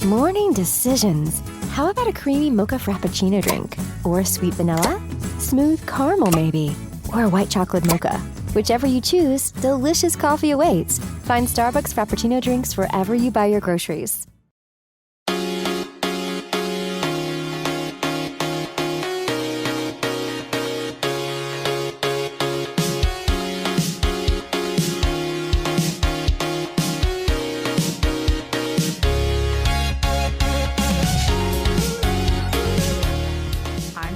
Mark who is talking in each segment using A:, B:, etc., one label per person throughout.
A: Morning decisions. How about a creamy mocha frappuccino drink? Or sweet vanilla? Smooth caramel, maybe? Or a white chocolate mocha? Whichever you choose, delicious coffee awaits. Find Starbucks Frappuccino drinks wherever you buy your groceries.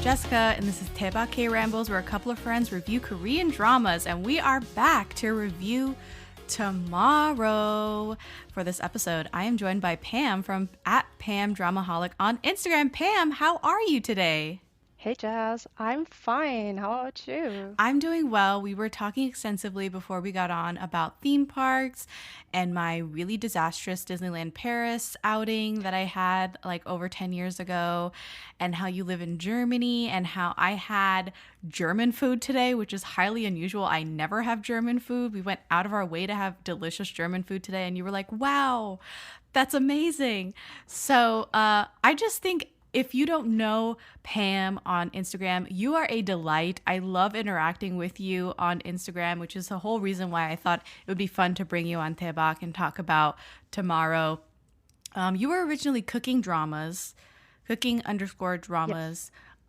B: Jessica, and this is Teba K-Rambles, where a couple of friends review Korean dramas, and we are back to review tomorrow. For this episode, I am joined by Pam from @PamDramaholic on Instagram. Pam, how are you today?
C: Hey Jazz, I'm fine. How about you?
B: I'm doing well. We were talking extensively before we got on about theme parks and my really disastrous Disneyland Paris outing that I had like over 10 years ago, and how you live in Germany, and how I had German food today, which is highly unusual. I never have German food. We went out of our way to have delicious German food today, and you were like, wow, that's amazing. So I just think, if you don't know Pam on Instagram, you are a delight. I love interacting with you on Instagram, which is the whole reason why I thought it would be fun to bring you on Tebak and talk about tomorrow. You were originally cooking_dramas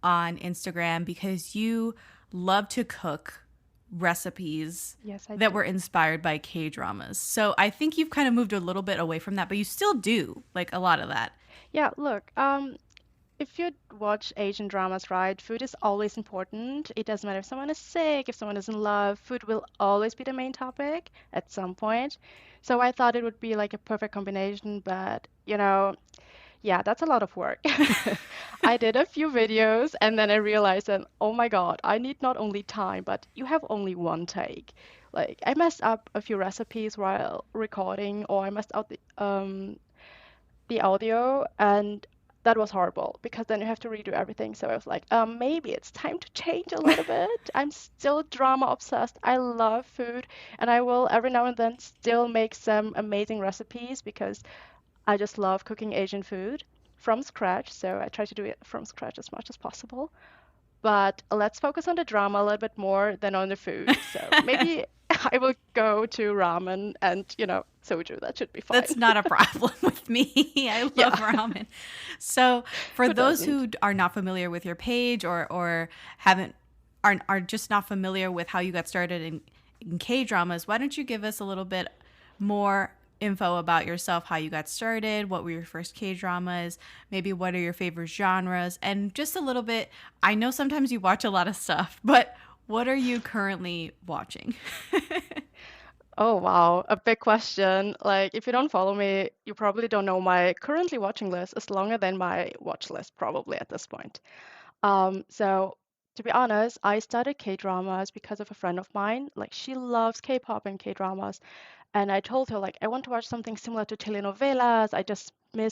B: on Instagram because you love to cook recipes that were inspired by K-dramas. So I think you've kind of moved a little bit away from that, but you still do like a lot of that.
C: Yeah, look, if you watch Asian dramas, right, food is always important. It doesn't matter if someone is sick, if someone is in love, food will always be the main topic at some point. So I thought it would be like a perfect combination, but yeah, that's a lot of work. I did a few videos and then I realized that, oh my God, I need not only time, but you have only one take. Like I messed up a few recipes while recording, or I messed out the audio, and that was horrible because then you have to redo everything. So I was like, maybe it's time to change a little bit. I'm still drama obsessed. I love food, and I will every now and then still make some amazing recipes because I just love cooking Asian food from scratch. So I try to do it from scratch as much as possible. But let's focus on the drama a little bit more than on the food. So maybe I will go to ramen and, soju. That should be fine.
B: That's not a problem with me. I love ramen. So for those who are not familiar with your page or are just not familiar with how you got started in K-dramas, why don't you give us a little bit more info about yourself, how you got started, what were your first K-dramas, maybe what are your favorite genres, and just a little bit, I know sometimes you watch a lot of stuff, but what are you currently watching?
C: Oh, wow. A big question. Like, if you don't follow me, you probably don't know my currently watching list is longer than my watch list probably at this point. So to be honest, I started K-dramas because of a friend of mine. Like, she loves K-pop and K-dramas. And I told her, like, I want to watch something similar to telenovelas.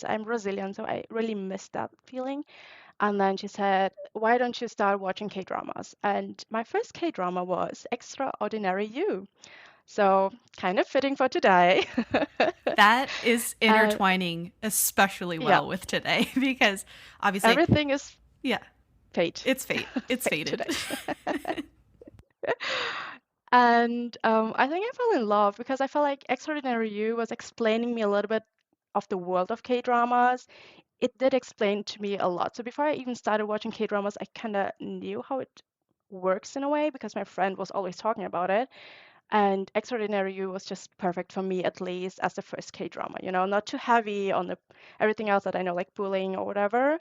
C: I'm Brazilian, so I really miss that feeling. And then she said, why don't you start watching K-dramas? And my first K-drama was Extraordinary You. So kind of fitting for today.
B: That is intertwining especially well with today because obviously
C: everything is fate.
B: It's fate. It's fated.
C: And I think I fell in love because I felt like Extraordinary You was explaining me a little bit of the world of K-dramas. It did explain to me a lot. So before I even started watching K-dramas, I kind of knew how it works in a way because my friend was always talking about it. And Extraordinary You was just perfect for me, at least as the first K-drama, not too heavy on everything else that I know, like bullying or whatever.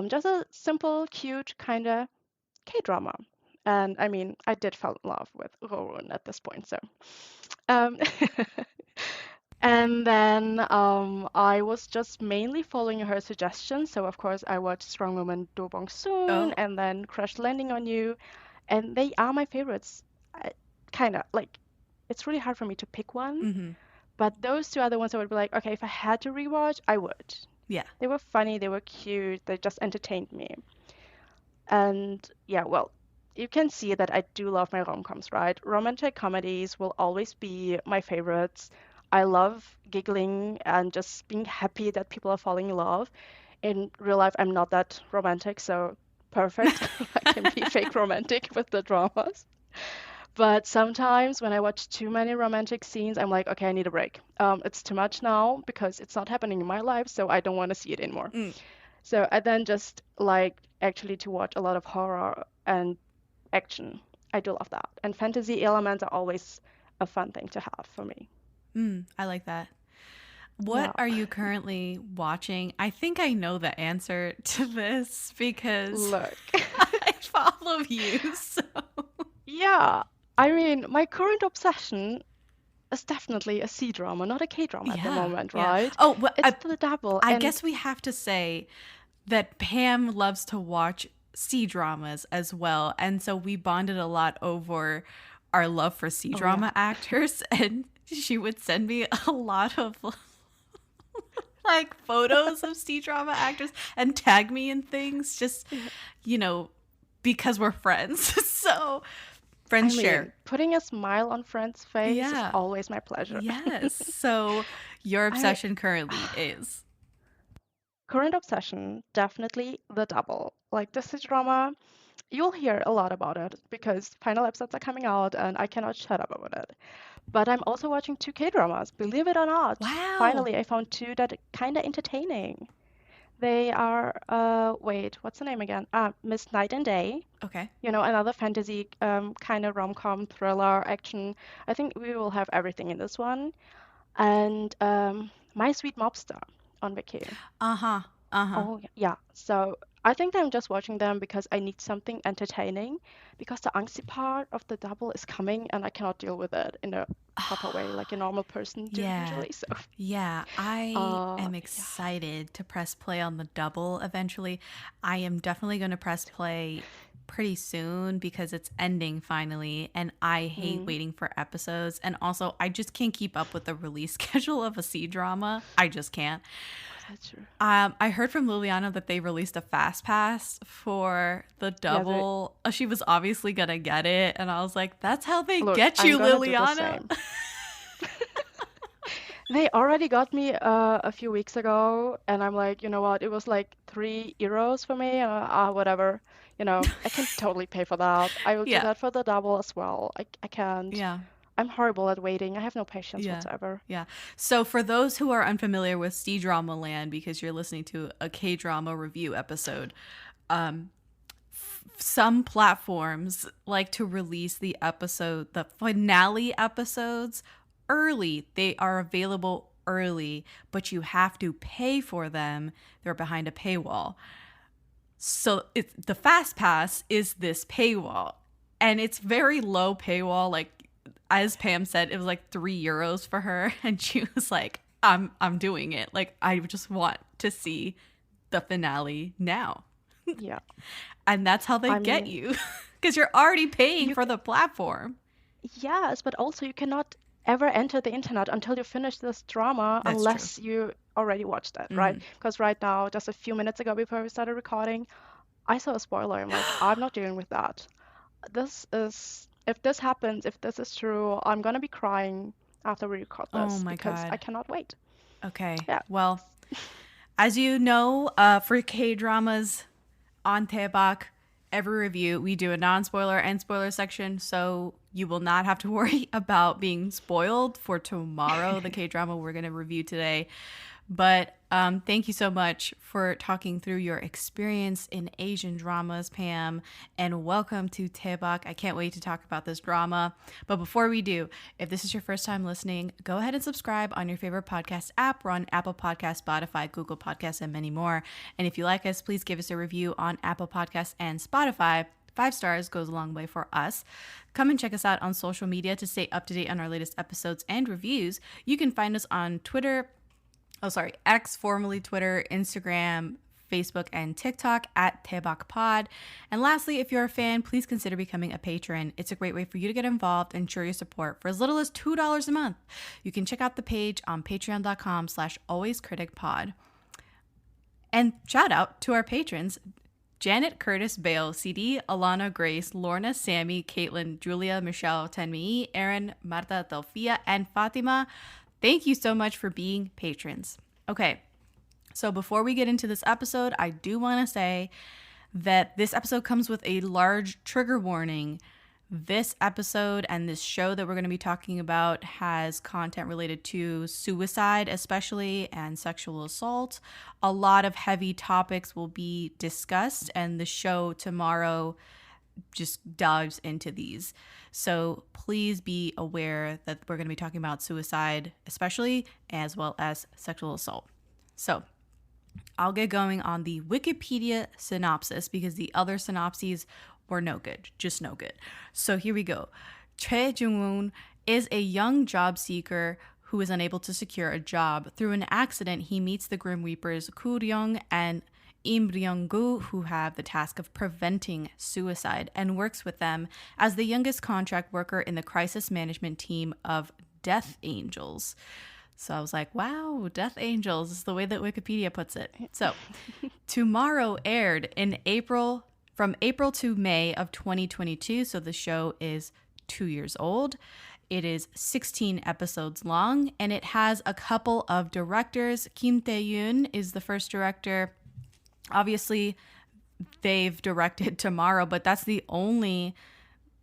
C: Just a simple, cute kind of K-drama. And I mean, I did fall in love with Rowoon at this point. So, and then I was just mainly following her suggestions. So of course I watched Strong Woman Do Bong Soon and then Crash Landing on You, and they are my favorites. Kind of like, it's really hard for me to pick one, but those two are the ones I would be like, okay, if I had to rewatch, I would.
B: Yeah.
C: They were funny, they were cute, they just entertained me. And yeah, well, you can see that I do love my rom-coms, right? Romantic comedies will always be my favorites. I love giggling and just being happy that people are falling in love. In real life, I'm not that romantic, so perfect. I can be fake romantic with the dramas. But sometimes when I watch too many romantic scenes, I'm like, okay, I need a break. It's too much now because it's not happening in my life, so I don't want to see it anymore.
B: Mm.
C: So I then just like actually to watch a lot of horror and action. I do love that. And fantasy elements are always a fun thing to have for me.
B: I like that.
C: Yeah.
B: What are you currently watching? I think I know the answer to this because
C: Look.
B: I follow you. So
C: Yeah. I mean, my current obsession is definitely a C drama, not a K drama at the moment,
B: yeah.
C: right?
B: Oh, well,
C: It's the double.
B: I
C: And
B: guess we have to say that Pam loves to watch C dramas as well, and so we bonded a lot over our love for C drama actors, and she would send me a lot of like photos of C drama actors and tag me in things just because we're friends. So friends share.
C: putting a smile on friends' face is
B: Yeah.
C: always my pleasure.
B: Yes. So your obsession currently is
C: Current obsession, definitely the double. Like this is drama, you'll hear a lot about it because final episodes are coming out and I cannot shut up about it. But I'm also watching two K-dramas, believe it or not.
B: Wow.
C: Finally, I found two that are kind of entertaining. They are, wait, what's the name again? Miss Night and Day.
B: okay.
C: Another fantasy kind of rom-com thriller action. I think we will have everything in this one. And My Sweet Mobster on Viki.
B: Uh-huh.
C: Oh, yeah. So I think I'm just watching them because I need something entertaining because the angsty part of the double is coming and I cannot deal with it in a proper way like a normal person do
B: Yeah.
C: usually. So
B: Yeah, I am
C: yeah.
B: excited to press play on the double eventually. I am definitely going to press play pretty soon because it's ending finally, and I hate waiting for episodes. And also, I just can't keep up with the release schedule of a C drama. I just can't.
C: That's true.
B: I heard from Liliana that they released a fast pass for the double. She was obviously gonna get it, and I was like, "That's how they
C: Look,
B: get
C: I'm
B: you,
C: gonna do the
B: Liliana."
C: same. They already got me a few weeks ago, and I'm like, you know what? It was like €3 for me, and whatever. I can totally pay for that. I will do
B: Yeah.
C: that for the double as well. I can't.
B: Yeah.
C: I'm horrible at waiting. I have no patience
B: Yeah.
C: whatsoever.
B: Yeah. So for those who are unfamiliar with C Drama Land, because you're listening to a K drama review episode, some platforms like to release the finale episodes early. They are available early, but you have to pay for them. They're behind a paywall. So the Fast Pass is this paywall, and it's very low paywall. Like as Pam said, it was like €3 for her, and she was like, "I'm doing it. Like I just want to see the finale now."
C: Yeah.
B: And that's how they get you, because you're already paying for the platform.
C: Yes, but also you cannot ever enter the internet until you finish this drama
B: That's
C: unless you already watched it, right? Because right now, just a few minutes ago before we started recording, I saw a spoiler. I'm like, I'm not dealing with that. If this happens, if this is true, I'm gonna be crying after we record this
B: Oh my
C: because
B: God.
C: I cannot wait.
B: Okay.
C: Yeah.
B: Well, as you know, for K-dramas on Taebak, every review, we do a non-spoiler and spoiler section, so you will not have to worry about being spoiled for tomorrow, the K-drama we're going to review today. But thank you so much for talking through your experience in Asian dramas, Pam, and welcome to Taebak. I can't wait to talk about this drama. But before we do, if this is your first time listening, go ahead and subscribe on your favorite podcast app. We're on Apple Podcasts, Spotify, Google Podcasts, and many more. And if you like us, please give us a review on Apple Podcasts and Spotify. 5 stars goes a long way for us. Come and check us out on social media to stay up to date on our latest episodes and reviews. You can find us on X, formerly Twitter, Instagram, Facebook, and TikTok at TaebakPod. And lastly, if you're a fan, please consider becoming a patron. It's a great way for you to get involved and show your support for as little as $2 a month. You can check out the page on patreon.com/alwayscriticpod. And shout out to our patrons: Janet Curtis Bale, CD, Alana Grace, Lorna, Sammy, Caitlin, Julia, Michelle, Tenmi, Aaron, Marta, Delphia, and Fatima. Thank you so much for being patrons. Okay, so before we get into this episode, I do want to say that this episode comes with a large trigger warning. This episode and this show that we're going to be talking about has content related to suicide, especially, and sexual assault. A lot of heavy topics will be discussed, and the show tomorrow just dives into these. So please be aware that we're going to be talking about suicide, especially, as well as sexual assault. So I'll get going on the Wikipedia synopsis because the other synopses were no good, just no good. So here we go. Choi Jung-woon is a young job seeker who is unable to secure a job. Through an accident, he meets the Grim Reapers Koo Ryung and Im Ryung-gu, who have the task of preventing suicide, and works with them as the youngest contract worker in the crisis management team of Death Angels. So I was like, wow, Death Angels is the way that Wikipedia puts it. So Tomorrow aired in from April to May of 2022. So the show is 2 years old. It is 16 episodes long, and it has a couple of directors. Kim Tae-yoon is the first director. Obviously, they've directed Tomorrow, but that's the only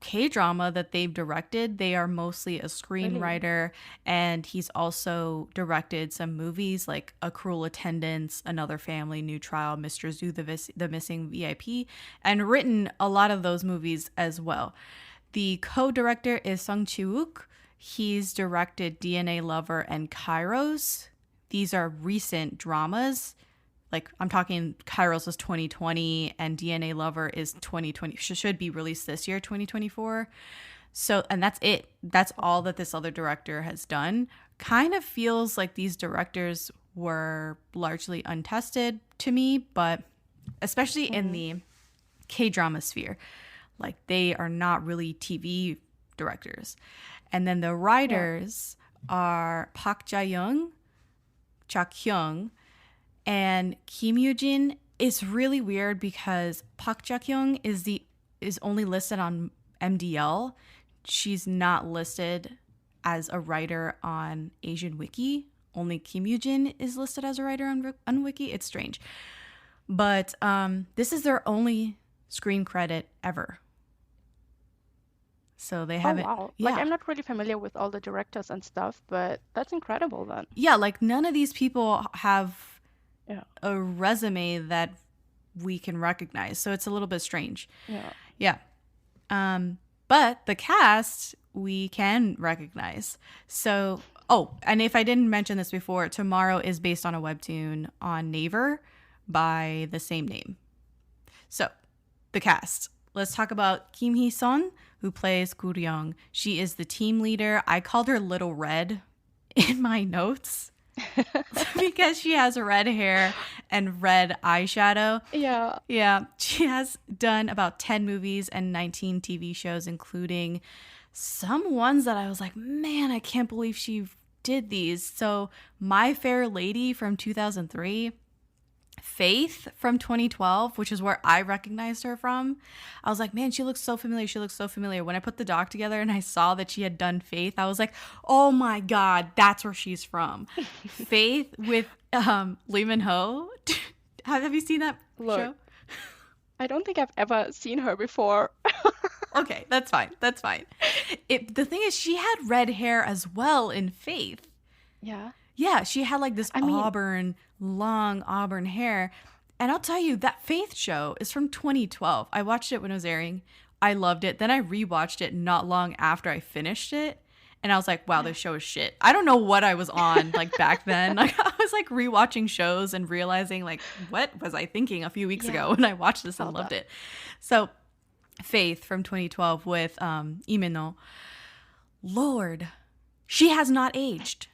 B: K-drama that they've directed. They are mostly a screenwriter, and he's also directed some movies like A Cruel Attendance, Another Family, New Trial, Mr. Zoo, the Missing VIP, and written a lot of those movies as well. The co-director is Sung Chi-wook. He's directed DNA Lover and Kairos. These are recent dramas. Like, I'm talking Kairos was 2020 and DNA Lover is 2020. Should be released this year, 2024. So, and that's it. That's all that this other director has done. Kind of feels like these directors were largely untested to me, but especially in the K-drama sphere. Like, they are not really TV directors. And then the writers are Park Ja-young, Cha Kyung, and Kim Yoo-jin. Is really weird because Park Ja-kyung is only listed on MDL. She's not listed as a writer on Asian Wiki. Only Kim Yoo-jin is listed as a writer on Wiki. It's strange. But this is their only screen credit ever. So they haven't.
C: Oh, wow.
B: Yeah.
C: Like, I'm not really familiar with all the directors and stuff, but that's incredible then.
B: Yeah, like none of these people have
C: Yeah.
B: a resume that we can recognize. So it's a little bit strange.
C: Yeah.
B: Yeah. But the cast we can recognize. So, and if I didn't mention this before, Tomorrow is based on a webtoon on Naver by the same name. So, the cast. Let's talk about Kim Hee-sun, who plays Koo Ryung. She is the team leader. I called her Little Red in my notes because she has red hair and red eyeshadow.
C: Yeah.
B: Yeah. She has done about 10 movies and 19 TV shows, including some ones that I was like, man, I can't believe she did these. So My Fair Lady from 2003, Faith from 2012, which is where I recognized her from. I was like, man, she looks so familiar. She looks so familiar. When I put the doc together and I saw that she had done Faith, I was like, oh my God, that's where she's from. Faith with Lee Min-ho. Have you seen that show?
C: I don't think I've ever seen her before.
B: Okay, that's fine. That's fine. The thing is, she had red hair as well in Faith.
C: Yeah.
B: Yeah, she had like this long auburn hair. And I'll tell you, that Faith show is from 2012. I watched it when it was airing. I loved it. Then I rewatched it not long after I finished it. And I was like, wow, this show is shit. I don't know what I was on like back then. Like, I was like rewatching shows and realizing like, what was I thinking a few weeks ago when I watched this and loved it. So Faith from 2012 with Imeno. Lord, she has not aged.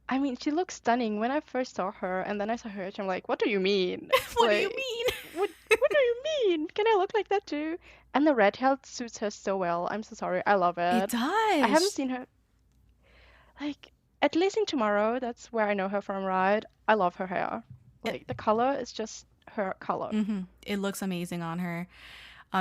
C: I mean, she looks stunning when I first saw her, and then I saw her, I'm like, what do you mean?
B: What do
C: Like,
B: you mean?
C: what do you mean? Can I look like that too? And the red hair suits her so well. I'm so sorry. I love
B: It
C: it.
B: does.
C: I haven't seen her, like, at least in Tomorrow, that's where I know her from, right? I love her hair. Like, the color is just her color.
B: It looks amazing on her.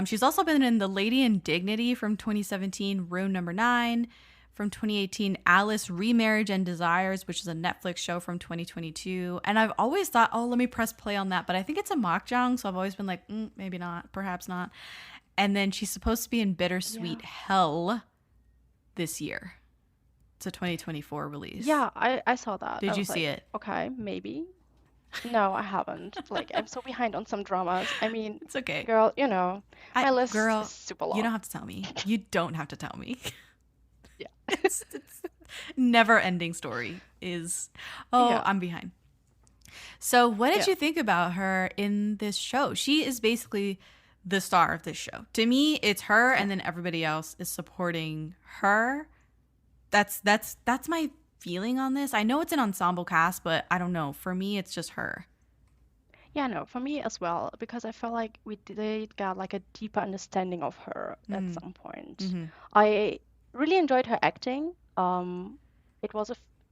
B: She's also been in The Lady in Dignity from 2017, Room Number 9, from 2018, Alice Remarriage and Desires, which is a Netflix show from 2022. And I've always thought, oh, let me press play on that. But I think it's a makjang, so I've always been like, maybe not, perhaps not. And then she's supposed to be in Bittersweet Hell this year. It's a 2024 release.
C: Yeah, I saw that.
B: Did
C: I
B: you
C: was
B: see
C: like,
B: it?
C: okay, maybe. No, I haven't. Like, I'm so behind on some dramas. I mean,
B: It's okay.
C: girl, my list
B: Girl,
C: is super long.
B: you don't have to tell me. You don't have to tell me.
C: Yeah.
B: It's never ending story is, I'm behind. So what did you think about her in this show? She is basically the star of this show. To me, it's her and then everybody else is supporting her. That's my feeling on this. I know it's an ensemble cast, but I don't know. For me, it's just her.
C: Yeah, no, for me as well, because I felt like we did get like a deeper understanding of her at some point.
B: Mm-hmm.
C: I really enjoyed her acting. It was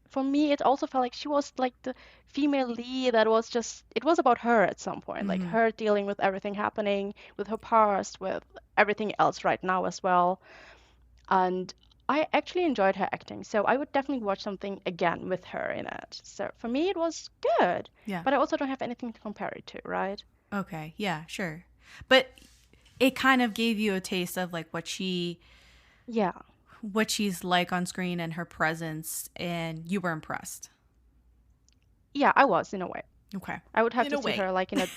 C: for me, it also felt like she was like the female lead that was just, it was about her at some point, like her dealing with everything happening, with her past, with everything else right now as well. And I actually enjoyed her acting, so I would definitely watch something again with her in it. So for me, it was good.
B: Yeah.
C: But I also don't have anything to compare it to, right?
B: Okay. Yeah, sure. But it kind of gave you a taste of like what she's like on screen and her presence, and you were impressed.
C: Yeah, I was in a way.
B: Okay.
C: I would have to see her like in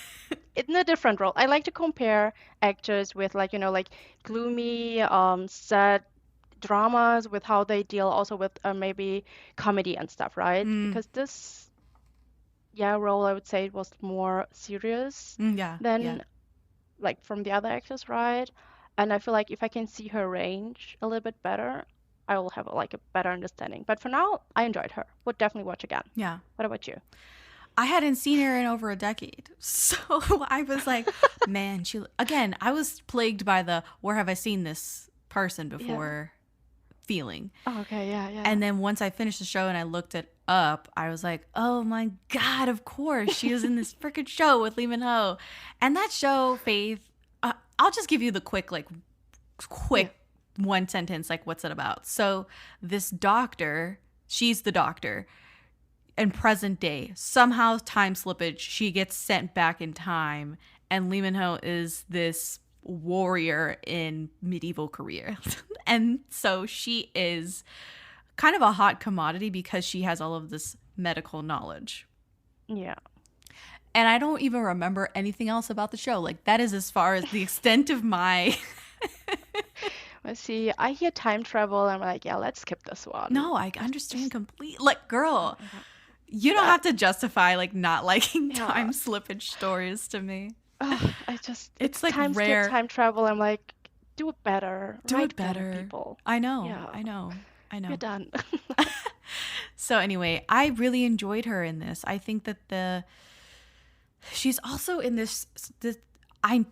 C: a different role. I like to compare actors with like, like gloomy, sad dramas with how they deal also with maybe comedy and stuff, right? Because this role, I would say it was more serious than like from the other actors, right? And I feel like if I can see her range a little bit better, I will have like a better understanding. But for now, I enjoyed her. Would definitely watch again.
B: Yeah.
C: What about you?
B: I hadn't seen her in over a decade. So I was like, man, I was plagued by the where have I seen this person before feeling.
C: Oh, okay, yeah.
B: And then once I finished the show and I looked it up, I was like, oh my God, of course. She was in this freaking show with Lee Min-ho. And that show, Faith, I'll just give you the quick one sentence, like what's it about? So this doctor, she's the doctor. In present day, somehow time slippage, she gets sent back in time, and Lee Min-ho is this warrior in medieval Korea. And so she is kind of a hot commodity because she has all of this medical knowledge.
C: Yeah.
B: And I don't even remember anything else about the show. Like, that is as far as the extent of my...
C: Let's see. I hear time travel. I'm like, yeah, let's skip this one.
B: No, I understand completely. Like, girl... You don't have to justify like not liking time slippage stories to me. It's like
C: time
B: rare
C: skip, time travel. I'm like, do it better.
B: Do it better,
C: people.
B: I know.
C: Yeah.
B: I know.
C: You're done.
B: So anyway, I really enjoyed her in this. I think that she's also in this. I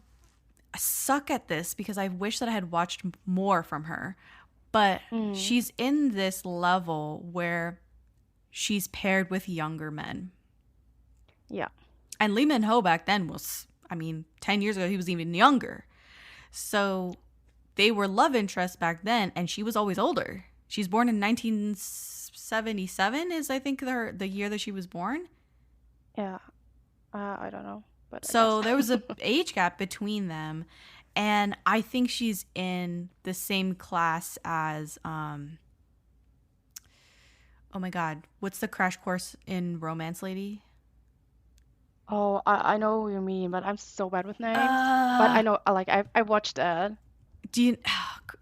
B: suck at this because I wish that I had watched more from her, but she's in this level where she's paired with younger men.
C: Yeah.
B: And Lee Min-ho back then was, 10 years ago, he was even younger. So they were love interests back then, and she was always older. She's born in 1977 is, I think, the year that she was born.
C: Yeah. I don't know. But
B: so there was an age gap between them. And I think she's in the same class as... oh my God, what's the Crash Course in Romance lady?
C: Oh, I know what you mean, but I'm so bad with names. But I know, like, I watched that.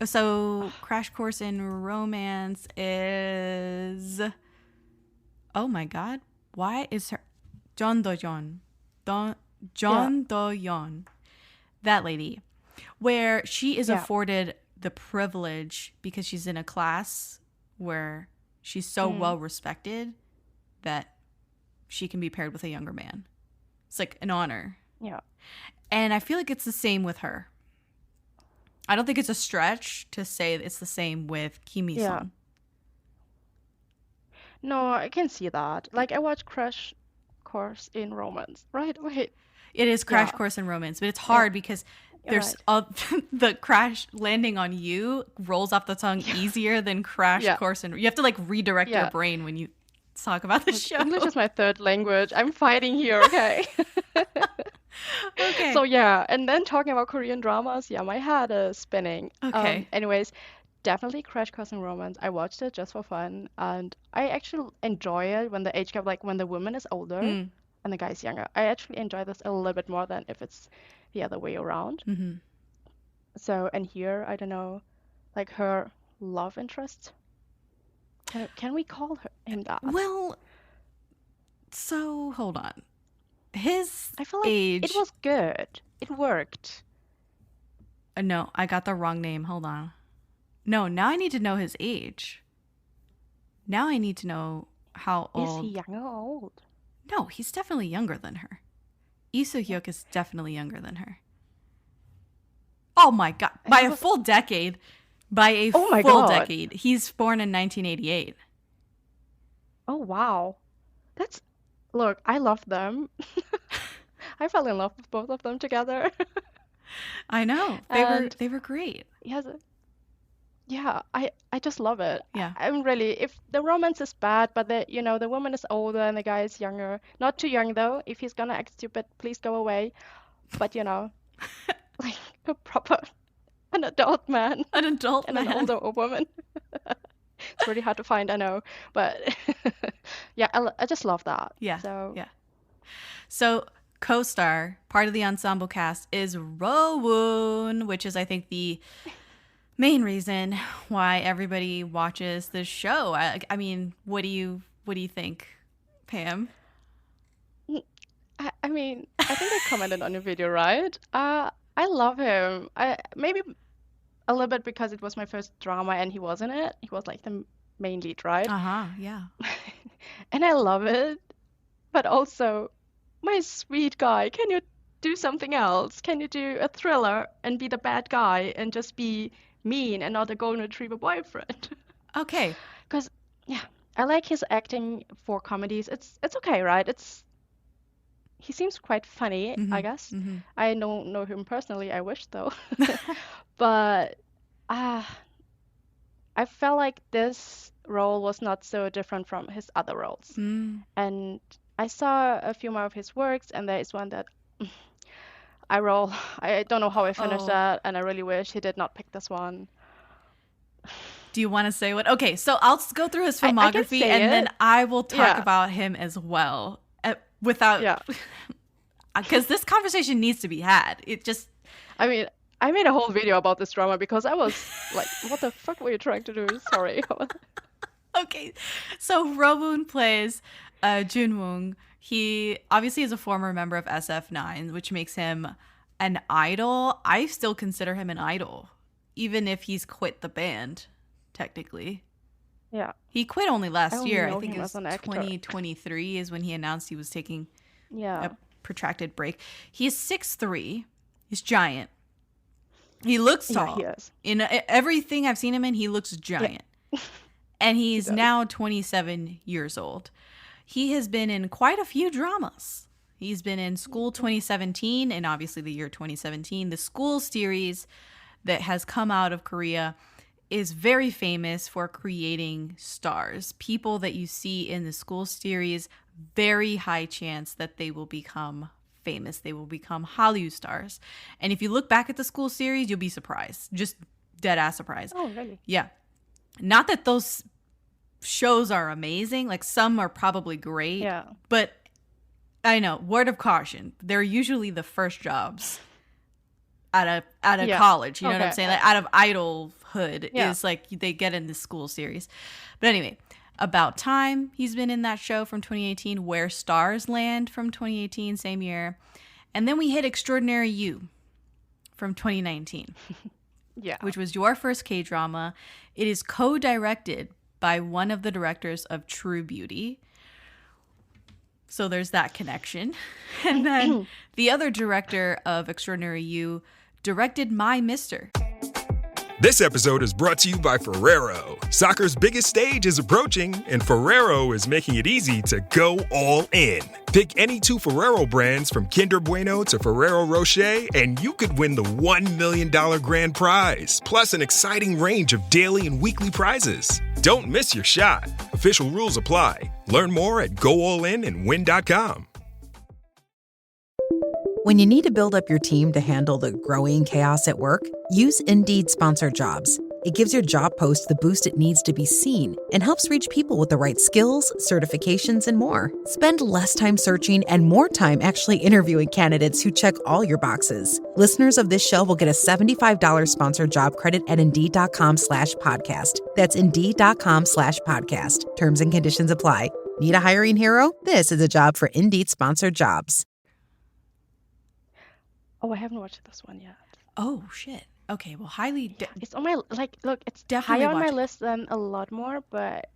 B: So Crash Course in Romance is... Oh my God, why is her... John Do-yeon. John Do-yeon. That lady. Where she is afforded the privilege because she's in a class where... She's so well respected that she can be paired with a younger man. It's like an honor.
C: Yeah.
B: And I feel like it's the same with her. I don't think it's a stretch to say it's the same with Kim Hee-sung.
C: Yeah. No, I can see that. Like, I watched Crash Course in Romance, right? Wait.
B: It is Crash Course in Romance, but it's hard because there's the crash landing on you rolls off the tongue easier than crash course, and you have to like redirect your brain when you talk about the show.
C: English is my third language. I'm fighting here, okay?
B: Okay.
C: So yeah, and then talking about Korean dramas, my head is spinning.
B: Okay.
C: Anyways, definitely Crash Course in Romance. I watched it just for fun, and I actually enjoy it when the age gap, like when the woman is older and the guy's younger. I actually enjoy this a little bit more than if it's the other way around.
B: Mm-hmm.
C: So, and here, I don't know, like her love interest. Can we call him that?
B: Well, so hold on. His
C: I feel like
B: age.
C: it was good. It worked.
B: No, I got the wrong name. Hold on. No, now I need to know his age. Now I need to know how old.
C: Is he young or old?
B: No, he's definitely younger than her. Lee Soo-hyuk is definitely younger than her. Oh my god. By a full decade. By a full decade. He's born in 1988.
C: Oh, wow. Look, I love them. I fell in love with both of them together.
B: I know. They were great.
C: Yeah, I just love it.
B: Yeah.
C: I'm really, if the romance is bad, but the woman is older and the guy is younger. Not too young though. If he's gonna act stupid, please go away. But like an adult man.
B: An adult
C: and
B: man.
C: an older woman. It's really hard to find, I know. But yeah, I just love that.
B: Yeah.
C: So
B: yeah. So co-star, part of the ensemble cast, is Rowoon, which is I think the main reason why everybody watches this show. I mean, what do you think, Pam?
C: I mean, I think I commented on your video, right? I love him. Maybe a little bit because it was my first drama and he was in it. He was like the main lead, right?
B: Yeah.
C: And I love it. But also, my sweet guy, can you do something else? Can you do a thriller and be the bad guy and just be mean and not a golden retriever boyfriend?
B: Okay.
C: Because I like his acting for comedies. It's okay, right? He seems quite funny, I guess.
B: Mm-hmm.
C: I don't know him personally. I wish though. But I felt like this role was not so different from his other roles. And I saw a few more of his works, and there is one that I don't know how I finished that, and I really wish he did not pick this one.
B: Do you want to say what? Okay, so I'll go through his filmography, then I will talk about him as well. Without, because this conversation needs to be had.
C: I mean, I made a whole video about this drama because I was like, what the fuck were you trying to do? Sorry.
B: Okay, so Rowoon plays Junwoong. He obviously is a former member of SF9, which makes him an idol. I still consider him an idol, even if he's quit the band, technically.
C: Yeah.
B: He quit only last year. I think it was
C: an
B: 2023 is when he announced he was taking
C: a
B: protracted break. He's 6'3". He's giant. He looks tall.
C: Yeah, he is.
B: In everything I've seen him in, he looks giant. Yeah. And he's now 27 years old. He has been in quite a few dramas. He's been in School 2017 and obviously the year 2017. The School series that has come out of Korea is very famous for creating stars. People that you see in the School series, very high chance that they will become famous. They will become Hallyu stars. And if you look back at the School series, you'll be surprised. Just dead ass surprised.
C: Oh, really?
B: Yeah. Not that those shows are amazing. Like some are probably great.
C: Yeah.
B: But I know, word of caution, they're usually the first jobs out of college. You know what I'm saying? Like out of idolhood is like they get in the School series. But anyway, About Time, he's been in that show from 2018. Where Stars Land from 2018, same year. And then we hit Extraordinary You from 2019. Which was your first K-drama. It is co-directed by one of the directors of True Beauty. So there's that connection. And then the other director of Extraordinary You directed My Mister.
D: This episode is brought to you by Ferrero. Soccer's biggest stage is approaching, and Ferrero is making it easy to go all in. Pick any two Ferrero brands from Kinder Bueno to Ferrero Rocher, and you could win the $1 million grand prize, plus an exciting range of daily and weekly prizes. Don't miss your shot. Official rules apply. Learn more at goallinandwin.com.
E: When you need to build up your team to handle the growing chaos at work, use Indeed Sponsored Jobs. It gives your job post the boost it needs to be seen and helps reach people with the right skills, certifications, and more. Spend less time searching and more time actually interviewing candidates who check all your boxes. Listeners of this show will get a $75 sponsored job credit at Indeed.com/podcast. That's Indeed.com/podcast. Terms and conditions apply. Need a hiring hero? This is a job for Indeed Sponsored Jobs.
C: Oh, I haven't watched this one yet.
B: Oh, shit. Okay, well,
C: It's on my, look, it's
B: Definitely
C: higher on my
B: watch it.
C: list than a lot more, but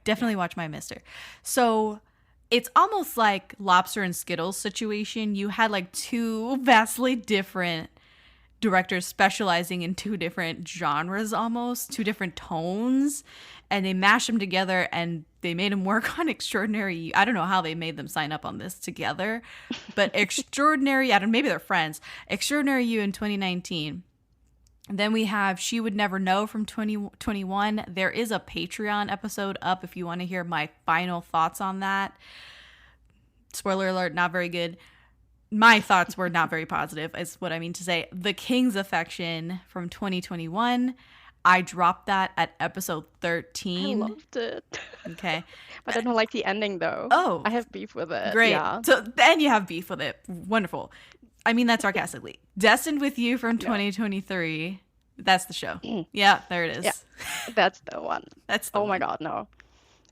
B: definitely watch My Mister. So it's almost like Lobster and Skittles situation. You had like two vastly different directors specializing in two different genres, almost two different tones, and they mashed them together and they made them work on Extraordinary. I don't know how they made them sign up on this together, but Extraordinary, I don't know, maybe they're friends. Extraordinary You in 2019. Then we have She Would Never Know from 2021. There is a Patreon episode up if you want to hear my final thoughts on that. Spoiler alert, not very good. My thoughts were not very positive, is what I mean to say. The King's Affection from 2021. I dropped that at episode 13.
C: I loved it.
B: Okay.
C: But I don't like the ending, though.
B: Oh.
C: I have beef with it.
B: Great.
C: Yeah.
B: So then you have beef with it. Wonderful. I mean that sarcastically. Destined with You from 2023. That's the show. Yeah, there it is.
C: Yeah, that's the one.
B: That's the
C: Oh my
B: one.
C: God, no.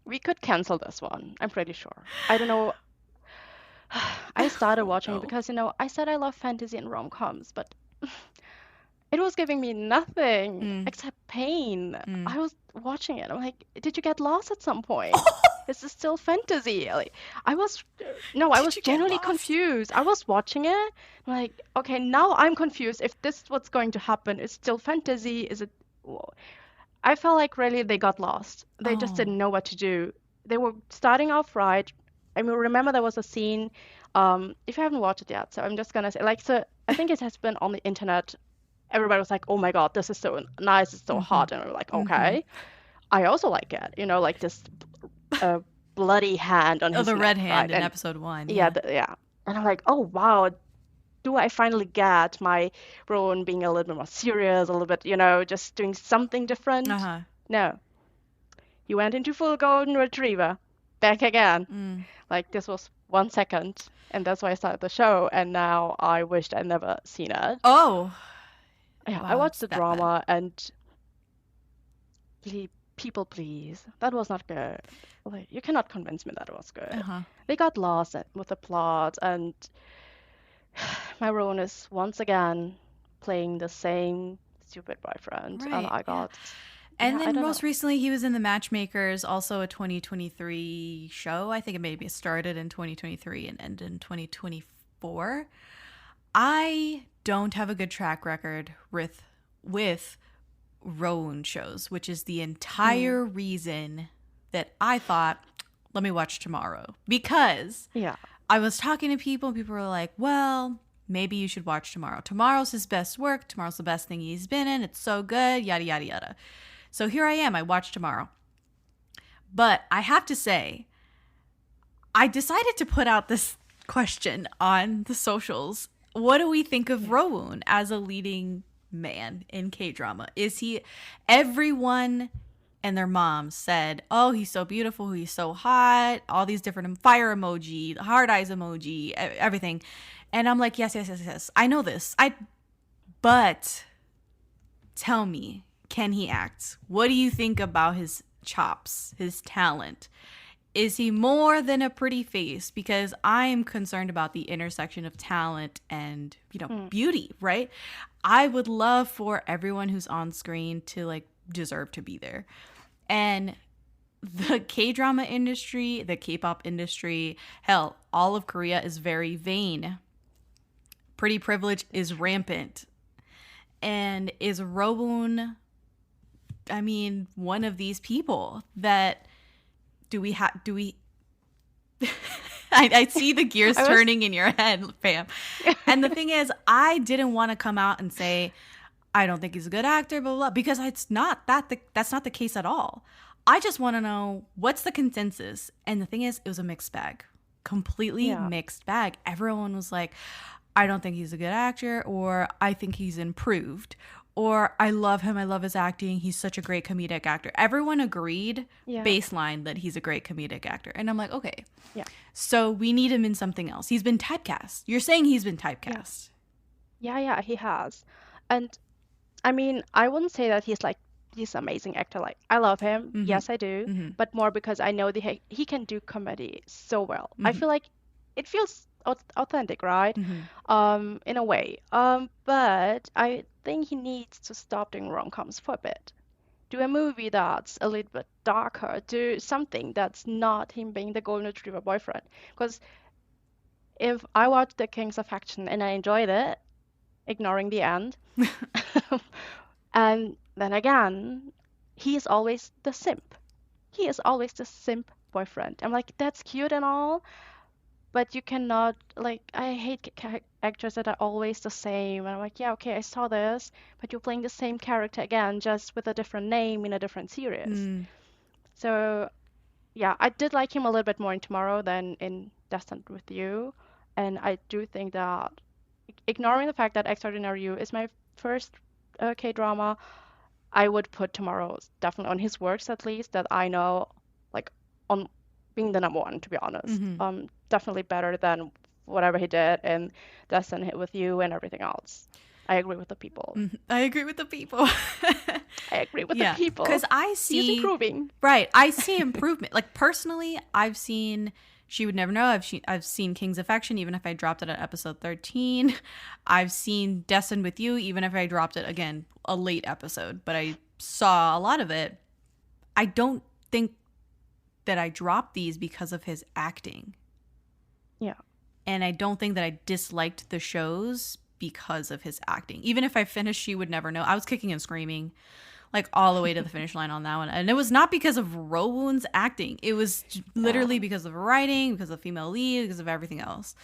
C: We could cancel this one. I'm pretty sure. I don't know. I started watching it because, I said I love fantasy and rom-coms, but it was giving me nothing except pain. I was watching it. I'm like, did you get lost at some point? Is this still fantasy? Like, I was
B: you get
C: genuinely
B: lost?
C: confused. I was watching it. I'm like, okay, now I'm confused. If this is what's going to happen, it's still fantasy. Is it? I felt like really they got lost. They just didn't know what to do. They were starting off right. I mean, remember there was a scene. If you haven't watched it yet, so I'm just gonna say, so I think it has been on the internet. Everybody was like, "Oh my God, this is so nice, it's so hot," and we're like, "Okay." I also like it, like this bloody hand on his
B: the
C: neck,
B: red hand
C: right?
B: in
C: And
B: episode 1.
C: yeah, and I'm like, "Oh wow, do I finally get my Rowan being a little bit more serious, a little bit, just doing something different?"
B: Uh-huh.
C: No, he went into full golden retriever, back again. Like this was 1 second, and that's why I started the show. And now I wished I'd never seen it.
B: Oh.
C: Yeah,
B: Wow,
C: I watched
B: it's
C: the
B: that
C: drama, and people, please, that was not good. Like, you cannot convince me that it was good.
B: Uh-huh.
C: They got lost with the plot, and my Rowan is once again playing the same stupid boyfriend, and
B: Right,
C: I got.
B: And
C: I
B: then
C: don't
B: most
C: know.
B: recently, he was in The Matchmakers, also a 2023 show. I think it maybe started in 2023 and ended in 2024. I don't have a good track record with Rowoon shows, which is the entire reason that I thought, let me watch Tomorrow. Because
C: Yeah.
B: I was talking to people, and people were like, well, maybe you should watch Tomorrow. Tomorrow's his best work. Tomorrow's the best thing he's been in. It's so good, yada, yada, yada. So here I am. I watched Tomorrow. But I have to say, I decided to put out this question on the socials. What do we think of Rowoon as a leading man in K-drama? Is he... Everyone and their moms said, oh, he's so beautiful, he's so hot, all these different fire emoji, hard eyes emoji, everything. And I'm like, yes. I know this. But tell me, can he act? What do you think about his chops, his talent? Is he more than a pretty face? Because I'm concerned about the intersection of talent and, beauty, right? I would love for everyone who's on screen to deserve to be there. And the K-drama industry, the K-pop industry, hell, all of Korea is very vain. Pretty privilege is rampant. And is Rowoon, I mean, one of these people that I see the gears turning in your head, Pam. And the thing is, I didn't want to come out and say, I don't think he's a good actor, blah, blah, blah, because that's not the case at all. I just want to know what's the consensus. And the thing is, it was a mixed bag, completely mixed bag. Everyone was like, I don't think he's a good actor, or I think he's improved, or I love him, I love his acting, he's such a great comedic actor. Everyone agreed baseline that he's a great comedic actor. And I'm like, okay, so we need him in something else. He's been typecast. You're saying he's been typecast.
C: Yeah, he has. And I mean, I wouldn't say that he's like this amazing actor. Like, I love him. Yes, I do. But more because I know that he can do comedy so well. I feel like it feels authentic, right? In a way. But I think he needs to stop doing rom-coms for a bit. Do a movie that's a little bit darker. Do something that's not him being the golden retriever boyfriend. Because if I watched The Kings of Action and I enjoyed it, ignoring the end, and then again, he is always the simp. He is always the simp boyfriend. I'm like, that's cute and all, but you cannot, like, I hate actors that are always the same. And I'm like, yeah, okay, I saw this, but you're playing the same character again, just with a different name in a different series. So, yeah, I did like him a little bit more in Tomorrow than in Destined with You. And I do think that, ignoring the fact that Extraordinary You is my first K-drama, I would put Tomorrow definitely on his works, at least, that I know, like, on being the number one, to be honest. Definitely better than whatever he did in Destined with You and everything else. I agree with the people.
B: I agree with the people.
C: I agree with the people.
B: Because I see...
C: He's improving.
B: Right. I see improvement. Like, personally, I've seen... She Would Never Know. I've seen King's Affection, even if I dropped it at episode 13. I've seen Destined with You, even if I dropped it, again, a late episode. But I saw a lot of it. I don't think that I dropped these because of his acting.
C: Yeah.
B: And I don't think that I disliked the shows because of his acting. Even if I finished She Would Never Know, I was kicking and screaming, like, all the way to the finish line on that one. And it was not because of Rowoon's acting. It was literally because of writing, because of female lead, because of everything else.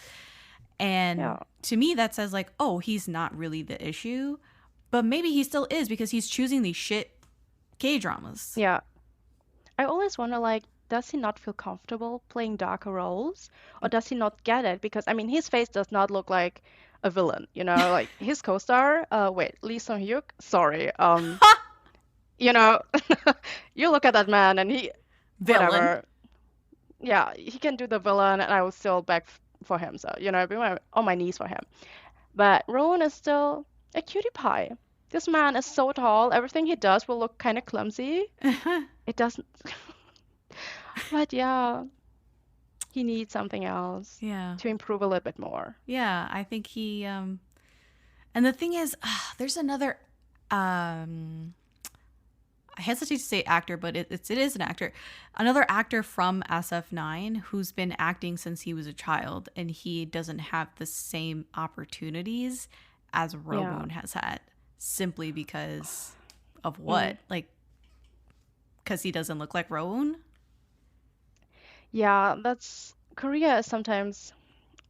B: And to me, that says, like, oh, he's not really the issue. But maybe he still is, because he's choosing these shit K-dramas.
C: Yeah. I always wonder, like, does he not feel comfortable playing darker roles? Or does he not get it? Because, I mean, his face does not look like a villain, you know? Like, his co-star, Lee Sung-hyuk, sorry. You know, you look at that man and he...
B: Villain.
C: Whatever. Yeah, he can do the villain and I will still beg for him. So, you know, I'd be on my knees for him. But Rowoon is still a cutie pie. This man is so tall. Everything he does will look kind of clumsy. It doesn't... But yeah, he needs something else to improve a little bit more.
B: Yeah, I think he... And the thing is, there's another... I hesitate to say actor, but it is an actor. Another actor from SF9 who's been acting since he was a child, and he doesn't have the same opportunities as Rowoon has had, simply because of what? Like, because he doesn't look like Rowoon?
C: Yeah, Korea is sometimes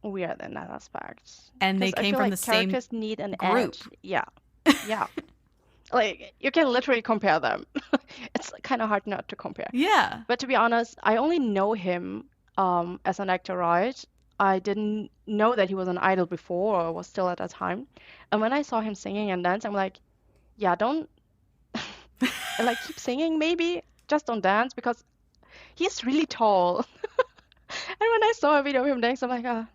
C: weird in that aspect.
B: And they came from the same
C: characters need an
B: group.
C: edge. Yeah. Like, you can literally compare them. It's kind of hard not to compare.
B: Yeah.
C: But to be honest, I only know him as an actor, right? I didn't know that he was an idol before or was still at that time. And when I saw him singing and dance, I'm like, yeah, don't like keep singing maybe, just don't dance, because he's really tall. And when I saw a video of him dance, I'm like,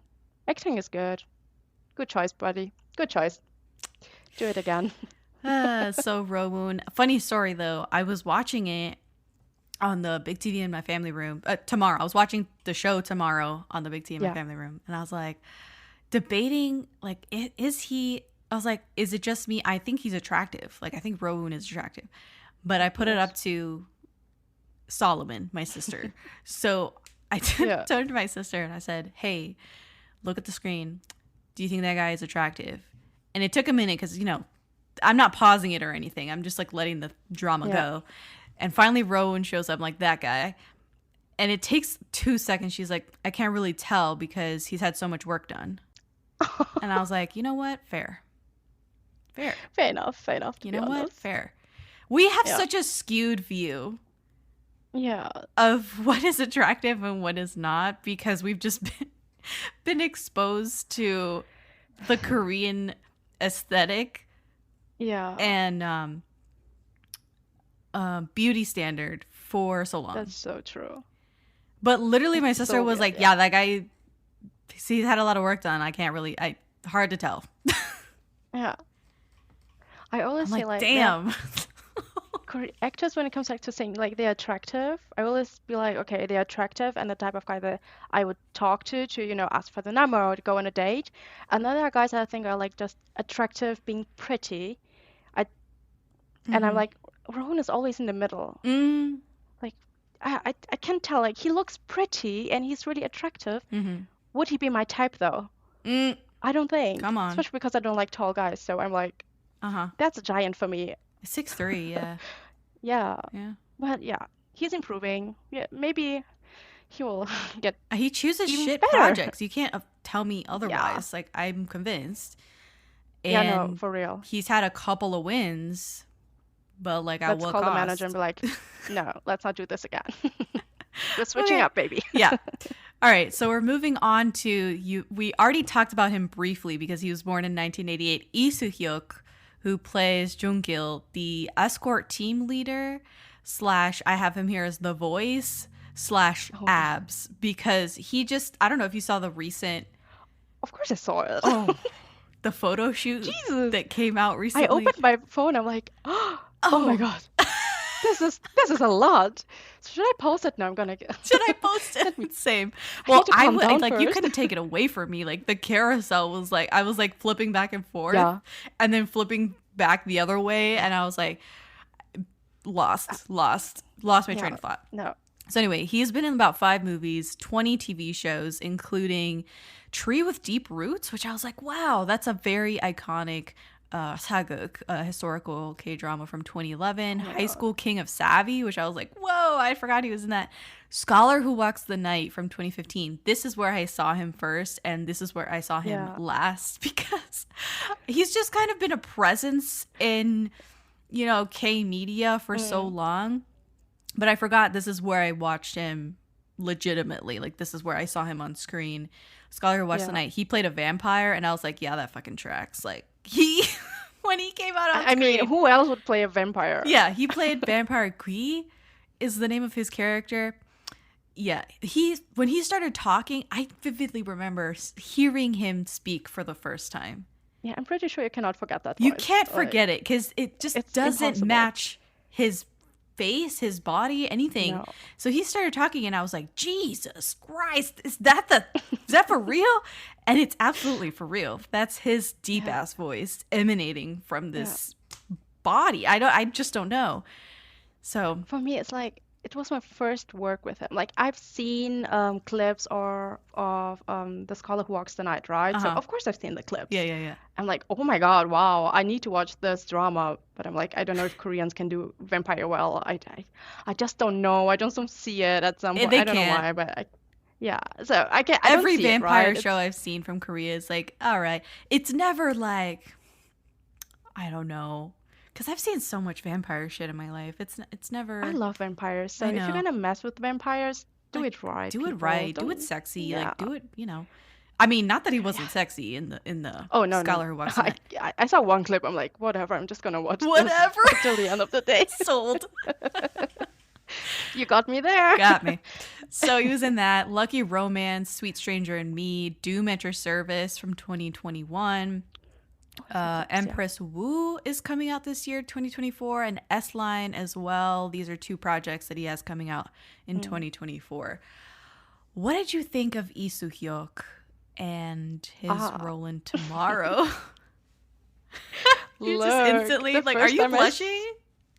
C: acting is good. Good choice, buddy. Good choice. Do it again.
B: So Rowoon. Funny story though, I was watching it on the big TV in my family room tomorrow. I was watching the show Tomorrow on the big TV in my family room, and I was like debating, like, is he? I was like, is it just me? I think he's attractive. Like, I think Rowoon is attractive, but I put it up to Solomon, my sister. So I turned to my sister and I said, "Hey, look at the screen. Do you think that guy is attractive?" And it took a minute because, you know, I'm not pausing it or anything. I'm just like letting the drama go. And finally Rowoon shows up, I'm like, that guy. And it takes 2 seconds. She's like, I can't really tell because he's had so much work done. And I was like, you know what? Fair.
C: Fair enough.
B: You know what? Fair. We have such a skewed view of what is attractive and what is not because we've just been exposed to the Korean aesthetic and beauty standard for so long.
C: That's so true.
B: But literally my sister was like, that guy, he's had a lot of work done. I can't really, hard to tell.
C: Yeah. I always
B: I'm
C: say
B: like, damn.
C: Actors, when it comes to saying like they're attractive, I always be like, okay, they're attractive and the type of guy that I would talk to ask for the number or to go on a date. And then there are guys that I think are like just attractive, being pretty. And I'm like, Rowoon is always in the middle. Like I can't tell. Like he looks pretty and he's really attractive. Would he be my type though? I don't think.
B: Come on.
C: Especially because I don't like tall guys. So I'm like, that's a giant for me.
B: 6'3", yeah.
C: Yeah. But he's improving. Yeah, maybe he will get.
B: He chooses shit
C: better.
B: projects. You can't tell me otherwise. Like I'm convinced. And
C: no, for real.
B: He's had a couple of wins, but like at what cost?
C: Let's call the manager and be like, no, let's not do this again. We're switching up, baby.
B: Yeah. All right, so we're moving on to you. We already talked about him briefly because he was born in 1988. Lee Soo-hyuk, who plays Jung-gil, the escort team leader / I have him here as the voice / abs, because he just, I don't know if you saw the recent.
C: Of course I saw it.
B: The photo shoot that came out recently.
C: I opened my phone. I'm like, oh my God. This is a lot. Should I post it? No, I'm gonna get.
B: Should I post it? Same. Well, I would like you couldn't take it away from me. Like the carousel was like I was like flipping back and forth, and then flipping back the other way, and I was like lost my train of thought.
C: No.
B: So anyway, he's been in about 5 movies, 20 TV shows, including Tree with Deep Roots, which I was like, wow, that's a very iconic 사극, historical K-drama from 2011. High School King of Savvy, which I was like, whoa, I forgot he was in that. Scholar Who Walks the Night from 2015. This is where I saw him first, and this is where I saw him last, because he's just kind of been a presence in, K-media for so long. But I forgot this is where I watched him legitimately. Like, this is where I saw him on screen. Scholar Who Watched the Night. He played a vampire, and I was like, yeah, that fucking tracks. Like, when he came out on screen.
C: I mean, who else would play a vampire?
B: Yeah, he played Vampire Kui is the name of his character. Yeah, when he started talking, I vividly remember hearing him speak for the first time.
C: Yeah, I'm pretty sure you cannot forget that voice.
B: You can't forget it, because it just doesn't
C: impossible.
B: match his face, his body, anything.
C: No.
B: So he started talking, and I was like, Jesus Christ, is that for real? And it's absolutely for real. That's his deep ass voice emanating from this body. I just don't know. So
C: for me, it's like it was my first work with him. Like I've seen clips of The Scholar Who Walks the Night, right? So of course I've seen the clips.
B: Yeah.
C: I'm like, oh my God, wow, I need to watch this drama. But I'm like, I don't know if Koreans can do vampire well. I just don't know. I just don't see it at some point.
B: They
C: I don't know
B: can't.
C: why, but so I can't.
B: Every
C: don't see
B: vampire
C: it, right?
B: show I've seen from Korea is like, all right. It's never like, I don't know. Because I've seen so much vampire shit in my life. It's never.
C: I love vampires. So
B: I
C: if
B: know.
C: you're gonna mess with vampires, do it right.
B: Do it
C: people.
B: right. Do it sexy. Like do it. I mean, not that he wasn't sexy in the Scholar Who Walks the Night.
C: I saw one clip. I'm like, whatever. I'm just gonna watch
B: Whatever.
C: this till the end of the day.
B: Sold.
C: You got me there.
B: Got me. So he was in that. Lucky Romance, Sweet Stranger and Me, Doom at Your Service from 2021. Empress Wu is coming out this year, 2024, and S-Line as well. These are 2 projects that he has coming out in 2024. What did you think of Lee Soo-hyuk and his role in Tomorrow? You just instantly like, are you blushing?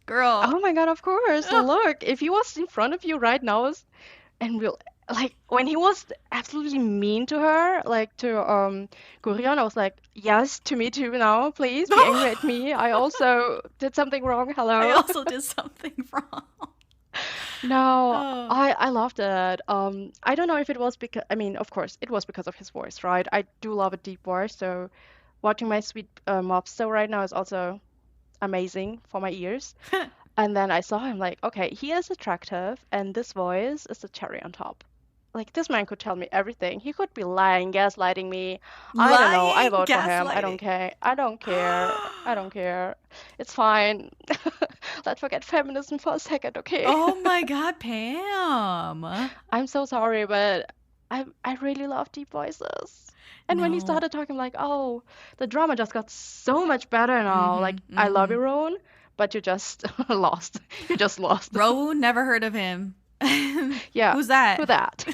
B: Girl.
C: Oh my God, of course. Look, if he was in front of you right now, and Like when he was absolutely mean to her, like to Gurion, I was like, yes, to me too now, please be angry at me. I also did something wrong.
B: I
C: Hello.
B: also did something wrong.
C: No,
B: Oh.
C: I loved it. I don't know if it was because, I mean, of course, it was because of his voice, right? I do love a deep voice, so watching my sweet mobster right now is also amazing for my ears. And then I saw him like, okay, he is attractive, and this voice is the cherry on top. Like this man could tell me everything. He could be lying, gaslighting me. I don't know. I
B: Lying,
C: vote for him. I don't
B: gaslighting.
C: care. I don't care. I don't care. It's fine. Let's forget feminism for a second, okay?
B: Oh my God, Pam.
C: I'm so sorry, but I really love deep voices. And when he
B: No.
C: started talking, like, oh, the drama just got so much better now. Like,
B: Mm-hmm,
C: I love
B: mm-hmm.
C: you, Rowan, but you just lost. You just lost.
B: Rowoon, never heard of him.
C: Yeah,
B: Who's that?
C: who that?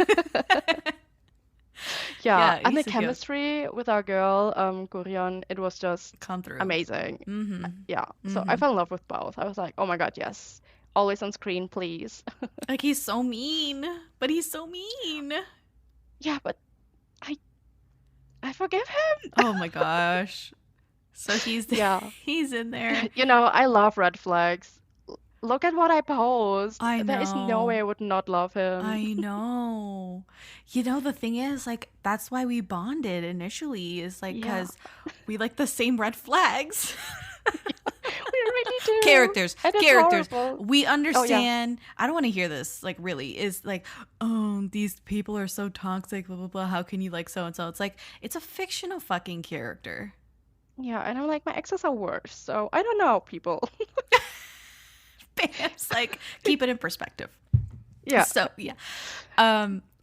C: Yeah,
B: Yeah,
C: and the
B: he's so cute.
C: chemistry with our girl, Gurion, it was just
B: Come through.
C: amazing.
B: Mm-hmm.
C: Yeah, so I
B: Mm-hmm.
C: fell in love with both. I was like, oh my God, yes. Always on screen, please.
B: Like he's so mean, but he's so mean.
C: Yeah, but I I forgive him.
B: Oh my gosh. So he's
C: Yeah.
B: he's in there.
C: You know, I love red flags. Look at what I post.
B: I
C: There is no way
B: know.
C: I would not love him.
B: I know. You know, the thing is, like, that's why we bonded initially, is like,
C: Yeah,
B: because we like the same red flags.
C: we really do.
B: Characters,
C: And it's
B: characters.
C: horrible.
B: We
C: Oh, yeah.
B: understand. I don't want to hear this, like, really, is like, oh, these people are so toxic, blah, blah, blah. How can you like so and so? It's like, it's a fictional fucking character.
C: Yeah, and I'm like, my exes are worse. So I don't know, people.
B: Bam's like, keep it in perspective.
C: Yeah.
B: So yeah,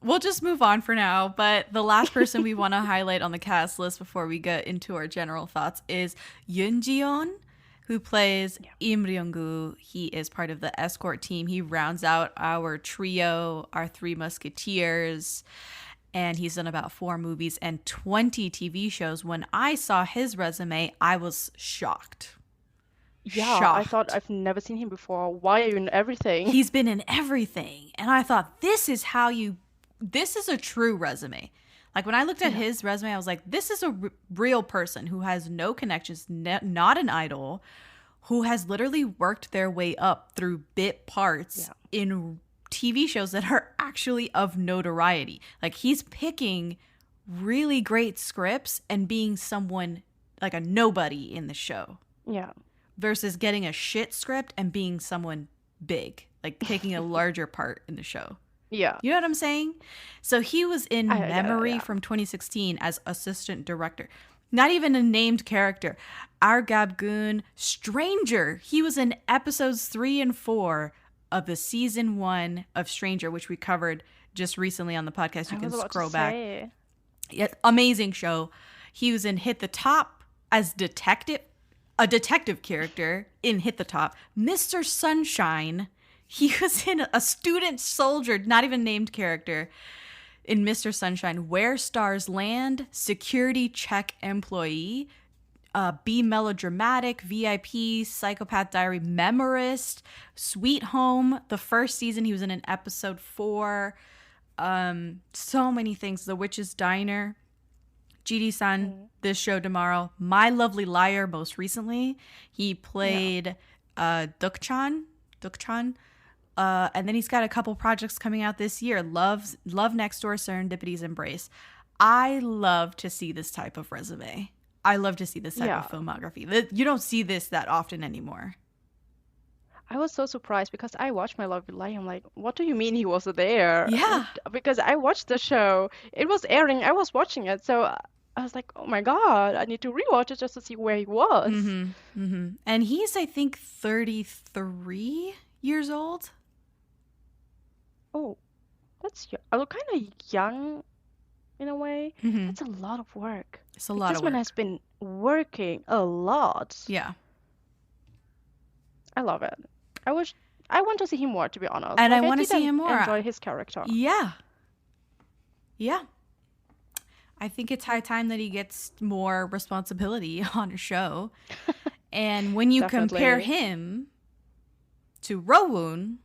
B: we'll just move on for now. But the last person we want to highlight on the cast list before we get into our general thoughts is Yoon Ji-yeon, who plays Im Ryung-gu. He is part of the escort team. He rounds out our trio, our three musketeers. And he's done about 4 movies and 20 TV shows. When I saw his resume, I was shocked.
C: Yeah, I thought
B: Shocked.
C: I've never seen him before. Why are you in everything?
B: He's been in everything. And I thought, this is a true resume. Like when I looked at his resume, I was like, this is a real person who has no connections, not an idol, who has literally worked their way up through bit parts in TV shows that are actually of notoriety. Like he's picking really great scripts and being someone like a nobody in the show
C: Yeah.
B: versus getting a shit script and being someone big, like taking a larger part in the show.
C: Yeah.
B: You know what I'm saying? So he was in
C: I get it,
B: Memory
C: yeah.
B: from 2016 as assistant director. Not even a named character. Our Gabgoon Stranger. He was in episodes 3 and 4 of the season 1 of Stranger, which we covered just recently on the podcast. You
C: I
B: can
C: was about
B: scroll
C: to
B: back.
C: say.
B: Yeah, amazing show. He was in Hit the Top as a detective character in Hit the Top. Mr. Sunshine. He was in a student soldier, not even named character, in Mr. Sunshine. Where Stars Land, security check employee, Be Melodramatic, VIP, Psychopath Diary, Memorist, Sweet Home. The first season he was in episode 4. So many things. The Witch's Diner, GD-san, This Show Tomorrow, My Lovely Liar. Most recently, he played Duk-chan, and then he's got a couple projects coming out this year. Love Next Door, Serendipity's Embrace. I love to see this type of resume. I love to see this type of filmography. You don't see this that often anymore.
C: I was so surprised because I watched My Lovely Liar. I'm like, what do you mean he was there?
B: Yeah.
C: Because I watched the show. It was airing. I was watching it. So I was like, oh my God, I need to rewatch it just to see where he was.
B: Mm-hmm. Mm-hmm. And he's, I think, 33 years old.
C: Oh, that's kind of young in a way.
B: Mm-hmm.
C: That's a lot of work.
B: It's a
C: Like,
B: lot
C: this
B: of
C: man
B: work.
C: has been working a lot.
B: Yeah.
C: I love it. I want to see him more, to be honest.
B: And
C: Like,
B: I want to see
C: didn't
B: him more.
C: enjoy his character.
B: Yeah. Yeah. I think it's high time that he gets more responsibility on a show. And when you compare
C: Definitely.
B: him to Rowoon,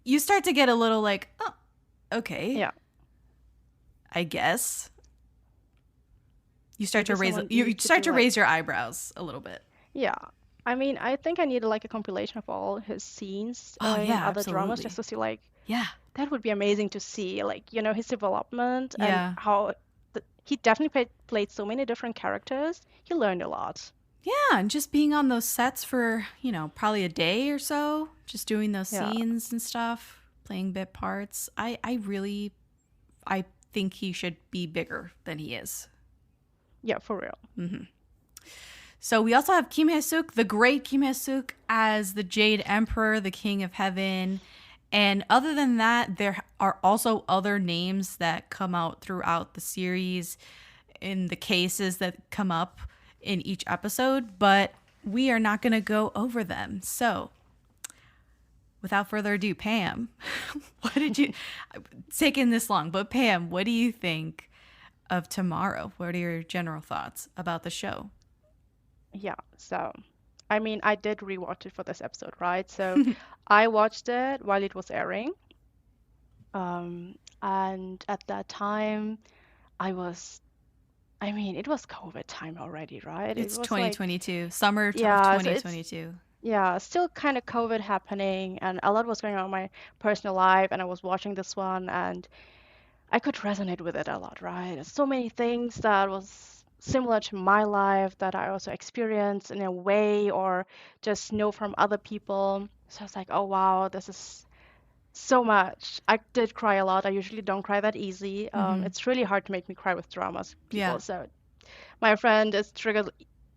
B: you start to get a little like, oh, okay.
C: Yeah.
B: I guess. You start to
C: Maybe
B: raise
C: someone
B: you
C: needs to
B: start
C: do
B: to
C: like,
B: raise your eyebrows a little bit.
C: yeah. I mean, I think I needed like a compilation of all his scenes
B: Oh
C: in
B: yeah,
C: other dramas
B: absolutely.
C: just to see like
B: Yeah.
C: that would be amazing to see, like, his development and
B: Yeah.
C: how he definitely played so many different characters. He learned a lot.
B: Yeah, and just being on those sets for, probably a day or so, just doing those
C: Yeah.
B: scenes and stuff, playing bit parts. I think he should be bigger than he is.
C: Yeah, for real.
B: So we also have Kim Hae-suk, the great Kim Hae-suk, as the Jade Emperor, the King of Heaven. And other than that, there are also other names that come out throughout the series in the cases that come up in each episode, but we are not going to go over them. So without further ado, Pam, what did you, it's taken this long, but Pam, what do you think of Tomorrow? What are your general thoughts about the show?
C: Yeah, so I mean, I did rewatch it for this episode, right? So I watched it while it was airing. And at that time, it was COVID time already, right? It
B: It's
C: was like,
B: 2022, summer of
C: yeah, so it's,
B: 2022.
C: yeah, still kind of COVID happening, and a lot was going on in my personal life, and I was watching this one, and I could resonate with it a lot, right? There's so many things that was similar to my life that I also experienced in a way or just know from other people. So I was like, oh wow, this is so much. I did cry a lot. I usually don't cry that easy. It's really hard to make me cry with dramas, people.
B: Yeah.
C: So my friend is triggered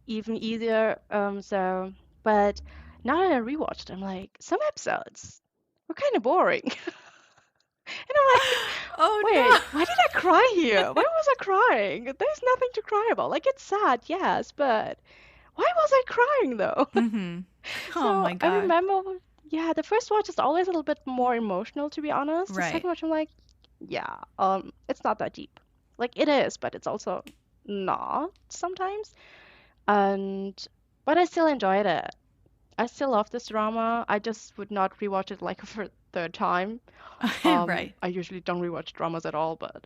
C: even easier. But now that I rewatched, I'm like, some episodes were kind of boring. And I'm like,
B: Oh
C: wait, why did I cry here? Why was I crying? There's nothing to cry about. Like, it's sad, yes, but why was I crying though?
B: no. Mm-hmm. Oh
C: So
B: my
C: I
B: God.
C: remember, yeah, the first watch is always a little bit more emotional, to be honest. The
B: Right.
C: second watch, I'm like, yeah, it's not that deep. Like, it is, but it's also not sometimes. But I still enjoyed it. I still love this drama. I just would not rewatch it like for third time.
B: Right.
C: I usually don't rewatch dramas at all, but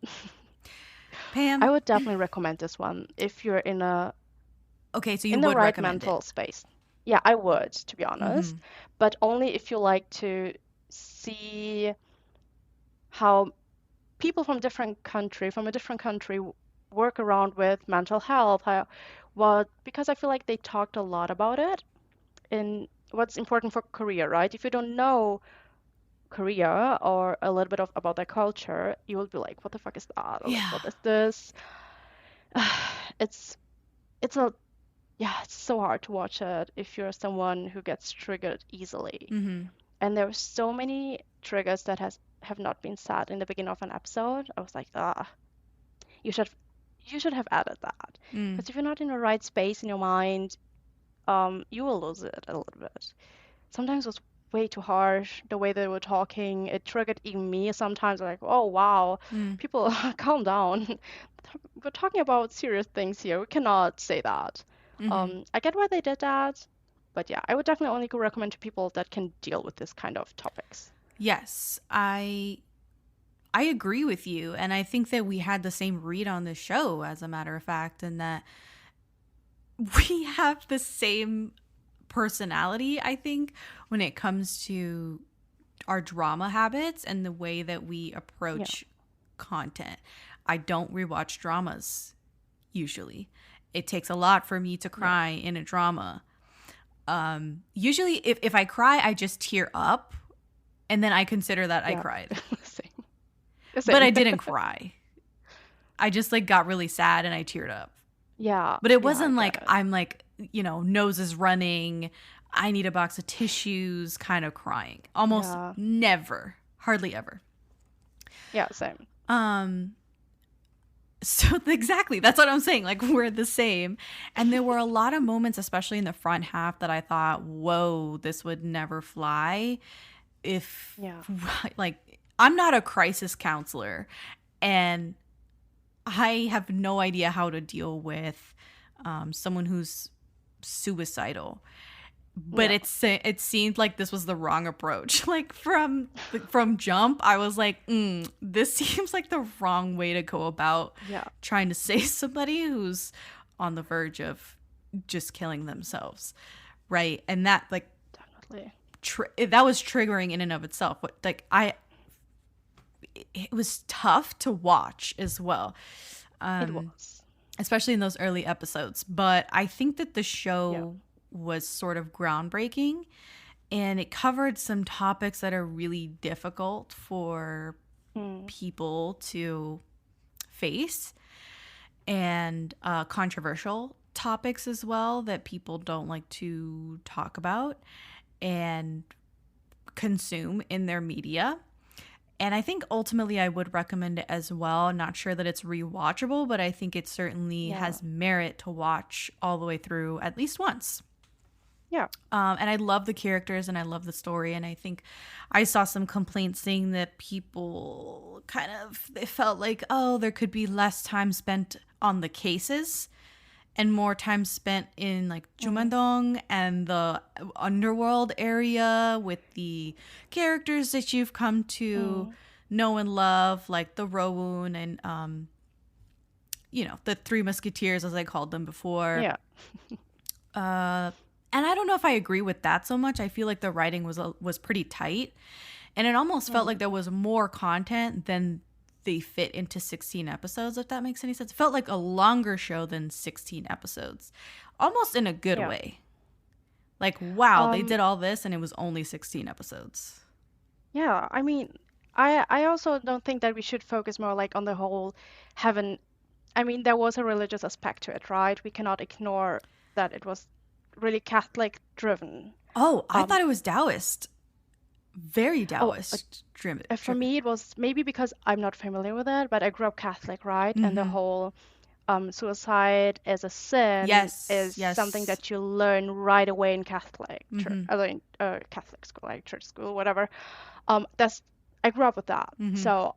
B: Pam.
C: I would definitely recommend this one if you're in
B: Okay, so you
C: the
B: would
C: right
B: recommend
C: mental
B: it.
C: space. Yeah, I would, to be honest, but only if you like to see how people from a different country work around with mental health, because I feel like they talked a lot about it in what's important for Korea, right? If you don't know Korea or a little bit about their culture, you will be like, what the fuck is that? Or like,
B: Yeah.
C: what is this? It's it's a yeah, it's so hard to watch it if you're someone who gets triggered easily.
B: Mm-hmm.
C: And there are so many triggers that have not been said in the beginning of an episode. I was like, you should have added that. Because if you're not in the right space in your mind, you will lose it a little bit. Sometimes it was way too harsh the way they were talking. It triggered even me sometimes. Like, oh wow, people calm down. We're talking about serious things here. We cannot say that. I get why they did that, but yeah, I would definitely only recommend to people that can deal with this kind of topics.
B: Yes, I agree with you, and I think that we had the same read on the show, as a matter of fact, and that we have the same personality, I think, when it comes to our drama habits and the way that we approach content. I don't rewatch dramas usually. It takes a lot for me to cry in a drama. Usually if I cry, I just tear up and then I consider that I cried.
C: Same.
B: But I didn't cry. I just like got really sad and I teared up.
C: Yeah.
B: But it
C: yeah,
B: wasn't
C: I
B: like
C: get it.
B: I'm like, nose is running, I need a box of tissues kind of crying. Almost never. Hardly ever.
C: Yeah, same.
B: So exactly, that's what I'm saying. Like, we're the same. And there were a lot of moments, especially in the front half, that I thought, whoa, this would never fly. Like, I'm not a crisis counselor, and I have no idea how to deal with someone who's suicidal. but
C: Yeah.
B: it seemed like this was the wrong approach. Like from jump, I was like, this seems like the wrong way to go about
C: Yeah.
B: trying to save somebody who's on the verge of just killing themselves, right? And that like
C: Definitely.
B: that was triggering in and of itself. But like it was tough to watch as well.
C: It was.
B: Especially in those early episodes. But I think that the show was sort of groundbreaking, and it covered some topics that are really difficult for people to face, and controversial topics as well that people don't like to talk about and consume in their media. And I think ultimately I would recommend it as well. Not sure that it's rewatchable, but I think it certainly has merit to watch all the way through at least once.
C: Yeah.
B: And I love the characters and I love the story. And I think I saw some complaints saying that people they felt like, oh, there could be less time spent on the cases and more time spent in like Jumandong and the underworld area with the characters that you've come to know and love, like the Rowoon and the Three Musketeers, as I called them before.
C: Yeah.
B: And I don't know if I agree with that so much. I feel like the writing was pretty tight, and it almost felt like there was more content than they fit into 16 episodes, if that makes any sense. It felt like a longer show than 16 episodes, almost in a good way. Like, wow, they did all this and it was only 16 episodes.
C: Yeah, I mean, I also don't think that we should focus more like on the whole heaven. I mean, there was a religious aspect to it, right? We cannot ignore that it was really Catholic driven.
B: Oh, I thought it was Taoist. Very Taoist driven.
C: For me, it was maybe because I'm not familiar with it, but I grew up Catholic, right? And the whole suicide as a sin is something that you learn right away in Catholic, Catholic school, like church school, whatever. I grew up with that, so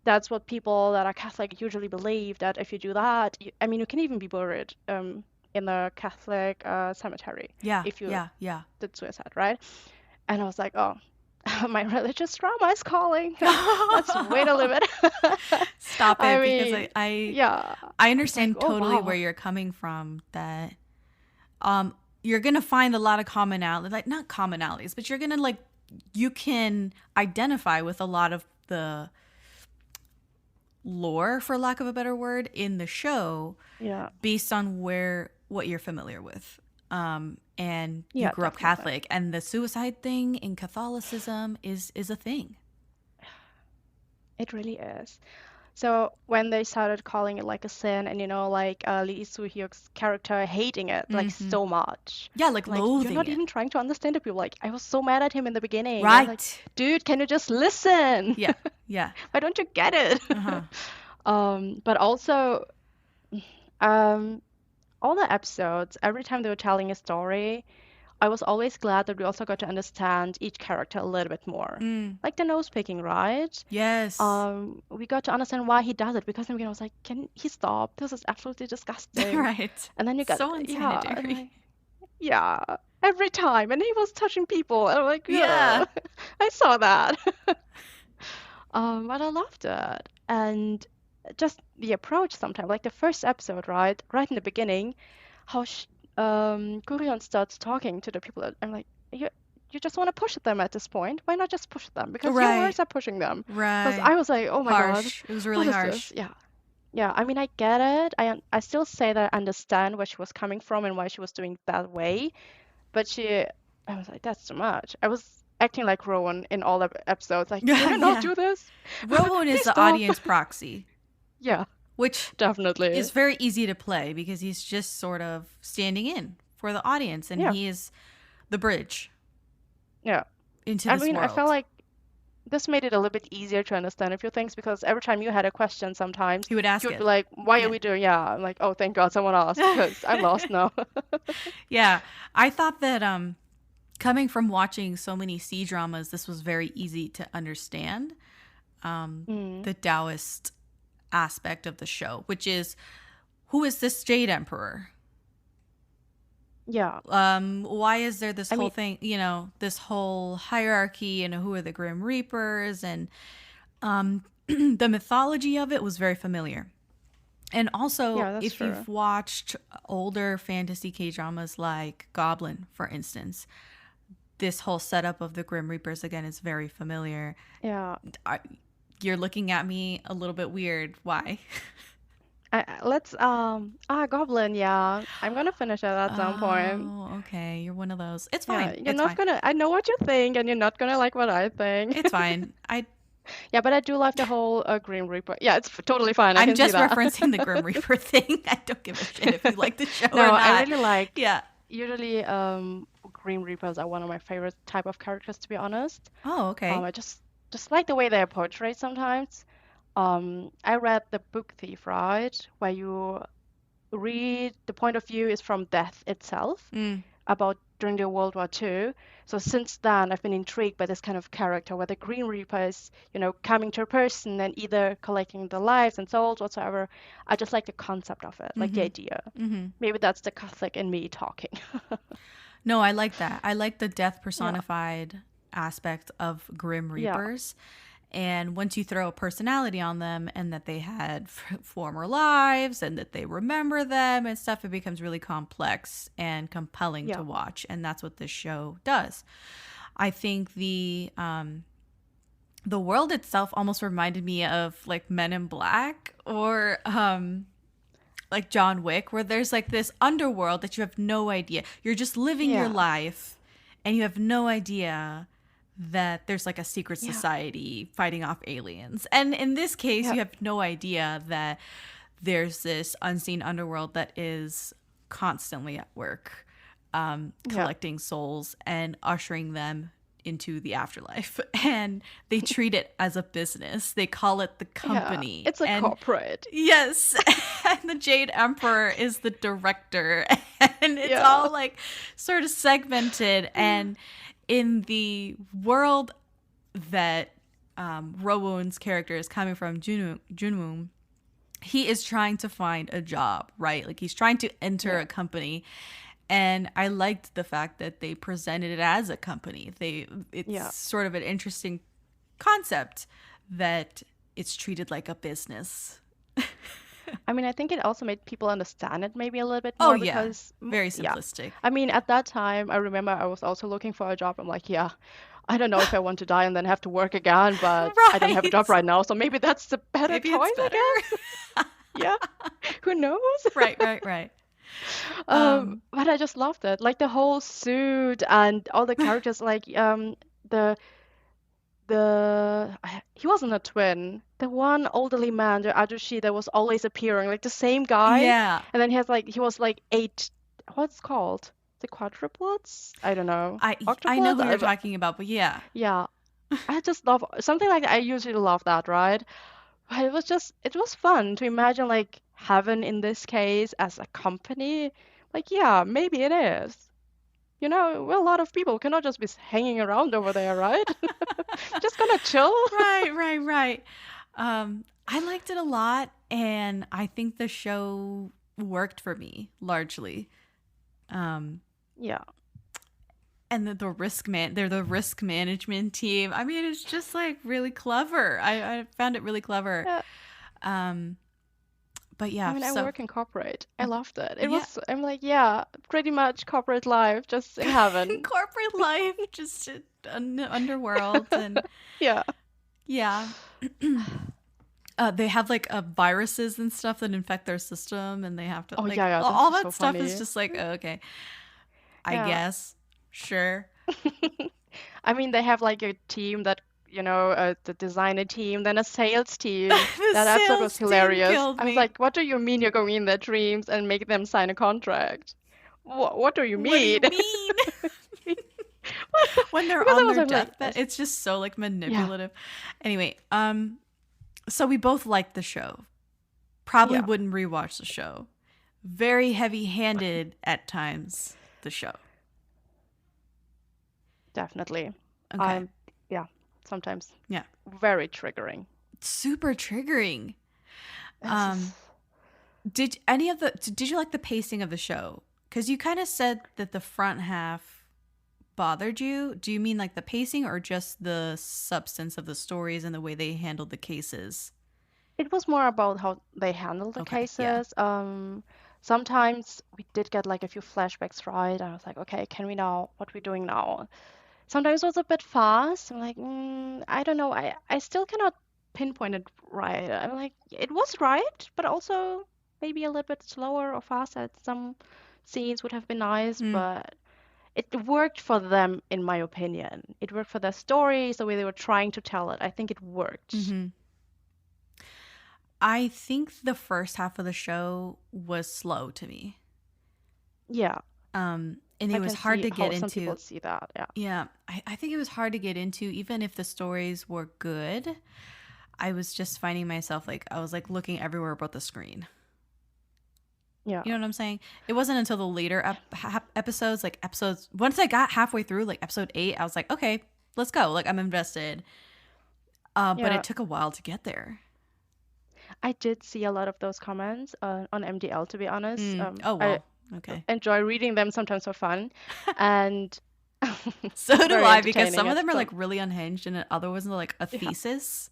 C: that's what people that are Catholic usually believe, that if you do that, you can even be buried in the Catholic cemetery. If you did suicide, right? And I was like, oh. My religious drama is calling. Let's wait a little bit.
B: Stop it, because I understand like, totally where you're coming from. That you're gonna find a lot of commonality, like not commonalities, but you're gonna you can identify with a lot of the lore, for lack of a better word, in the show. Based on what you're familiar with. And you grew up Catholic, and the suicide thing in Catholicism is a thing.
C: It really is. So when they started calling it like a sin, and Lee Soo-hyuk's character hating it so much.
B: Yeah, like loathing
C: You're not
B: it.
C: even trying to understand it. People I was so mad at him in the beginning.
B: Right.
C: Like, dude, can you just listen?
B: Yeah.
C: Why don't you get it? But also, all the episodes, every time they were telling a story, I was always glad that we also got to understand each character a little bit more. Like the nose picking, right?
B: Yes.
C: We got to understand why he does it, because in the beginning I was like, can he stop? This is absolutely disgusting.
B: Right.
C: And then you got
B: so unsanitary.
C: Every time. And he was touching people. And I'm like, yeah. I saw that. But I loved it. And just the approach sometimes, like the first episode, right in the beginning, how Gurion starts talking to the people. I'm like, you just want to push them at this point. Why not just push them? Because your words are pushing them.
B: Right.
C: Because I was like, oh my god,
B: it was really harsh.
C: This? Yeah. I mean, I get it. I still say that I understand where she was coming from and why she was doing that way. But I was like, that's too much. I was acting like Rowoon in all the episodes. Like, can I not do this?
B: Rowoon is the audience proxy.
C: Yeah.
B: Which
C: definitely
B: is very easy to play, because he's just sort of standing in for the audience, and he is the bridge.
C: Yeah.
B: Into this world.
C: I felt like this made it a little bit easier to understand a few things, because every time you had a question, sometimes
B: he would ask
C: be like, why are we doing? Yeah. I'm like, oh, thank God someone asked, because I'm lost now.
B: Yeah. I thought that coming from watching so many C-dramas, this was very easy to understand. The Taoist aspect of the show, which is, who is this Jade Emperor?
C: Yeah.
B: Why is there this
C: I
B: whole
C: mean,
B: thing, this whole hierarchy and who are the Grim Reapers, and the mythology of it was very familiar. And also,
C: yeah, that's
B: if
C: true.
B: you've watched older fantasy K-dramas like Goblin, for instance, this whole setup of the Grim Reapers again is very familiar.
C: Yeah.
B: You're looking at me a little bit weird. Why?
C: Let's Goblin, yeah. I'm gonna finish it at some point.
B: Oh, okay. You're one of those. It's
C: Yeah,
B: fine.
C: you're
B: It's
C: not
B: fine.
C: gonna I know what you think and you're not gonna like what I think.
B: It's fine.
C: Yeah, but I do like the whole Green Reaper. Yeah, it's totally fine. I
B: I'm
C: can see
B: just
C: that.
B: referencing the Grim Reaper thing. I don't give a shit if you like the show
C: No,
B: or
C: I
B: not.
C: really like
B: Yeah.
C: usually Green Reapers are one of my favorite type of characters, to be honest.
B: Oh, okay.
C: I just like the way they're portrayed sometimes. I read The Book Thief, right? Where you read the point of view is from death itself
B: Mm.
C: about during the World War II. So since then, I've been intrigued by this kind of character where the Green Reaper is, coming to a person and either collecting the lives and souls whatsoever. I just like the concept of it, like the idea.
B: Mm-hmm.
C: Maybe that's the Catholic in me talking.
B: No, I like that. I like the death
C: Yeah,
B: personified aspect of Grim
C: yeah,
B: Reapers. And once you throw a personality on them and that they had former lives and that they remember them and stuff, it becomes really complex and compelling
C: yeah,
B: to watch. And that's what this show does. I think the world itself almost reminded me of like Men in Black or like John Wick, where there's like this underworld that you have no idea. You're just living your
C: yeah,
B: life and you have no idea that there's like a secret
C: yeah,
B: society fighting off aliens. And in this case,
C: yeah,
B: you have no idea that there's this unseen underworld that is constantly at work,
C: yeah,
B: collecting souls and ushering them into the afterlife. And they treat it as a business. They call it the
C: yeah.
B: company.
C: It's a
B: And
C: corporate.
B: yes, and the Jade Emperor is the director, and it's
C: Yeah,
B: all like sort of segmented. And in the world that Rowoon's character is coming from, Junwoon, he is trying to find a job, right? Like he's trying to enter
C: yeah,
B: a company. And I liked the fact that they presented it as a company.
C: yeah.
B: It's sort of an interesting concept that it's treated like a business.
C: I mean, I think it also made people understand it maybe a little bit
B: Oh
C: more
B: yeah,
C: because,
B: very
C: yeah.
B: simplistic.
C: I mean, at that time, I remember I was also looking for a job. I'm like, yeah, I don't know if I want to die and then have to work again, but I don't have a job
B: Right.
C: right now, so maybe that's the better
B: Maybe it's
C: choice, I
B: better.
C: guess. Yeah, who knows?
B: Right. Um,
C: But I just loved it, like the whole suit and all the characters, like the he wasn't a twin. The one elderly man, the ajushi that was always appearing, like the same guy.
B: yeah,
C: And then he was like eight, what's it called? The quadruplets? I don't know.
B: I know
C: Octuplets?
B: who you're talking about, but yeah.
C: Yeah. I just love something like that. I usually love that, right? But it was fun to imagine like heaven in this case as a company. Like, yeah, maybe it is. Well, a lot of people cannot just be hanging around over there, right? Just gonna chill.
B: Right. I liked it a lot, and I think the show worked for me largely. Um,
C: Yeah.
B: and they're the risk management team. I mean, it's just like really clever. I found it really clever.
C: Yeah.
B: Um, but yeah,
C: I mean, I
B: so
C: work in corporate. I loved it.
B: yeah,
C: I'm like, yeah, pretty much corporate life, just in heaven.
B: corporate life, just underworld, and
C: Yeah.
B: yeah. They have like viruses and stuff that infect their system, and they have to
C: Oh,
B: like
C: yeah,
B: all
C: that's
B: that
C: so
B: stuff is
C: funny.
B: just like, oh, okay, I
C: Yeah.
B: guess, sure.
C: I mean, they have like a team that, the designer team, then a sales team.
B: The
C: That episode was
B: sales team
C: hilarious.
B: killed
C: I was
B: me.
C: like, what do you mean you're going in their dreams and make them sign a contract? What do you
B: What do you
C: mean?
B: mean? When they're
C: Because I
B: on
C: was
B: their
C: like,
B: deathbed, it's just so like
C: yeah,
B: manipulative. Anyway, so we both liked the show. Probably
C: yeah,
B: wouldn't rewatch the show. Very heavy-handed at times, the show.
C: definitely.
B: Okay.
C: Yeah, sometimes
B: Yeah.
C: very triggering.
B: Super triggering.
C: It's
B: Um,
C: just,
B: did you like the pacing of the show? Because you kind of said that the front half bothered you. Do you mean like the pacing or just the substance of the stories and the way they handled the cases?
C: It was more about how they handled the
B: Okay, yeah.
C: cases. Sometimes we did get like a few flashbacks, right? I was like, okay, can we now, what we doing now? Sometimes it was a bit fast. I'm like, I don't know. I still cannot pinpoint it right. I'm like, it was right, but also maybe a little bit slower or faster. Some scenes would have been nice,
B: Mm.
C: but it worked for them, in my opinion. It worked for their stories, the way they were trying to tell it. I think it worked.
B: Mm-hmm. I think the first half of the show was slow to me.
C: Yeah,
B: And it
C: I
B: was
C: can
B: hard
C: see
B: to
C: how
B: get
C: some
B: into.
C: people see that. Yeah.
B: Yeah, I think it was hard to get into, even if the stories were good. I was just finding myself like, I was like looking everywhere but the screen.
C: Yeah.
B: You know what I'm saying? It wasn't until the later episodes, like episodes, once I got halfway through, like episode 8, I was like, okay, let's go. Like, I'm invested. But
C: Yeah.
B: it took a while to get there.
C: I did see a lot of those comments on MDL, to be honest.
B: Oh,
C: I
B: well, okay.
C: enjoy reading them sometimes for fun. And
B: So do
C: very
B: I, because
C: entertaining
B: some of
C: at
B: them are
C: some-
B: like really unhinged and other ones are like a
C: Yeah.
B: thesis.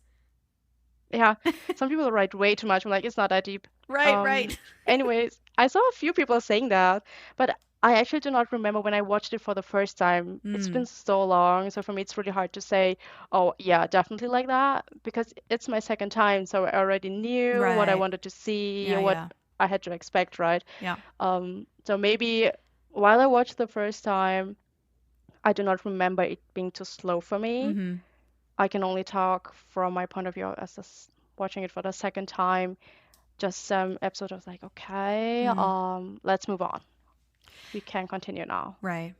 C: Yeah, some people write way too much. I'm like, it's not that deep.
B: Right.
C: Anyways, I saw a few people saying that, but I actually do not remember when I watched it for the first time. It's been so long, so for me it's really hard to say, oh yeah, definitely like that, because it's my second time, so I already knew what I
B: Right.
C: wanted to see,
B: Yeah,
C: what
B: yeah.
C: I had to expect, right?
B: Yeah.
C: So maybe while I watched the first time, I do not remember it being too slow for me.
B: Mm-hmm.
C: I can only talk from my point of view as watching it for the second time. Just some episode, I was like, okay, let's move on. We can continue now.
B: Right.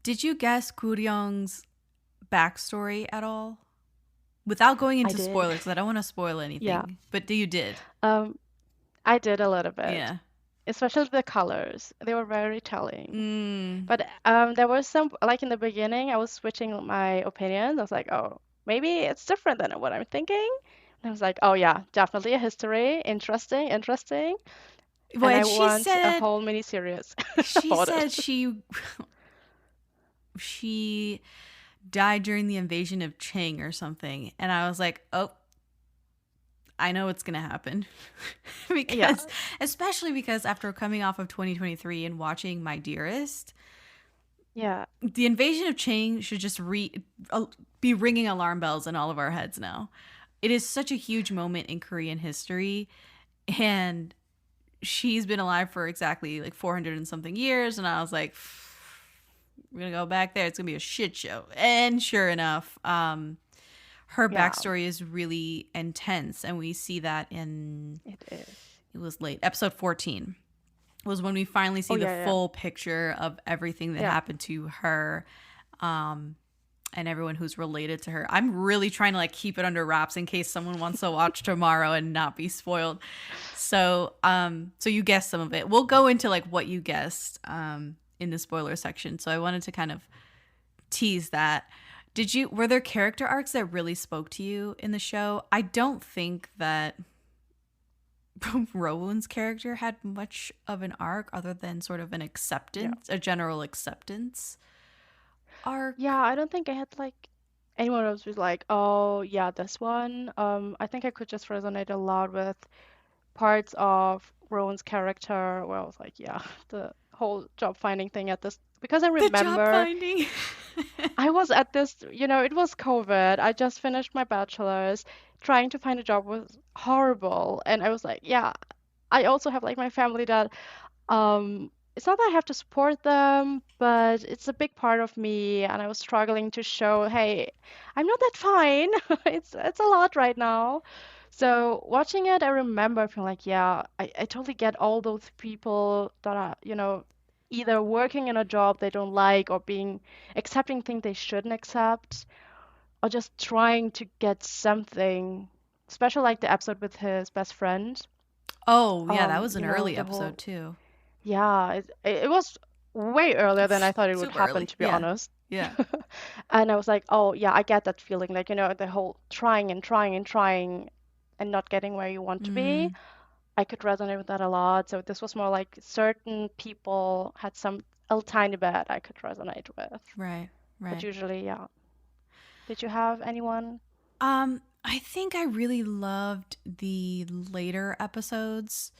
B: Did you guess Kuryong's backstory at all? Without going into
C: did.
B: spoilers, because I don't want to spoil anything.
C: Yeah.
B: But you did.
C: I did a little bit.
B: Yeah.
C: Especially the colors. They were very telling.
B: Mm.
C: But there was some, like in the beginning, I was switching my opinions. I was like, oh, maybe it's different than what I'm thinking. And I was like, oh yeah, definitely a history. Interesting.
B: Well,
C: And I
B: she
C: want
B: said
C: a whole mini-series
B: she
C: about
B: said
C: it.
B: she died during the invasion of Qing or something, and I was like, oh, I know what's gonna happen. Because especially because after coming off of 2023 and watching My Dearest,
C: Yeah.
B: the invasion of Qing should just be ringing alarm bells in all of our heads now. It is such a huge moment in Korean history, and she's been alive for exactly like 400 and something years, and I was like, we're gonna go back there, it's gonna be a shit show. And sure enough, her
C: Yeah.
B: backstory is really intense, and we see that in
C: It is.
B: it was late episode 14 was when we finally see the full picture of everything that happened to her, and everyone who's related to her. I'm really trying to like keep it under wraps in case someone wants to watch tomorrow and not be spoiled. So so you guessed some of it. We'll go into like what you guessed in the spoiler section. So I wanted to kind of tease that. Were there character arcs that really spoke to you in the show? I don't think that Rowoon's character had much of an arc other than sort of an acceptance, a general acceptance arc.
C: Yeah, I don't think I had like anyone else was like, oh yeah, this one. I think I could just resonate a lot with parts of Rowan's character where I was like, yeah, the whole job finding thing at this, because I
B: The job
C: remember
B: finding.
C: I was at this, it was COVID. I just finished my bachelor's. Trying to find a job was horrible. And I was like, yeah, I also have like my family that it's not that I have to support them, but it's a big part of me, and I was struggling to show, hey, I'm not that fine. It's a lot right now. So watching it, I remember feeling like, yeah, I totally get all those people that are, either working in a job they don't like or accepting things they shouldn't accept, or just trying to get something, especially like the episode with his best friend.
B: Oh, yeah, that was an
C: You know,
B: early
C: the whole-
B: episode too.
C: Yeah, it was way earlier than I thought it would
B: Super
C: happen,
B: early,
C: to be
B: yeah.
C: honest.
B: Yeah.
C: And I was like, oh, yeah, I get that feeling. Like, the whole trying and trying and trying and not getting where you want to be. I could resonate with that a lot. So this was more like certain people had some a tiny bit I could resonate with.
B: Right,
C: But
B: right.
C: usually, yeah. Did you have anyone?
B: I think I really loved the later episodes.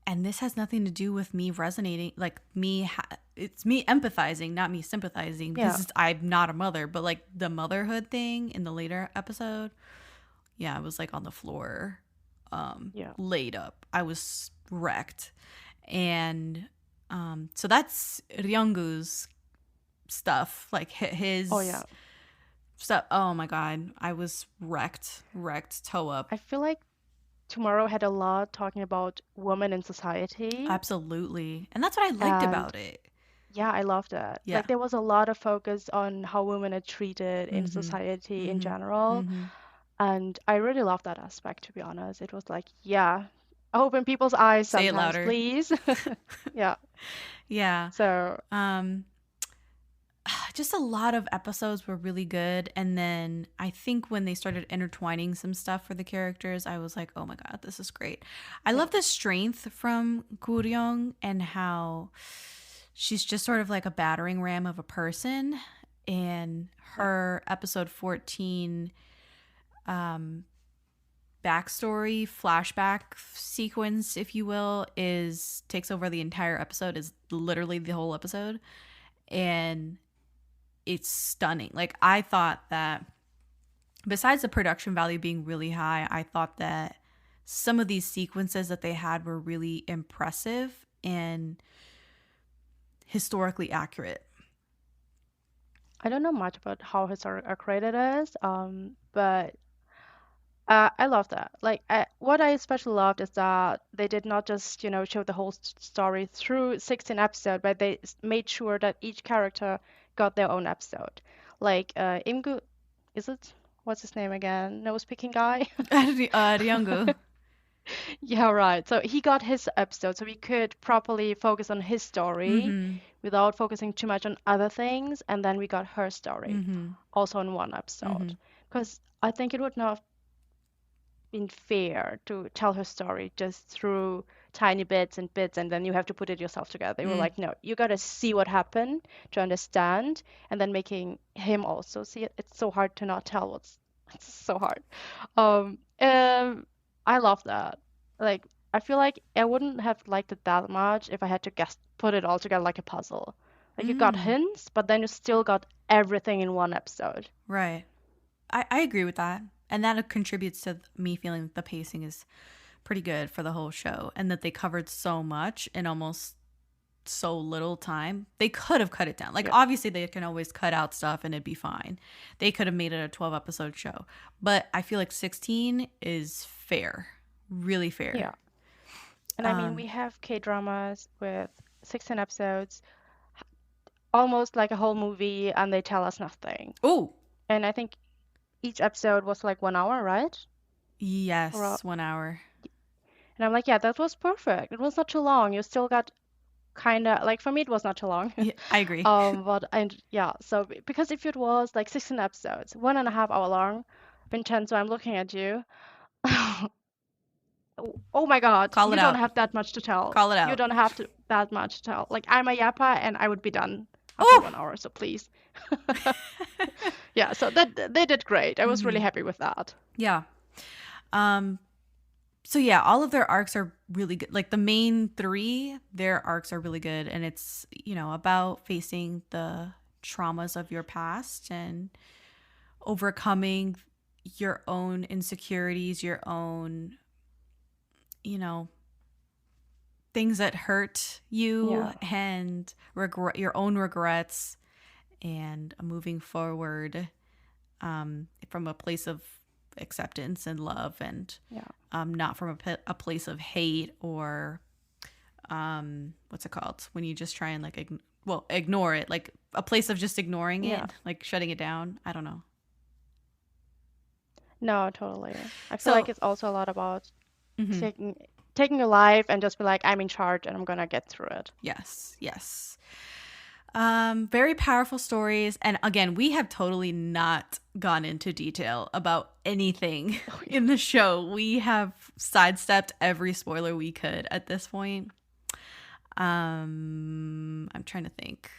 B: And this has nothing to do with me resonating, like it's me empathizing, not me sympathizing,
C: Yeah.
B: because I'm not a mother, but like the motherhood thing in the later episode, yeah, I was like on the floor,
C: Yeah.
B: laid up. I was wrecked. And so that's Ryungu's stuff, like his
C: Oh, yeah.
B: stuff. Oh my God, I was wrecked, toe up.
C: I feel like Tomorrow had a lot talking about women in society.
B: Absolutely. And that's what I liked
C: And
B: about it.
C: yeah, I loved it.
B: Yeah.
C: Like there was a lot of focus on how women are treated in society in general. And I really loved that aspect, to be honest. It was like, yeah, open people's eyes
B: Say it
C: sometimes,
B: louder.
C: please. Yeah.
B: Yeah.
C: So
B: just a lot of episodes were really good. And then I think when they started intertwining some stuff for the characters, I was like, oh my God, this is great. I love the strength from Guryong and how she's just sort of like a battering ram of a person. And her episode 14 backstory, flashback sequence, if you will, takes over the entire episode, is literally the whole episode. And it's stunning. Like, I thought that besides the production value being really high, I thought that some of these sequences that they had were really impressive and historically accurate.
C: I don't know much about how historic accurate it is, but I love that. Like, what I especially loved is that they did not just, show the whole story through 16 episodes, but they made sure that each character got their own episode. Like, Imgu, is it? What's his name again? Nose picking guy?
B: Ryungu.
C: Yeah, right. So he got his episode, so we could properly focus on his story without focusing too much on other things. And then we got her story also in one episode. Because I think it would not been fair to tell her story just through tiny bits and then you have to put it yourself together. They were like, no, you got to see what happened to understand, and then making him also see it. It's so hard to not tell it's so hard. I love that. Like, I feel like I wouldn't have liked it that much if I had to put it all together like a puzzle. Like, you got hints, but then you still got everything in one episode.
B: Right. I agree with that. And that contributes to me feeling that the pacing is pretty good for the whole show, and that they covered so much in almost so little time. They could have cut it down. Like, obviously they can always cut out stuff and it'd be fine. They could have made it a 12 episode show, but I feel like 16 is fair, really fair.
C: Yeah. And I mean, we have K-dramas with 16 episodes, almost like a whole movie, and they tell us nothing.
B: Oh.
C: And I think each episode was like 1 hour, right?
B: Yes, 1 hour.
C: And I'm like, yeah, that was perfect. It was not too long. You still got kind of, like, for me, it was not too long.
B: Yeah, I agree.
C: So because if it was like 16 episodes, 1.5 hour long, Vincenzo, I'm looking at you. Oh my God,
B: Call it
C: you
B: out.
C: don't have that much to tell.
B: Call it out.
C: You don't have that much to tell. Like, I'm a yappa and I would be done after 1 hour, so please. Yeah, so that they did great. I was really happy with that.
B: Yeah. So yeah, all of their arcs are really good. Like, the main 3, their arcs are really good, and it's, about facing the traumas of your past and overcoming your own insecurities, your own, things that hurt you, and your own regrets, and moving forward from a place of acceptance and love, and not from a place of hate or what's it called when you just try and like ignore it, like a place of just ignoring it, like shutting it down. I don't know.
C: No, totally. I feel like it's also a lot about taking your life and just be like, I'm in charge and I'm gonna get through it.
B: Yes. Very powerful stories. And again, we have totally not gone into detail about anything in the show. We have sidestepped every spoiler we could at this point. I'm trying to think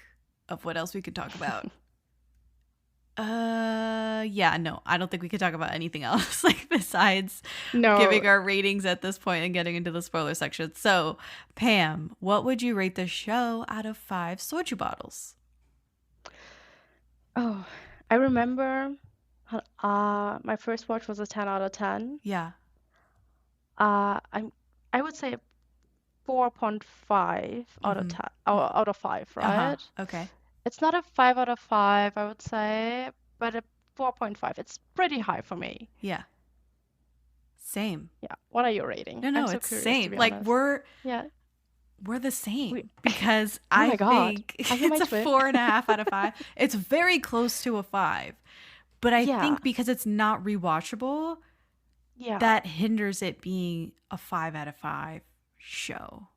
B: of what else we could talk about. Yeah, no, I don't think we could talk about anything else like besides giving our ratings at this point and getting into the spoiler section. So, Pam, what would you rate the show out of 5 soju bottles?
C: Oh, I remember my first watch was a 10 out of 10.
B: Yeah.
C: I would say 4.5 out of 10, out of 5, right?
B: Okay.
C: It's not a 5 out of 5, I would say, but a 4.5. It's pretty high for me.
B: Yeah. Same.
C: Yeah. What are you rating?
B: No,
C: I'm so
B: it's
C: curious,
B: same.
C: to be
B: Like
C: honest. Yeah.
B: we're the same
C: We-
B: because
C: Oh
B: I
C: my God.
B: think
C: I hear my
B: it's a
C: twin.
B: 4.5 out of 5. It's very close to a 5. But I
C: Yeah.
B: think because it's not rewatchable,
C: Yeah.
B: that hinders it being a 5 out of 5 show.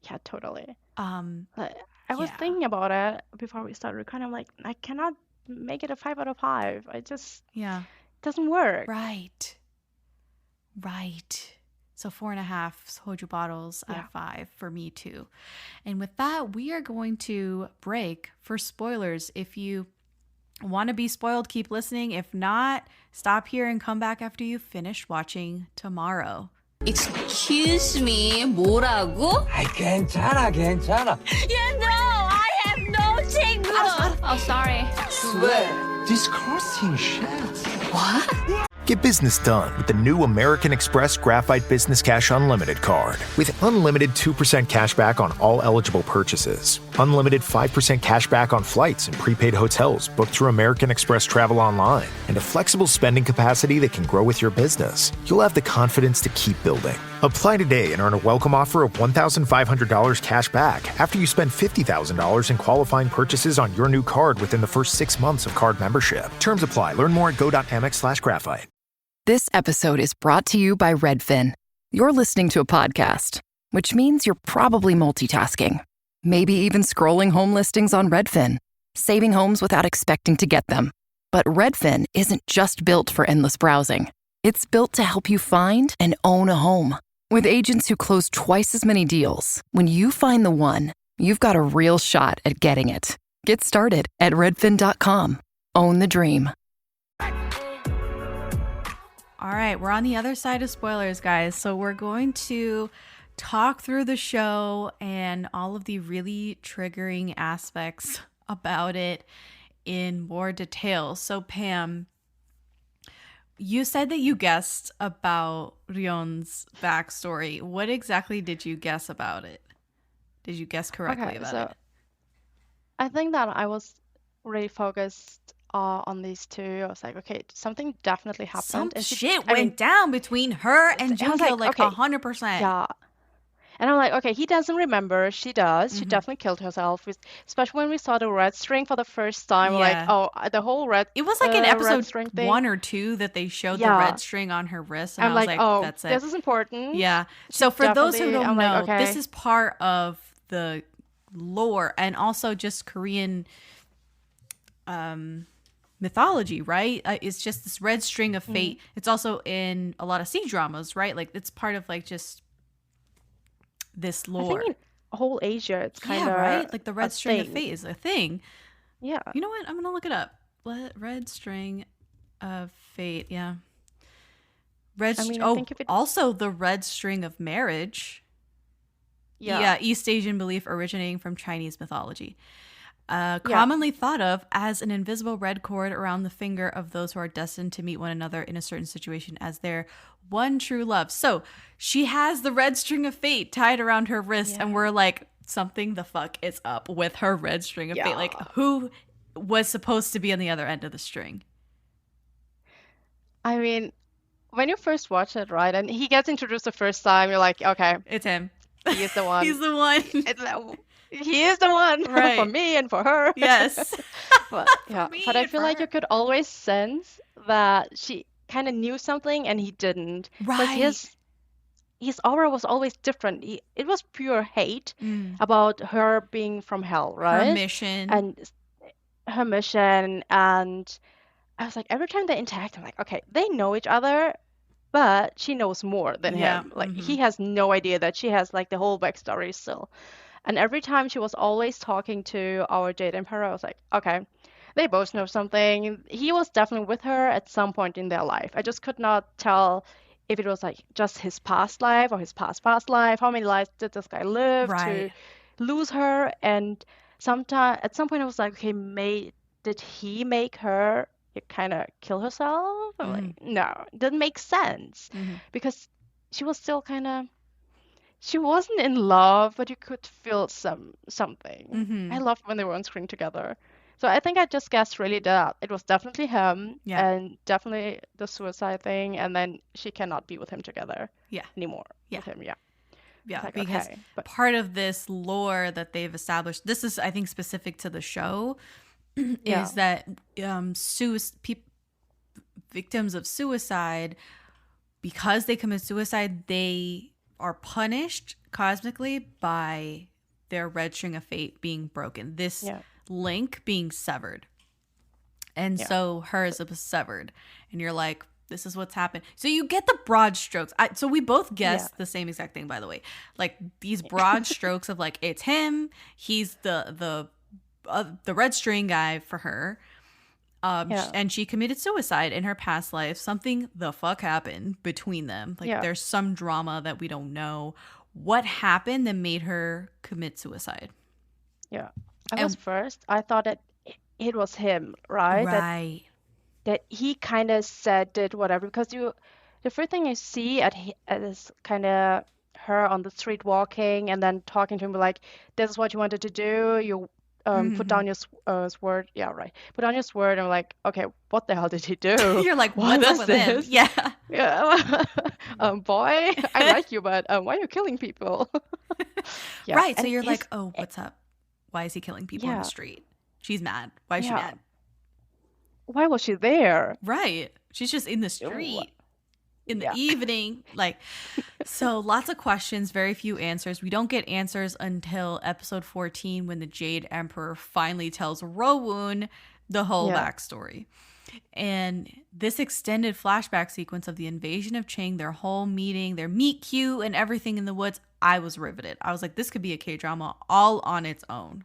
C: Yeah, totally.
B: But
C: I was
B: yeah.
C: thinking about it before we started recording. I'm like, I cannot make it a 5 out of 5. It
B: Yeah.
C: doesn't work.
B: Right. So 4.5 soju bottles out
C: Yeah.
B: of 5 for me too. And with that, we are going to break for spoilers. If you want to be spoiled, keep listening. If not, stop here and come back after you finish watching tomorrow.
F: Excuse me, 뭐라고?
G: 괜찮아.
F: Yeah, no, I have no 친구. Oh, sorry.
G: Swear, disgusting shit.
H: Get business done with the new American Express Graphite Business Cash Unlimited card. With unlimited 2% cash back on all eligible purchases, unlimited 5% cash back on flights and prepaid hotels booked through American Express Travel Online, and a flexible spending capacity that can grow with your business, you'll have the confidence to keep building. Apply today and earn a welcome offer of $1,500 cash back after you spend $50,000 in qualifying purchases on your new card within the first 6 months of card membership. Terms apply. Learn more at go.amex/graphite.
I: This episode is brought to you by Redfin. You're listening to a podcast, which means you're probably multitasking. Maybe even scrolling home listings on Redfin, saving homes without expecting to get them. But Redfin isn't just built for endless browsing. It's built to help you find and own a home. With agents who close twice as many deals, when you find the one, you've got a real shot at getting it. Get started at redfin.com. Own the dream.
B: All right, we're on the other side of spoilers, guys. So we're going to talk through the show and all of the really triggering aspects about it in more detail. So Pam, you said that you guessed about Ryon's backstory. What exactly did you guess about it? Did you guess correctly about it?
C: I think that I was really focused on these two. I was like, okay, something definitely happened.
B: Some
C: and
B: shit went down between her and
C: I was
B: Junkyo,
C: like,
B: like
C: okay,
B: 100%.
C: Yeah. And I'm like, okay, he doesn't remember. She does. She
B: Mhm.
C: definitely killed herself. Especially when we saw the red string for the first time. We're like,
B: Yeah.
C: oh, the whole red.
B: It was like in
C: red
B: episode
C: string thing.
B: 1 or 2 that they showed the
C: Yeah.
B: red string on her wrist, and
C: I'm
B: I was
C: like,
B: like,
C: oh,
B: that's it.
C: this is important.
B: Yeah. So for those who
C: definitely-
B: don't
C: I'm
B: know,
C: like, okay.
B: this is part of the lore and also just Korean mythology, right? It's just this red string of fate. It's also in a lot of C-dramas, right? Like it's part of like just this
C: I
B: lore.
C: think in whole Asia, it's kind
B: Yeah,
C: of
B: right? Like the red
C: a
B: string of
C: thing.
B: fate is a thing.
C: Yeah.
B: You know what? I'm gonna look it up. Red string of fate. Yeah. Red.
C: I mean, I
B: oh,
C: think if it-
B: also the red string of marriage. Yeah. East Asian belief originating from Chinese mythology. Commonly thought of as an invisible red cord around the finger of those who are destined to meet one another in a certain situation as their one true love. So she has the red string of fate tied around her wrist, and we're like, something the fuck is up with her red string of fate. Like, who was supposed to be on the other end of the string?
C: I mean, when you first watch it, right, and he gets introduced the first time, you're like, okay,
B: It's him.
C: he is the one.
B: He's the one.
C: He is the one
B: Right.
C: for me and for her.
B: Yes.
C: But yeah,
B: me
C: but I
B: and
C: feel
B: for
C: like
B: her.
C: you could always sense that she kind of knew something and he didn't. 'Cause
B: Right.
C: his aura was always different. It was pure hate about her being from hell,
B: Her
C: right?
B: mission.
C: And her mission. And I was like, every time they interact, I'm like, okay, they know each other, but she knows more than
B: Yeah.
C: him. Like, he has no idea that she has like the whole backstory still. And every time she was always talking to our Jade Emperor, I was like, okay, they both know something. He was definitely with her at some point in their life. I just could not tell if it was like just his past life or his past life. How many lives did this guy live to
B: Right.
C: lose her? And at some point I was like, okay, did he make her kind of kill herself? I'm like, no, it didn't make sense because she was still kind of, she wasn't in love, but you could feel something. I loved when they were on screen together. So I think I just guessed really that it was definitely him
B: Yeah.
C: and definitely the suicide thing, and then she cannot be with him together
B: Yeah.
C: anymore.
B: Yeah.
C: With him, yeah.
B: Yeah,
C: Like,
B: because
C: okay, but
B: part of this lore that they've established, this is, I think, specific to the show,
C: yeah,
B: is that victims of suicide, because they commit suicide, they are punished cosmically by their red string of fate being broken. This
C: yeah,
B: link being severed. And
C: yeah.
B: so hers was severed. And you're like, this is what's happened. So you get the broad strokes. So we both guessed the same exact thing, by the way. Like these broad strokes of like, it's him. He's the red string guy for her. And she committed suicide in her past life. Something the fuck happened between them. Like there's some drama that we don't know. What happened that made her commit suicide?
C: Yeah. I thought that it was him, right?
B: Right.
C: That he kind of did whatever, because the first thing you see is kind of her on the street walking and then talking to him like, this is what you wanted to do. You put down your sword. Yeah, right. Put down your sword. And I'm like, okay, what the hell did he do?
B: You're like, what's up with him? Yeah.
C: Yeah. Boy, I like you, but why are you killing people? Yeah.
B: Right. So
C: And
B: you're like, oh, what's up? Why is he killing people on
C: Yeah.
B: the street? She's mad. Why is she mad?
C: Why was she there?
B: Right. She's just in the street in the
C: Yeah.
B: evening. Like, so lots of questions, very few answers. We don't get answers until episode 14 when the Jade Emperor finally tells Rowoon the whole backstory. And this extended flashback sequence of the invasion of Ching, their whole meeting, their meet cute and everything in the woods, I was riveted. I was like, this could be a K-drama all on its own.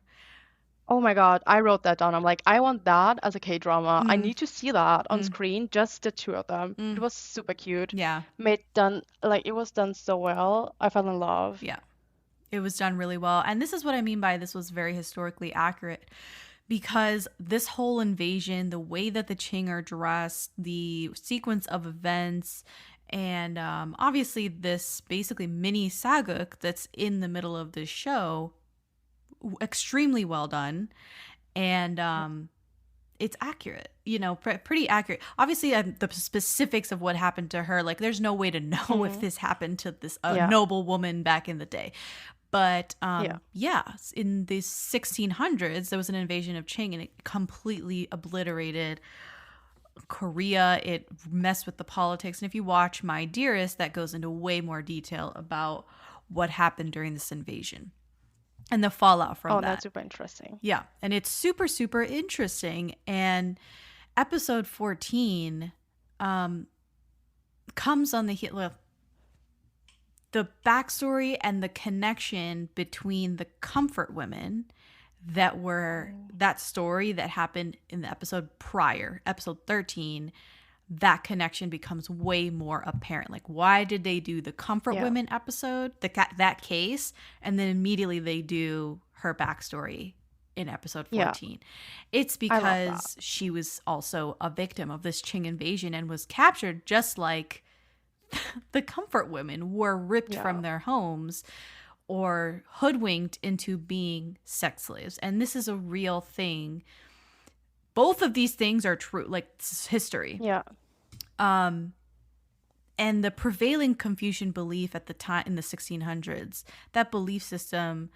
C: Oh my God, I wrote that down. I'm like, I want that as a K-drama. I need to see that on screen, just the two of them. It was super cute.
B: Yeah.
C: It was done so well. I fell in love.
B: Yeah. It was done really well. And this is what I mean by this was very historically accurate, because this whole invasion, the way that the Qing are dressed, the sequence of events, and obviously this basically mini saguk that's in the middle of this show, extremely well done. And it's accurate, pretty accurate. Obviously, the specifics of what happened to her, like there's no way to know if this happened to this noble woman back in the day. But in the 1600s, there was an invasion of Qing and it completely obliterated Korea. It messed with the politics. And if you watch My Dearest, that goes into way more detail about what happened during this invasion and the fallout from that.
C: Oh, that's super interesting.
B: Yeah. And it's super, super interesting. And episode 14 comes on the heel. The backstory and the connection between the comfort women that story that happened in the episode prior, episode 13, that connection becomes way more apparent. Like, why did they do the comfort women episode, that case, and then immediately they do her backstory in episode 14? Yeah. It's because she was also a victim of this Qing invasion and was captured just like the comfort women were ripped from their homes or hoodwinked into being sex slaves. And this is a real thing. Both of these things are true, like history.
C: Yeah.
B: And the prevailing Confucian belief at the time in the 1600s, that belief system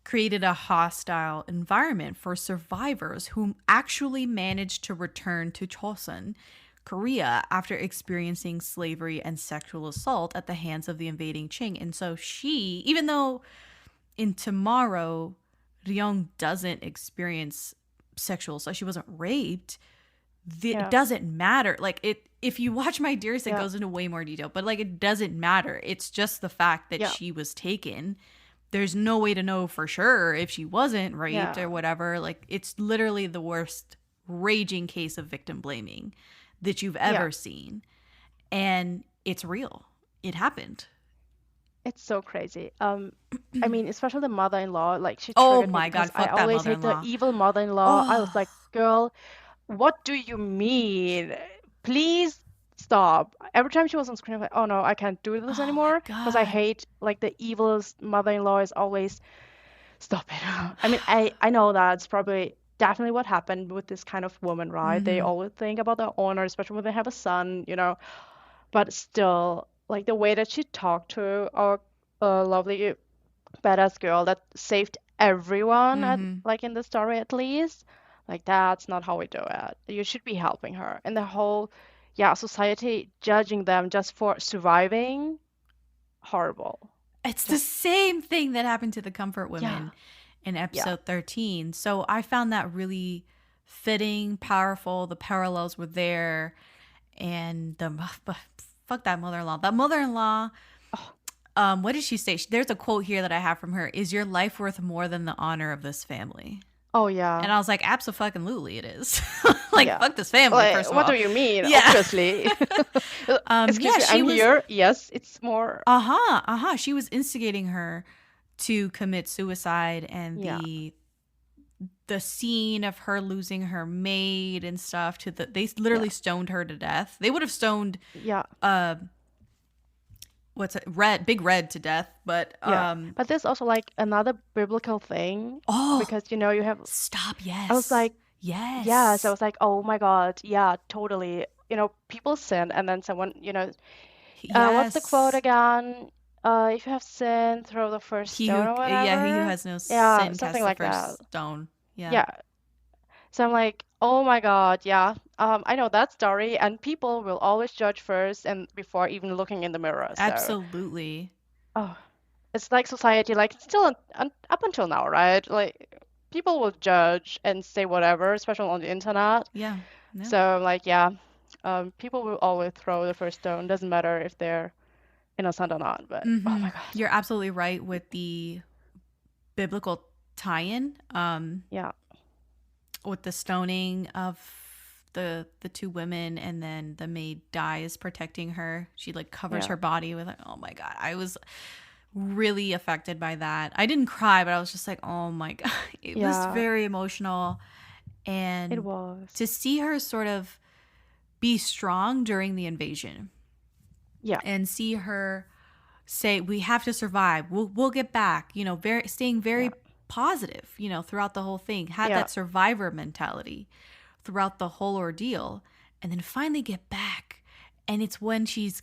B: created a hostile environment for survivors who actually managed to return to Chosun, Korea after experiencing slavery and sexual assault at the hands of the invading Qing. And so she, even though in Tomorrow, Ryung doesn't experience sexual assault, she wasn't raped, it doesn't matter. Like, if you watch My Dearest, it goes into way more detail, but like, it doesn't matter. It's just the fact that she was taken. There's no way to know for sure if she wasn't raped or whatever. Like, it's literally the worst raging case of victim blaming that you've ever seen. And it's real. It happened.
C: It's so crazy. I mean, especially the mother-in-law, like she
B: Oh
C: triggered me
B: my God,
C: because
B: fuck
C: I
B: that
C: always hate the
B: mother-in-law.
C: evil mother-in-law. I was
B: Oh.
C: like, girl, what do you mean? Please stop. Every time she was on screen, I'm like, oh no, I can't do this
B: Oh my
C: anymore because I
B: God.
C: hate like the evil mother-in-law is always stop it. I mean, I know that's probably definitely what happened with this kind of woman, right? They always think about their honor, especially when they have a son, you know. But still, like the way that she talked to our lovely badass girl that saved everyone, like in the story at least, like that's not how we do it. You should be helping her. And the whole, society judging them just for surviving, horrible.
B: It's the same thing that happened to the Comfort Women in episode 13. So I found that really fitting, powerful. The parallels were there. And fuck that mother-in-law. That mother-in-law, what did she say? There's a quote here that I have from her. Is your life worth more than the honor of this family?
C: Oh, yeah.
B: And I was like, absolutely it is. Fuck this family,
C: Like,
B: first of
C: what
B: all.
C: do you mean?
B: Yeah.
C: Obviously. Excuse me, I'm here. Yes, it's more.
B: She was instigating her to commit suicide, and the scene of her losing her maid and stuff they literally stoned her to death. They would have stoned Big Red to death, but
C: but there's also like another biblical thing. Because you have
B: yes.
C: I was like,
B: yes.
C: I was like, oh my God, yeah, totally. People sin, and then someone, what's the quote again? If you have sin, throw the first stone or whatever.
B: He who has no sin
C: something
B: casts the
C: like
B: first
C: that.
B: stone.
C: Yeah. So I'm like, oh my God, yeah. I know that story, and people will always judge first and before even looking in the mirror. So,
B: Absolutely.
C: it's like society, like still up until now, right? Like people will judge and say whatever, especially on the internet.
B: Yeah.
C: So I'm like, people will always throw the first stone. Doesn't matter if they're innocent or not. But oh my God,
B: you're absolutely right with the biblical tie-in. With the stoning of the two women, and then the maid dies protecting her. She like covers her body with oh my God. I was really affected by that. I didn't cry, but I was just like, oh my God. It was very emotional. And
C: it was.
B: To see her sort of be strong during the invasion. Yeah. And see her say, we have to survive. We'll get back, staying very positive, throughout the whole thing. Had that survivor mentality throughout the whole ordeal, and then finally get back. And it's when she's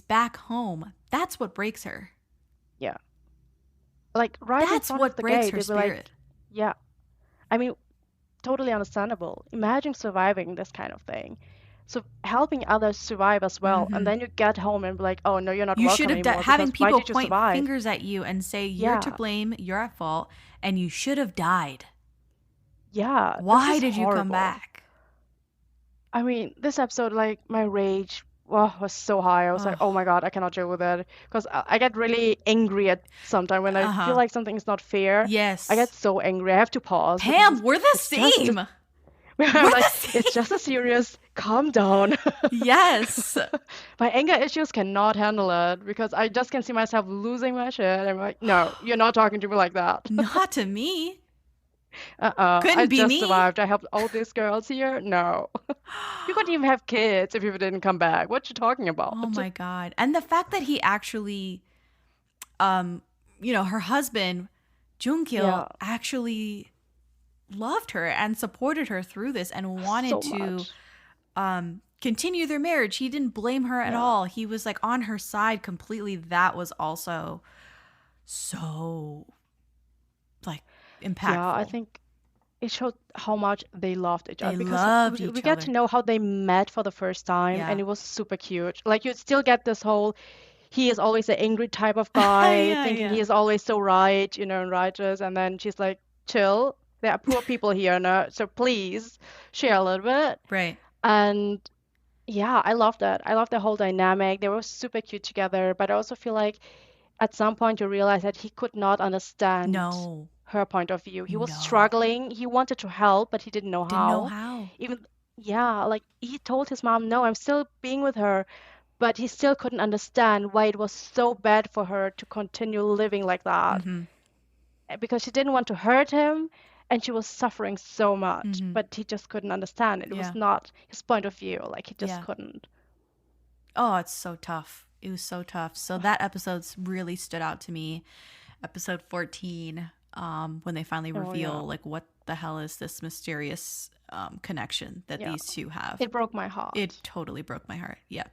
B: back home, that's what breaks her.
C: Yeah. Like right
B: that's
C: in front
B: what
C: of the
B: breaks
C: gate,
B: her spirit.
C: Like, I mean, totally understandable. Imagine surviving this kind of thing. So helping others survive as well, and then you get home and be like, "Oh no, you're not welcome anymore." You should have
B: having people point fingers at you and say you're to blame, you're at fault, and you should have died.
C: Yeah.
B: Why did you come back?
C: I mean, this episode, like my rage was so high. I was like, "Oh my God, I cannot deal with it," because I get really angry at sometimes when I feel like something is not fair.
B: Yes.
C: I get so angry. I have to pause.
B: Pam, we're the same.
C: It's just a serious calm down.
B: Yes.
C: My anger issues cannot handle it because I just can see myself losing my shit. I'm like, no, you're not talking to me like that.
B: Not to me.
C: Couldn't be me. I just survived. I helped all these girls here. No. You couldn't even have kids if you didn't come back. What you talking about?
B: Oh my God. And the fact that he actually, her husband, Jung-kil, actually loved her and supported her through this and wanted to continue their marriage. He didn't blame her at all. He was like on her side completely. That was also so like impactful.
C: Yeah, I think it showed how much they loved each other,
B: They
C: because
B: loved
C: we
B: each
C: get to
B: other.
C: know how they met for the first time,
B: Yeah.
C: and it was super cute. Like, you still get this whole, he is always the angry type of guy,
B: Yeah,
C: thinking
B: yeah.
C: he is always so right, and righteous, and then she's like, chill, there are poor people here, no, so please share a little bit.
B: Right.
C: And yeah, I love that. I love the whole dynamic. They were super cute together, but I also feel like at some point you realize that he could not understand
B: No.
C: her point of view. He was
B: No.
C: struggling. He wanted to help, but he didn't know
B: Didn't know
C: how.
B: how.
C: Even, yeah, like he told his mom, no, I'm still being with her, but he still couldn't understand why it was so bad for her to continue living like that.
B: Mm-hmm.
C: Because she didn't want to hurt him, and she was suffering so much,
B: Mm-hmm.
C: but he just couldn't understand it. It
B: Yeah.
C: was not his point of view. Like, he just
B: Yeah.
C: couldn't.
B: Oh, it's so tough. It was so tough. So that episode's really stood out to me. Episode 14, when they finally
C: Oh,
B: reveal
C: yeah.
B: like what the hell is this mysterious connection that
C: Yeah.
B: these two have.
C: It broke my heart.
B: It totally broke my heart. Yeah.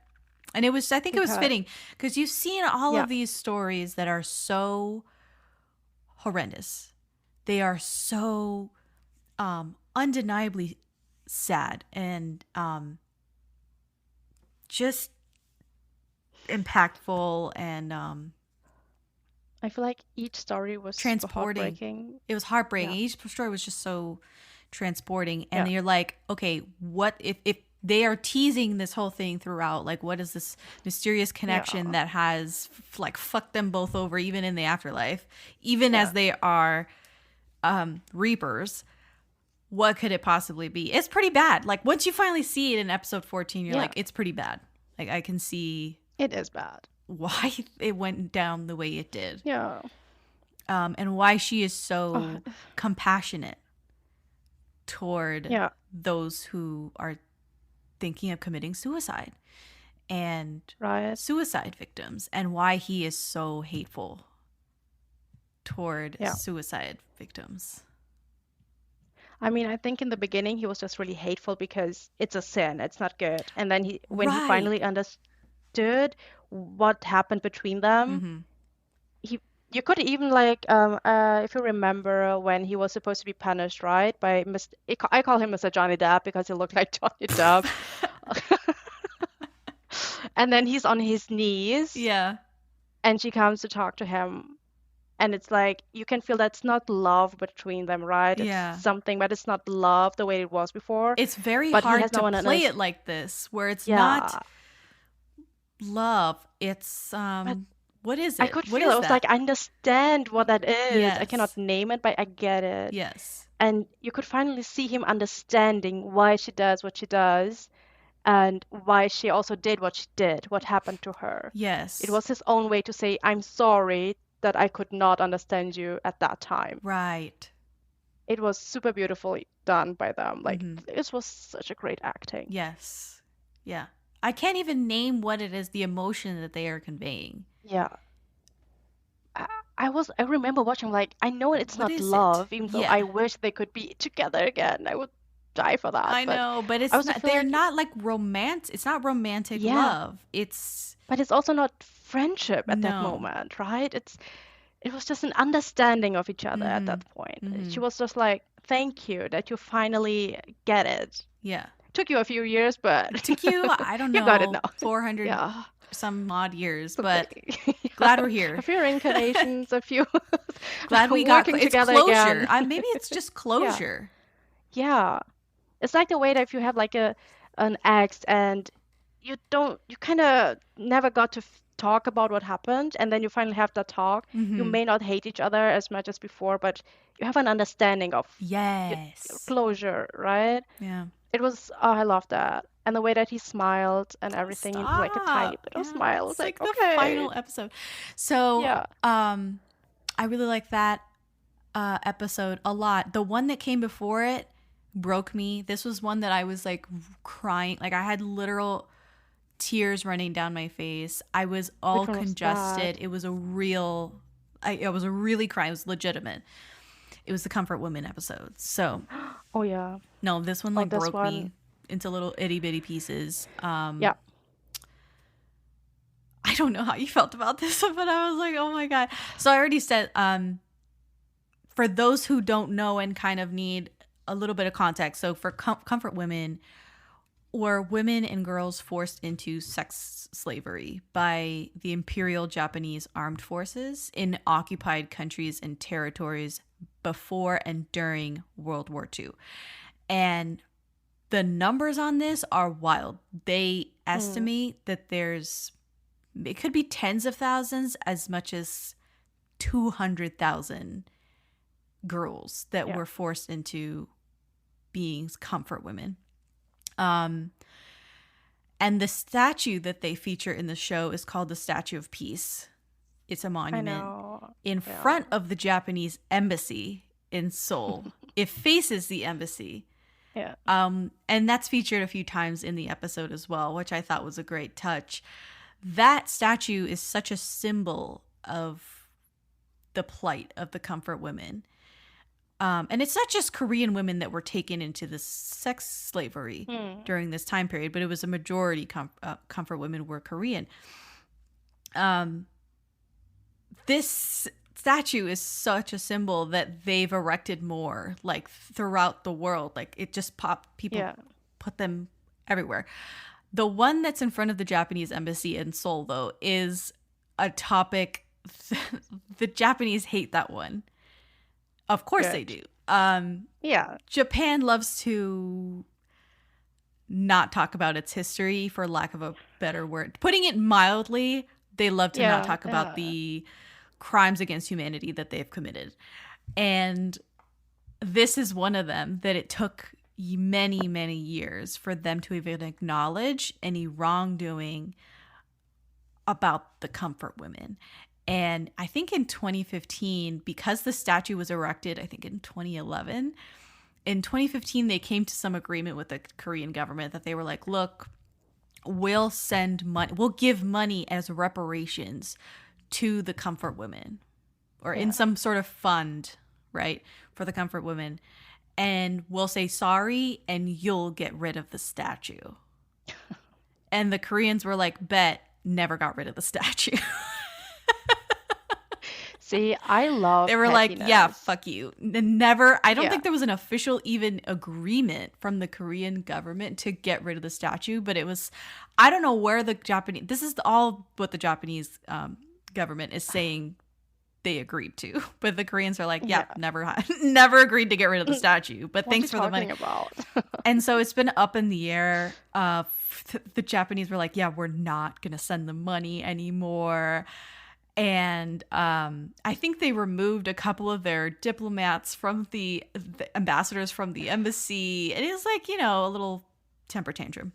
B: And I think it was
C: Because-
B: fitting because you've seen all
C: Yeah.
B: of these stories that are so horrendous. They are so undeniably sad and just impactful and
C: I feel like each story was super
B: transporting.
C: heartbreaking.
B: It was heartbreaking.
C: Yeah.
B: Each story was just so transporting. And
C: Yeah.
B: you're like, okay, what if they are teasing this whole thing throughout? Like, what is this mysterious connection
C: Yeah.
B: that has like fucked them both over, even in the afterlife, even as they are reapers? What could it possibly be? It's pretty bad. Like, once you finally see it in episode 14, you're
C: Yeah.
B: like, it's pretty bad. Like, I can see
C: It is bad.
B: why it went down the way it did.
C: Yeah.
B: And why she is so compassionate toward
C: Yeah.
B: those who are thinking of committing suicide and
C: Right.
B: suicide victims, and why he is so hateful toward
C: Yeah.
B: suicide victims.
C: I mean, I think in the beginning he was just really hateful because it's a sin. It's not good. And then when he
B: Right.
C: finally understood what happened between them,
B: Hmm.
C: you could even if you remember when he was supposed to be punished, right? By I call him Mr. Johnny Depp because he looked like Johnny Depp. And then he's on his knees,
B: Yeah.
C: and she comes to talk to him. And it's like, you can feel that's not love between them, right? It's
B: Yeah.
C: something, but it's not love the way it was before.
B: It's very
C: But he
B: hard
C: has no
B: to
C: one on
B: play
C: his-
B: it like this, where it's
C: Yeah.
B: not love. It's what is it?
C: I could
B: What
C: feel
B: is
C: it. was
B: that?
C: like, I understand what that is. I
B: Yes.
C: cannot name it, but I get it.
B: Yes.
C: And you could finally see him understanding why she does what she does, and why she also did what she did, what happened to her.
B: Yes.
C: It was his own way to say, I'm sorry that I could not understand you at that time.
B: right.
C: It was super beautifully done by them. Like,
B: Mhm.
C: this was such a great acting.
B: Yes. Yeah. I can't even name what it is, the emotion that they are conveying.
C: Yeah. I remember watching, like, I know it's
B: What
C: not
B: is it?
C: love, even though
B: Yeah.
C: I wish they could be together again. I would die for that.
B: I
C: but,
B: know, but it's
C: I also
B: not,
C: feel
B: they're
C: like-
B: not like romance. It's not romantic
C: Yeah.
B: love. It's
C: but it's also not friendship at that
B: No.
C: moment, right? It was just an understanding of each other at that point.
B: Mhm.
C: She was just like, thank you that you finally get it.
B: yeah.
C: Took you a few years, but
B: It took you, I don't know,
C: You got it now.
B: 400
C: yeah.
B: some odd years, but
C: Yeah.
B: glad we're here.
C: A few reincarnations, a few
B: Glad we got
C: working
B: it's
C: together
B: closure.
C: again.
B: Maybe it's just closure.
C: Yeah. It's like the way that if you have like an ex and you kind of never got to talk about what happened, and then you finally have that talk. You
B: Mhm.
C: may not hate each other as much as before, but you have an understanding of
B: Yes.
C: closure, right?
B: Yeah.
C: It was, I love that. And the way that he smiled and everything, like a tiny
B: Stop.
C: little
B: Yeah,
C: smile. It was
B: it's
C: like,
B: the
C: okay.
B: final episode. So,
C: Yeah.
B: I really like that episode a lot. The one that came before it broke me. This was one that I was like crying. Like, I had literal tears running down my face. I was all
C: Which one was
B: congested.
C: that?
B: It was a real, I was a really cry. It was legitimate. It was the Comfort Women episode. So,
C: Oh, yeah.
B: no, this one like
C: this
B: broke me
C: one-
B: into little itty bitty pieces.
C: Yeah.
B: I don't know how you felt about this, but I was like, oh my God. So I already said, for those who don't know and kind of need a little bit of context. So for comfort women, or women and girls forced into sex slavery by the Imperial Japanese Armed Forces in occupied countries and territories before and during World War II. And the numbers on this are wild. They estimate that it could be tens of thousands, as much as 200,000 girls that were forced into being comfort women. And the statue that they feature in the show is called the Statue of Peace. It's a monument in front of the Japanese embassy in Seoul. It faces the embassy.
C: Yeah.
B: And that's featured a few times in the episode as well, which I thought was a great touch. That statue is such a symbol of the plight of the comfort women. And it's not just Korean women that were taken into this sex slavery during this time period, but it was a majority comfort women were Korean. This statue is such a symbol that they've erected more, like throughout the world. Like it just popped, people put them everywhere. The one that's in front of the Japanese embassy in Seoul, though, is a topic. The Japanese hate that one. Of course they do. Japan loves to not talk about its history, for lack of a better word. Putting it mildly, they love to not talk about the crimes against humanity that they've committed. And this is one of them that it took many, many years for them to even acknowledge any wrongdoing about the comfort women. And I think in 2015, because the statue was erected, I think in 2011, in 2015, they came to some agreement with the Korean government that they were like, look, we'll send money, we'll give money as reparations to the comfort women, or in some sort of fund, right, for the comfort women. And we'll say sorry and you'll get rid of the statue. And the Koreans were like, bet, never got rid of the statue.
C: See, I love
B: They were
C: pettiness.
B: like, yeah, fuck you. Never. I don't think there was an official even agreement from the Korean government to get rid of the statue, but it was, I don't know where the Japanese, this is all what the Japanese government is saying they agreed to. But the Koreans are like, never agreed to get rid of the statue, but thanks for the money.
C: About?
B: And so it's been up in the air. The Japanese were like, yeah, we're not going to send the money anymore. And I think they removed a couple of their diplomats from the ambassadors from the embassy. And it was like, a little temper tantrum.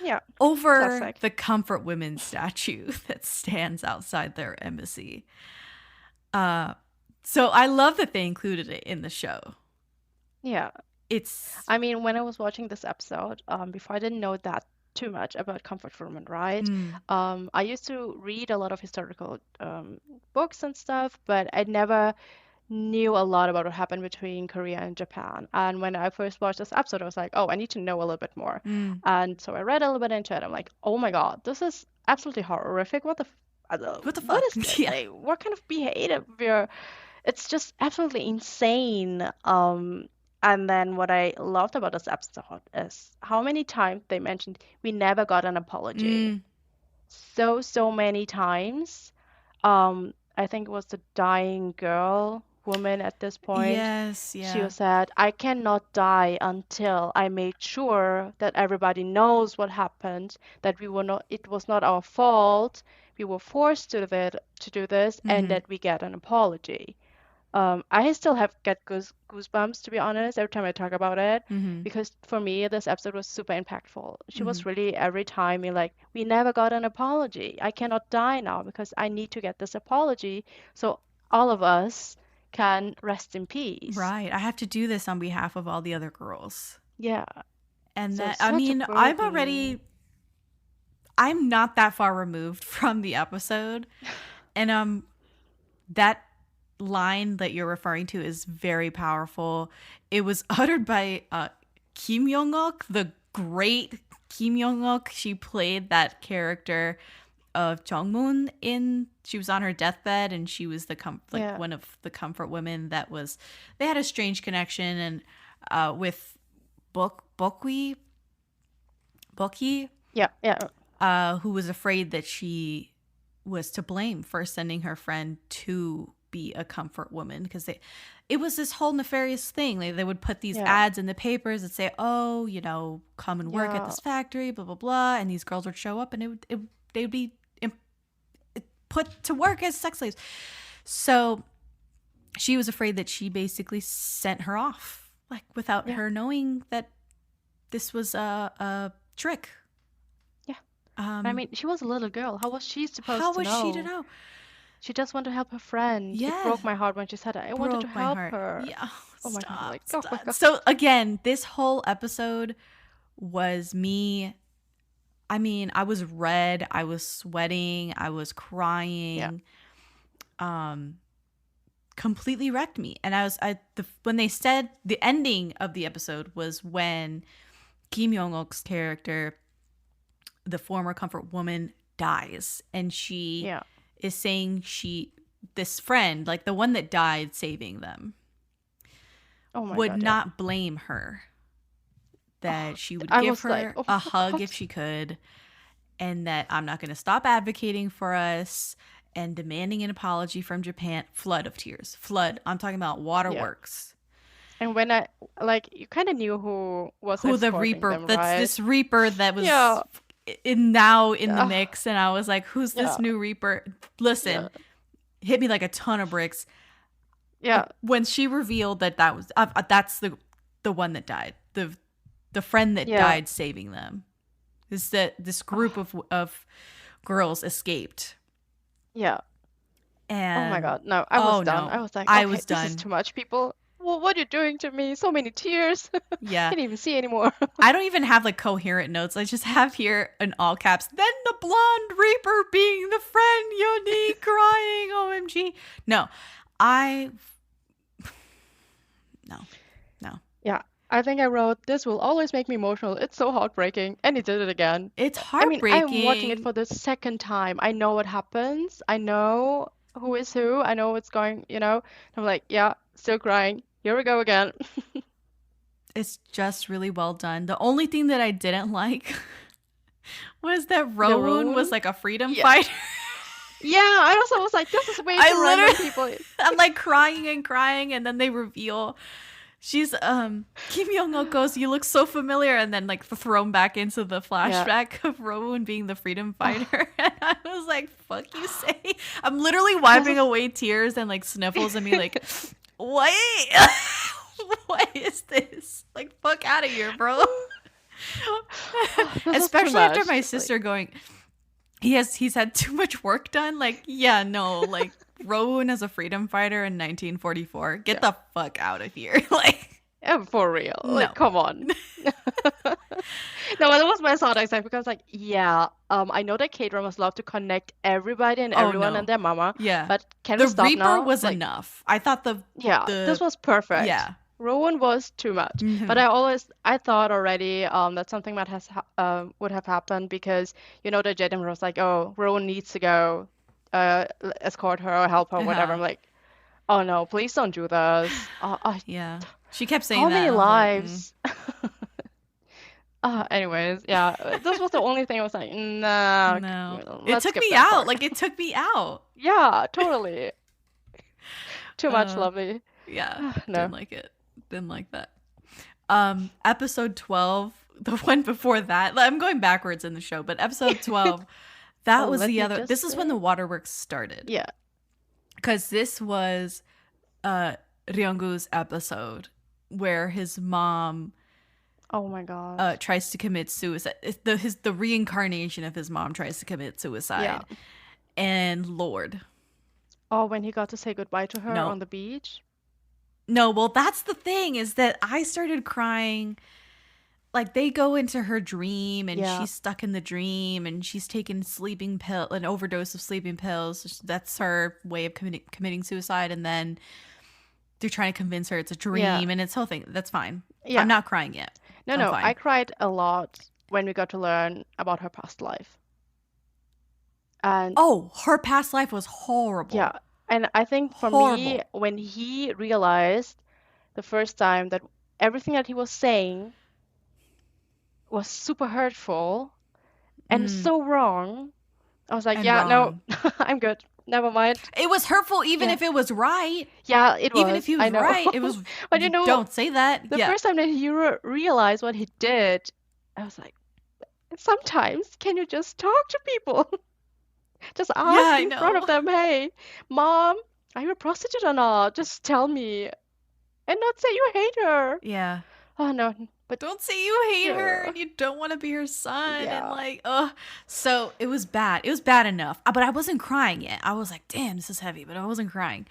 C: Yeah.
B: Over
C: classic.
B: The comfort women statue that stands outside their embassy. So I love that they included it in the show.
C: Yeah. I mean, when I was watching this episode, before I didn't know that too much about comfort women, right? I used to read a lot of historical books and stuff, but I never knew a lot about what happened between Korea and Japan. And when I first watched this episode, I was like, oh, I need to know a little bit more. And so I read a little bit into it. I'm like, oh my God, this is absolutely horrific. What the fuck? What is this? Like, what kind of behavior? It's just absolutely insane. And then what I loved about this episode is how many times they mentioned we never got an apology. So many times. I think it was the dying woman at this point.
B: Yes, yeah.
C: She said, I cannot die until I made sure that everybody knows what happened, that it was not our fault, we were forced to do this, and that we get an apology. I still get goosebumps, to be honest, every time I talk about it, because for me, this episode was super impactful. She was really every time like, we never got an apology. I cannot die now because I need to get this apology so all of us can rest in peace.
B: Right. I have to do this on behalf of all the other girls.
C: Yeah.
B: And
C: So
B: that, I mean, I'm not that far removed from the episode. And that line that you're referring to is very powerful. It was uttered by Kim Young-ok, the great Kim Young-ok. She played that character of Jung-moon she was on her deathbed, and she was one of the comfort women they had a strange connection. with Boki,
C: Yeah.
B: who was afraid that she was to blame for sending her friend to be a comfort woman, because it was this whole nefarious thing. They would put these ads in the papers that say, oh, you know, come and work at this factory, blah, blah, blah. And these girls would show up and they would be put to work as sex slaves. So she was afraid that she basically sent her off, like, without her knowing that this was a trick.
C: Yeah. I mean, she was a little girl. How was she supposed to know?
B: How was she to know?
C: She just wanted to help her friend.
B: Yeah.
C: It broke my heart when she said it. I wanted to help her.
B: Yeah.
C: Oh my God. Like,
B: Stop.
C: oh my God.
B: So again, this whole episode was me. I mean, I was red. I was sweating. I was crying. Completely wrecked me. And when they said the ending of the episode was when Kim Young-uk's character, the former comfort woman, dies, and she is saying this friend, like the one that died saving them, would not blame her, that she would give her a hug if she could, and that I'm not going to stop advocating for us and demanding an apology from Japan. Flood of tears. Flood. I'm talking about waterworks.
C: And when you kind of knew who
B: the Reaper,
C: them,
B: that's
C: right?
B: this Reaper that was in the mix, and I was like, who's this new Reaper? Listen, hit me like a ton of bricks.
C: Yeah.
B: When she revealed that's the one that died, the friend that died saving them, is that this group of girls escaped.
C: Yeah.
B: And
C: oh my God, no, I was done.
B: No.
C: I was like,
B: I was
C: this
B: done.
C: is too much, people. Well, what are you doing to me? So many tears.
B: Yeah.
C: Can't even see anymore.
B: I don't even have like coherent notes. I just have here in all caps, then the blonde Reaper being the friend, unique, crying, OMG. No.
C: Yeah. I think I wrote, this will always make me emotional. It's so heartbreaking. And he did it again.
B: It's heartbreaking.
C: I mean, I'm watching it for the second time. I know what happens. I know who is who. I know what's going, I'm like, yeah, still crying. Here we go again.
B: It's just really well done. The only thing that I didn't like was that Rowoon was like a freedom fighter.
C: Yeah, I also was like, this is way too random, people.
B: I'm like crying, and then they reveal she's Kim Young-uk goes, you look so familiar, and then like thrown back into the flashback of Rowoon being the freedom fighter. And I was like, fuck you say. I'm literally wiping away tears and like sniffles and be like, what? What is this? Like, fuck out of here, bro. Especially after my sister going, he's had too much work done. Like, yeah, no, like Rowoon as a freedom fighter in 1944. Get the fuck out of here. Like,
C: for real. Like, come on. No, that was my thought exactly, because like, I know that K-Rambles love to connect everybody and everyone and their mama.
B: Yeah.
C: But can we stop now?
B: The Reaper was enough. I thought
C: this was perfect.
B: Yeah.
C: Rowoon was too much. Mm-hmm. But I thought already that something that would have happened, because the Jaden was like, oh, Rowoon needs to go escort her or help her or whatever. I'm like, oh no, please don't do this.
B: Yeah. She kept saying
C: how
B: that.
C: How many lives? Anyways, this was the only thing I was like, nah.
B: No. It took me out. Part. Like, it took me out.
C: Yeah, totally. Too much, lovely.
B: Yeah. No. Didn't like that. Episode 12, the one before that. I'm going backwards in the show, but episode 12, that was the other. This is when the waterworks started.
C: Yeah.
B: Because this was Ryungu's episode where his mom.
C: Oh my God.
B: Tries to commit suicide. The reincarnation of his mom tries to commit suicide.
C: Yeah.
B: And Lord.
C: Oh, when he got to say goodbye to her on the beach?
B: No, well, that's the thing, is that I started crying. Like, they go into her dream, and she's stuck in the dream, and she's taking an overdose of sleeping pills. That's her way of committing suicide. And then they're trying to convince her it's a dream, and it's whole thing. That's fine. Yeah. I'm not crying yet.
C: No, I cried a lot when we got to learn about her past life. And
B: her past life was horrible.
C: Yeah. And I think for me, when he realized the first time that everything that he was saying was super hurtful and so wrong. I was like,
B: And
C: yeah, no,
B: wrong.
C: I'm good. Never mind.
B: It was hurtful even
C: Yeah.
B: if it was right.
C: Yeah, it was.
B: Even if he was
C: I know.
B: right, it was.
C: But you know,
B: don't say that.
C: the
B: Yeah.
C: first time that he realized what he did, I was like, sometimes can you just talk to people? Just ask in front of them, hey, mom, are you a prostitute or not? Just tell me. And not say you hate her.
B: Yeah.
C: Oh, no. But
B: don't say you hate her
C: Yeah.
B: and you don't want to be her son.
C: Yeah.
B: And like, so it was bad. It was bad enough. But I wasn't crying yet. I was like, damn, this is heavy. But I wasn't crying.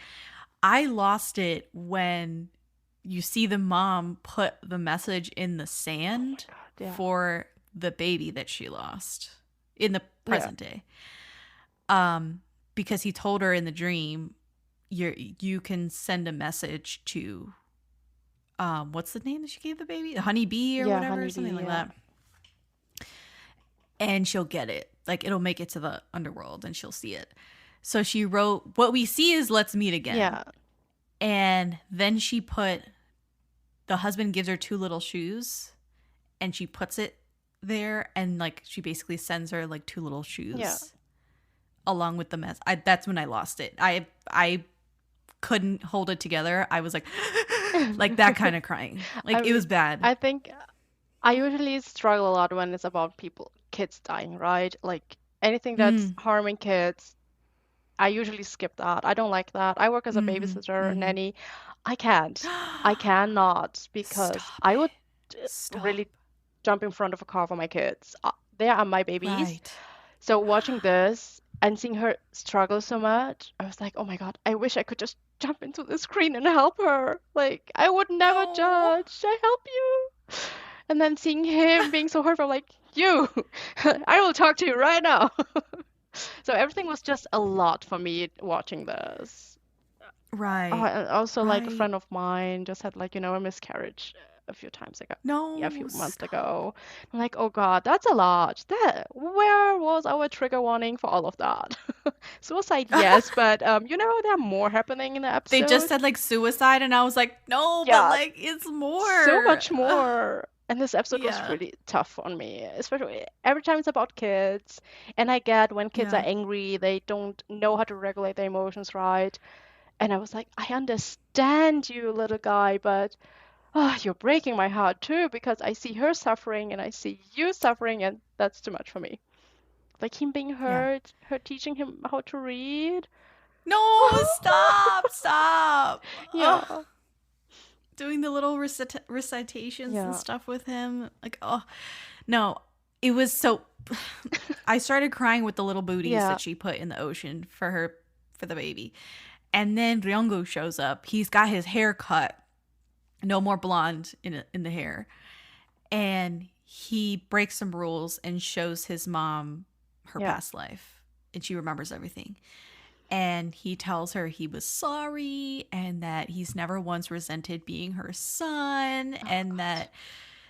B: I lost it when you see the mom put the message in the sand for the baby that she lost in the present day. Because he told her in the dream, you can send a message to what's the name that she gave the baby? Honeybee or whatever,
C: Honeybee,
B: something like that. And she'll get it. Like it'll make it to the underworld and she'll see it. So she wrote, what we see is let's meet again.
C: Yeah.
B: And then she put, the husband gives her 2 little shoes and she puts it there and like she basically sends her like 2 little shoes along with the mess. That's when I lost it. I couldn't hold it together. I was like that kind of crying. Like it was bad.
C: I think I usually struggle a lot when it's about kids dying, right? Like anything that's harming kids, I usually skip that. I don't like that. I work as a babysitter, nanny. I can't. I cannot because I would really jump in front of a car for my kids. They are my babies.
B: Right.
C: So watching this and seeing her struggle so much, I was like, oh my God, I wish I could just jump into the screen and help her. Like, I would never judge. I help you. And then seeing him being so hurtful, I'm like, I will talk to you right now. So everything was just a lot for me watching this.
B: Right.
C: And also, like, a friend of mine just had, like, a miscarriage a few times ago.
B: No.
C: Yeah, a few months ago. I'm like, oh God, that's a lot. Where was our trigger warning for all of that? Suicide, yes, but there are more happening in the episode.
B: They just said like suicide, and I was like, no, but like it's more.
C: So much more. And this episode was really tough on me, especially every time it's about kids. And I get when kids are angry, they don't know how to regulate their emotions right. And I was like, I understand you, little guy, but you're breaking my heart too, because I see her suffering and I see you suffering, and that's too much for me. Like him being hurt, her teaching him how to read.
B: No, stop.
C: Yeah.
B: Doing the little recitations and stuff with him. Like, no, it was so. I started crying with the little booties that she put in the ocean for the baby. And then Ryungu shows up. He's got his hair cut. No more blonde in the hair. And he breaks some rules and shows his mom her past life. And she remembers everything. And he tells her he was sorry and that he's never once resented being her son. That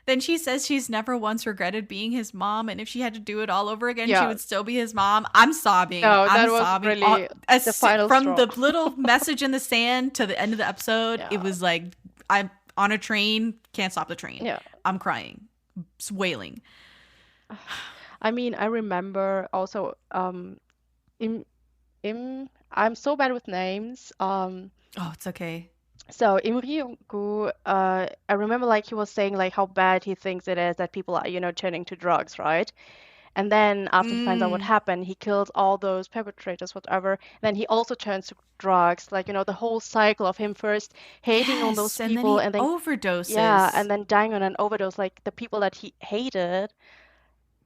B: then she says she's never once regretted being his mom. And if she had to do it all over again, she would still be his mom. I'm sobbing.
C: No, that
B: I'm
C: was
B: sobbing.
C: really the final
B: from
C: straw.
B: the little message in the sand to the end of the episode, it was like, I'm on a train, can't stop the train.
C: Yeah.
B: I'm crying, wailing.
C: I mean, I remember also I'm so bad with names.
B: It's okay.
C: So in Ryungu, I remember like he was saying like how bad he thinks it is that people are, turning to drugs, right? And then after he finds out what happened, he kills all those perpetrators, whatever. Then he also turns to drugs, like, the whole cycle of him first hating on those people
B: and then overdoses.
C: Yeah, and then dying on an overdose, like the people that he hated.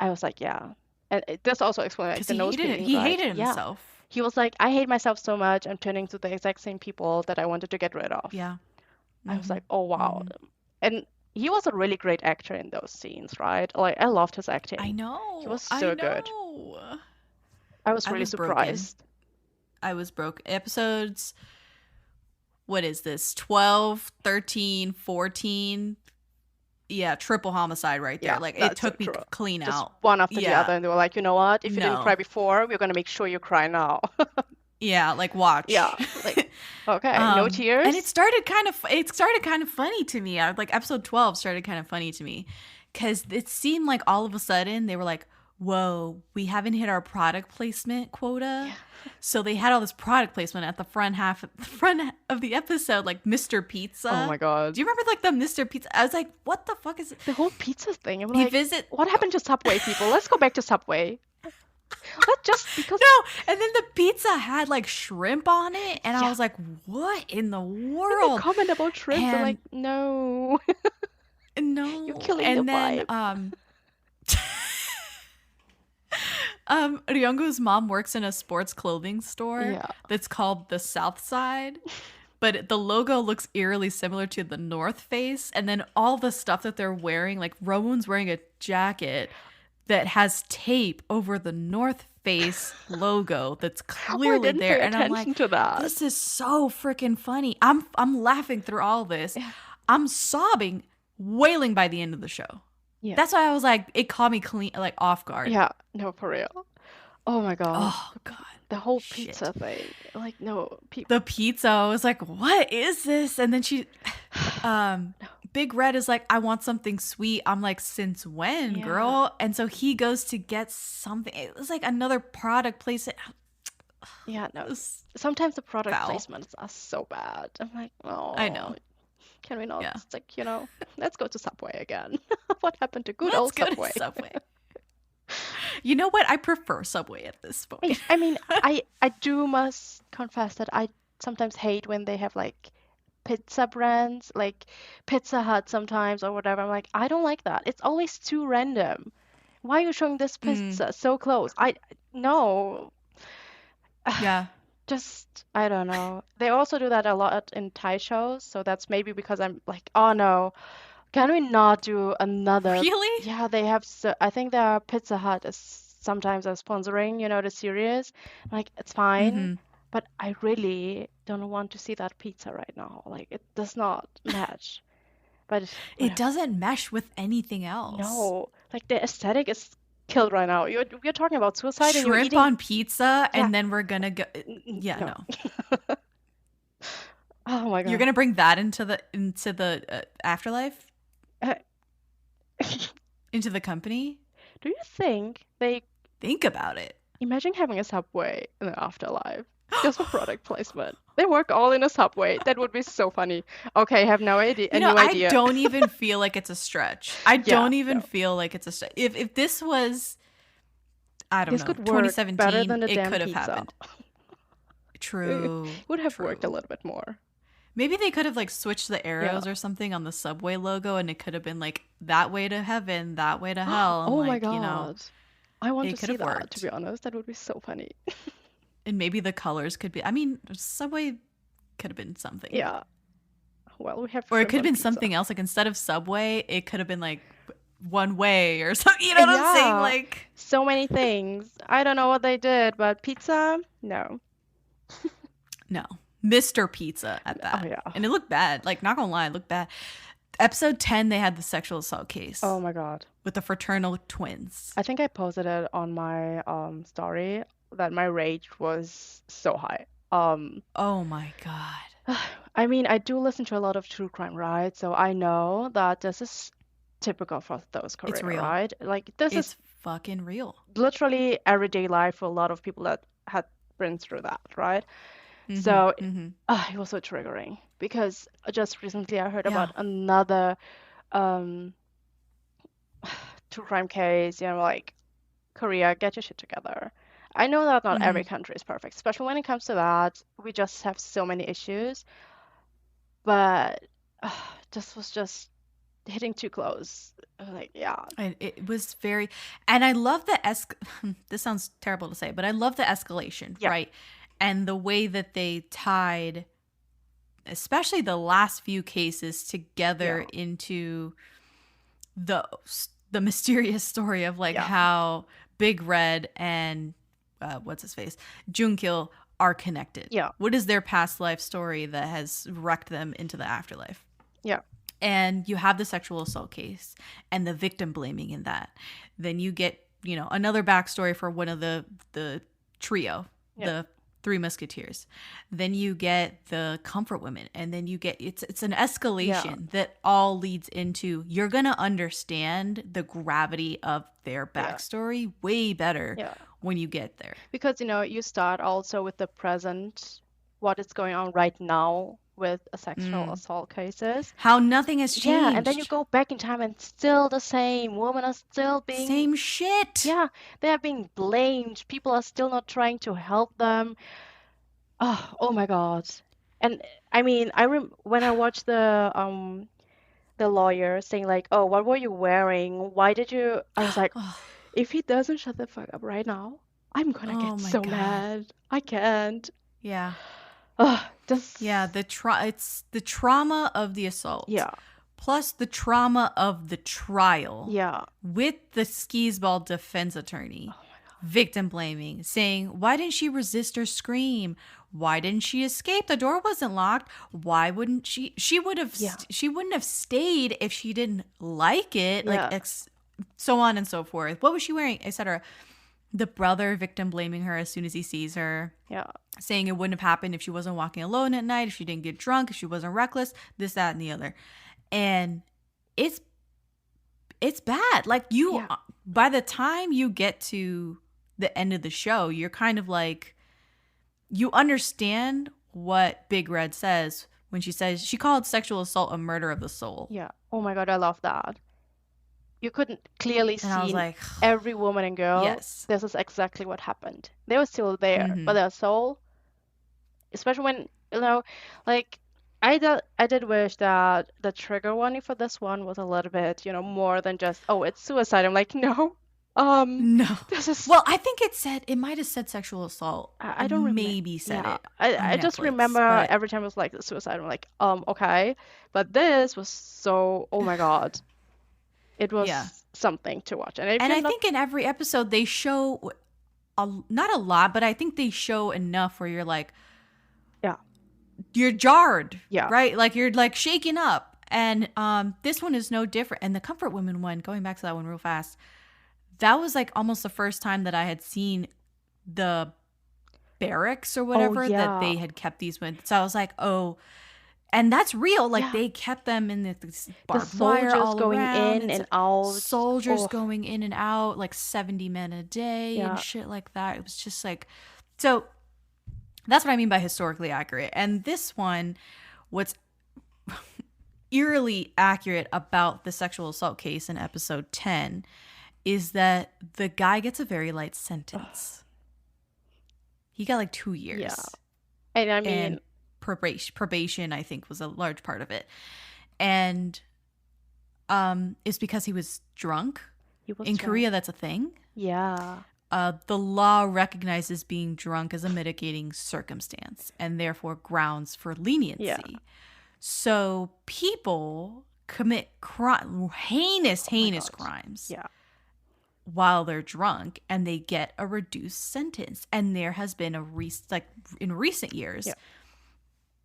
C: I was like, yeah. And this also explains like, the nose bleeding,
B: He
C: right?
B: hated himself.
C: He was like, I hate myself so much. I'm turning to the exact same people that I wanted to get rid of.
B: Yeah.
C: I was like, oh, wow. And he was a really great actor in those scenes, right? Like, I loved his acting.
B: I know.
C: He was so good. I was really surprised.
B: Broken. I was broke. Episodes, what is this? 12, 13, 14. Yeah, triple homicide right there.
C: Yeah,
B: like, it took me
C: true.
B: clean
C: Just
B: out.
C: one after the other. And they were like, you know what? If you didn't cry before, we're going to make sure you cry now.
B: Yeah, like watch.
C: Yeah, like okay, no tears.
B: And it started kind of funny to me. Like episode 12 started kind of funny to me because it seemed like all of a sudden they were like, whoa, we haven't hit our product placement quota.
C: Yeah.
B: So they had all this product placement at the front of the episode, like Mr. Pizza.
C: Oh my god.
B: Do you remember like the Mr. Pizza? I was like, what the fuck is it?
C: The whole pizza thing. I'm
B: You
C: like,
B: visit-
C: what happened to Subway people? Let's go back to Subway. Not just because
B: No, and then the pizza had like shrimp on it, and I
C: Yeah.
B: was like, what in the
C: the
B: world?
C: comment about shrimp, I'm
B: And-
C: like, no.
B: No.
C: You're killing
B: and
C: the
B: then,
C: vibe.
B: Ryungu's mom works in a sports clothing store
C: Yeah.
B: that's called the South Side, but the logo looks eerily similar to the North Face. And then all the stuff that they're wearing, like Rowoon's wearing a jacket that has tape over the North Face logo that's clearly
C: didn't
B: there.
C: pay
B: And I'm like,
C: attention to that.
B: this is so freaking funny. I'm laughing through all this. I'm sobbing, wailing by the end of the show.
C: Yeah.
B: That's why I was like, it caught me clean, like off guard.
C: Yeah, no, for real. Oh my god.
B: Oh god.
C: The whole
B: shit.
C: pizza thing. Like, no, people.
B: The pizza, I was like, what is this? And then Big Red is like, I want something sweet. I'm like, since when,
C: Yeah.
B: girl? And so he goes to get something. It was like another product placement.
C: Yeah, no.
B: It was-
C: Sometimes the product
B: foul.
C: placements are so bad. I'm like, oh.
B: I know.
C: Can we not
B: Yeah.
C: stick, let's go to Subway again. What happened to good
B: Let's
C: old
B: go to
C: Subway?
B: Subway. You know what? I prefer Subway at this point.
C: I mean, I must confess that I sometimes hate when they have like pizza brands, like Pizza Hut sometimes or whatever. I'm like, I don't like that. It's always too random. Why are you showing this pizza so close? No.
B: Yeah.
C: Just, I don't know. They also do that a lot in Thai shows, so that's maybe because I'm like, oh no, can we not do another?
B: Really?
C: Yeah, they have. I think their Pizza Hut is sometimes sponsoring, the series. Like, it's fine,
B: Mhm.
C: but I really don't want to see that pizza right now. Like, it does not match. But
B: It
C: whatever.
B: doesn't mesh with anything else.
C: No, like the aesthetic is killed right now. We're talking about suicide and you're
B: Shrimp
C: eating.
B: on pizza,
C: Yeah.
B: and then we're gonna go. Yeah,
C: no.
B: no.
C: Oh my god.
B: You're gonna bring that into the afterlife,
C: Uh,
B: into the company.
C: Do you think they
B: Think about it.
C: imagine having a Subway in the afterlife just for product placement? They work all in a Subway. That would be so funny. Okay, I have no idea.
B: You know,
C: No idea.
B: I don't even feel like it's a stretch. I don't even feel like it's a stretch. If this was, I don't
C: This
B: know,
C: could work
B: 2017,
C: better than the
B: it
C: damn
B: could have
C: pizza.
B: happened. True.
C: It would have worked a
B: true.
C: little bit more.
B: Maybe they could have like switched the arrows
C: Yeah.
B: or something on the Subway logo, and it could have been like that way to heaven, that way to hell. I'm
C: Oh my
B: like,
C: god.
B: you know,
C: I want
B: it
C: to
B: could
C: see
B: have
C: that,
B: worked.
C: to be honest. That would be so funny.
B: and maybe the colors could be. I mean, Subway could have been something.
C: Yeah. Well, we have
B: Or it
C: shrimp
B: could have
C: on
B: been
C: pizza.
B: something else. Like instead of Subway, it could have been like one way or something. You know what I'm saying?
C: Yeah.
B: Like,
C: So many things. I don't know what they did, but pizza? No.
B: no. Mr. Pizza at that.
C: Oh, yeah.
B: And it looked bad. Like, not gonna lie, it looked bad. Episode 10, they had the sexual assault case
C: Oh my god.
B: with the fraternal twins.
C: I think I posted it on my story that my rage was so high.
B: Oh my God.
C: I mean, I do listen to a lot of true crime, right? So I know that this is typical for those Korea,
B: real.
C: right? Like this
B: It's
C: is
B: fucking real.
C: literally everyday life for a lot of people that had been through that, right?
B: Mhm,
C: So
B: mhm.
C: it was so triggering because just recently I heard
B: Yeah.
C: about another true crime case, like Korea, get your shit together. I know that not every country is perfect, especially when it comes to that. We just have so many issues. But this was just hitting too close. Like, yeah.
B: And it was very, and I love the this sounds terrible to say, but I love the escalation,
C: Yeah.
B: right? And the way that they tied, especially the last few cases, together into the mysterious story of like
C: Yeah.
B: how Big Red and what's his face, Junkil are connected.
C: Yeah.
B: What is their past life story that has wrecked them into the afterlife?
C: Yeah.
B: And you have the sexual assault case and the victim blaming in that. Then you get, another backstory for one of the trio,
C: Yeah.
B: the Three Musketeers. Then you get the Comfort Women, and then you get it's an escalation that all leads into you're gonna understand the gravity of their backstory way better when you get there.
C: Because, you start also with the present, what is going on right now with sexual assault cases.
B: How nothing has changed.
C: Yeah, and then you go back in time and still the same. Women are still being...
B: Same shit.
C: Yeah, they are being blamed. People are still not trying to help them. Oh my God. And I mean, when I watched the lawyer saying like, oh, what were you wearing? Why did you... I was like, if he doesn't shut the fuck up right now, I'm gonna get so mad. I can't.
B: Yeah.
C: Just...
B: Yeah, it's the trauma of the assault.
C: Yeah.
B: Plus the trauma of the trial.
C: Yeah.
B: With the skis-ball defense attorney. Victim blaming, saying, why didn't she resist or scream? Why didn't she escape? The door wasn't locked. Why wouldn't she? She would have. She wouldn't have stayed if she didn't like it. Like so on and so forth. What was she wearing, etc. The brother victim blaming her as soon as he sees her.
C: Yeah.
B: Saying it wouldn't have happened if she wasn't walking alone at night, if she didn't get drunk, if she wasn't reckless, this, that, and the other. And it's bad. Like by the time you get to the end of the show, you're kind of like, you understand what Big Red says when she called sexual assault a murder of the soul.
C: Yeah. Oh my God, I love that. You couldn't clearly see
B: like,
C: every woman and girl.
B: Yes.
C: This is exactly what happened. They were still there, but their soul, especially when, like, I did wish that the trigger warning for this one was a little bit, more than just, oh, it's suicide. I'm like, no.
B: No.
C: This is...
B: Well, I think it might have said sexual assault.
C: I don't remember.
B: Maybe said it.
C: I just remember every time it was like suicide. I'm like, okay. But this was so, oh my God. It was something to watch. And I
B: think in every episode they show, not a lot, but I think they show enough where you're like, you're jarred, right? Like you're like shaken up. And this one is no different. And the Comfort Women one, going back to that one real fast, that was like almost the first time that I had seen the barracks or whatever that they had kept these with. So I was like, oh, and that's real. Like they kept them in the barbed wire all
C: going
B: around.
C: in and out.
B: Soldiers going in and out, like 70 men a day and shit like that. It was just like, so that's what I mean by historically accurate. And this one, what's eerily accurate about the sexual assault case in episode 10 is that the guy gets a very light sentence. He got like 2 years.
C: Yeah. And I mean...
B: And probation, I think, was a large part of it. And it's because he was drunk. In Korea, that's a thing.
C: Yeah.
B: The law recognizes being drunk as a mitigating circumstance and therefore grounds for leniency. Yeah. So people commit heinous crimes while they're drunk, and they get a reduced sentence. And there has been in recent years,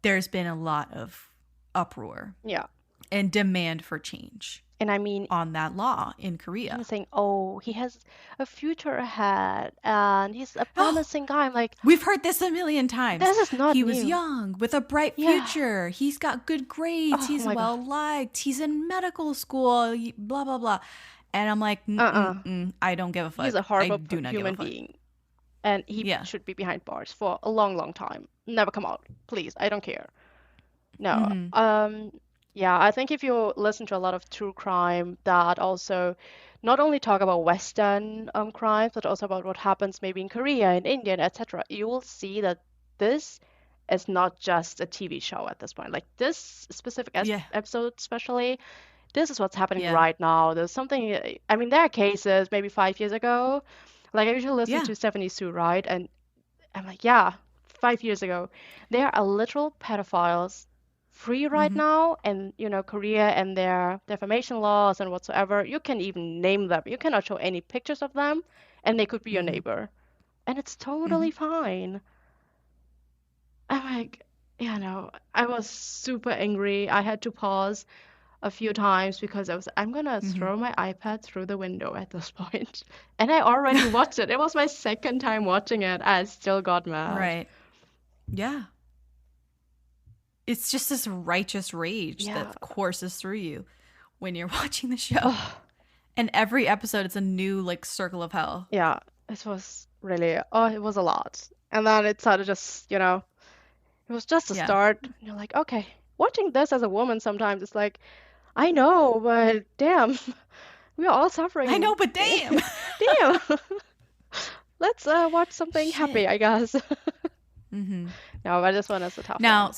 B: there's been a lot of uproar and demand for change.
C: And I mean,
B: on that law in Korea.
C: He's saying, oh, he has a future ahead and he's a promising guy. I'm like,
B: we've heard this a million times.
C: This is not
B: He
C: new.
B: was young with a bright future. He's got good grades. He's well liked. He's in medical school, blah, blah, blah. And I'm like, I don't give a fuck.
C: He's a horrible human being. And he should be behind bars for a long, long time. Never come out. Please. I don't care. No. Yeah, I think if you listen to a lot of true crime that also not only talk about Western crimes, but also about what happens maybe in Korea, in India, etc., you will see that this is not just a TV show at this point. Like this specific episode especially, this is what's happening right now. There's something, I mean, there are cases maybe 5 years ago. Like I usually listen to Stephanie Sue, right? And I'm like, 5 years ago, there are literal pedophiles free right now, and Korea and their defamation laws and whatsoever, you can even name them. You cannot show any pictures of them, and they could be your neighbor, and it's totally fine. I'm like, I was super angry. I had to pause a few times because I'm gonna throw my iPad through the window at this point. And I already watched it. It was my second time watching it. I still got mad.
B: Right. Yeah. It's just this righteous rage that courses through you when you're watching the show. And every episode, it's a new like circle of hell.
C: Yeah, it was really, it was a lot. And then it started just, it was just a start. And you're like, okay, watching this as a woman sometimes it's like, I know, but damn, we are all suffering.
B: I know, but damn.
C: Damn. Let's watch something happy, I guess.
B: Mm-hmm.
C: No, but this one is a tough
B: now,
C: one.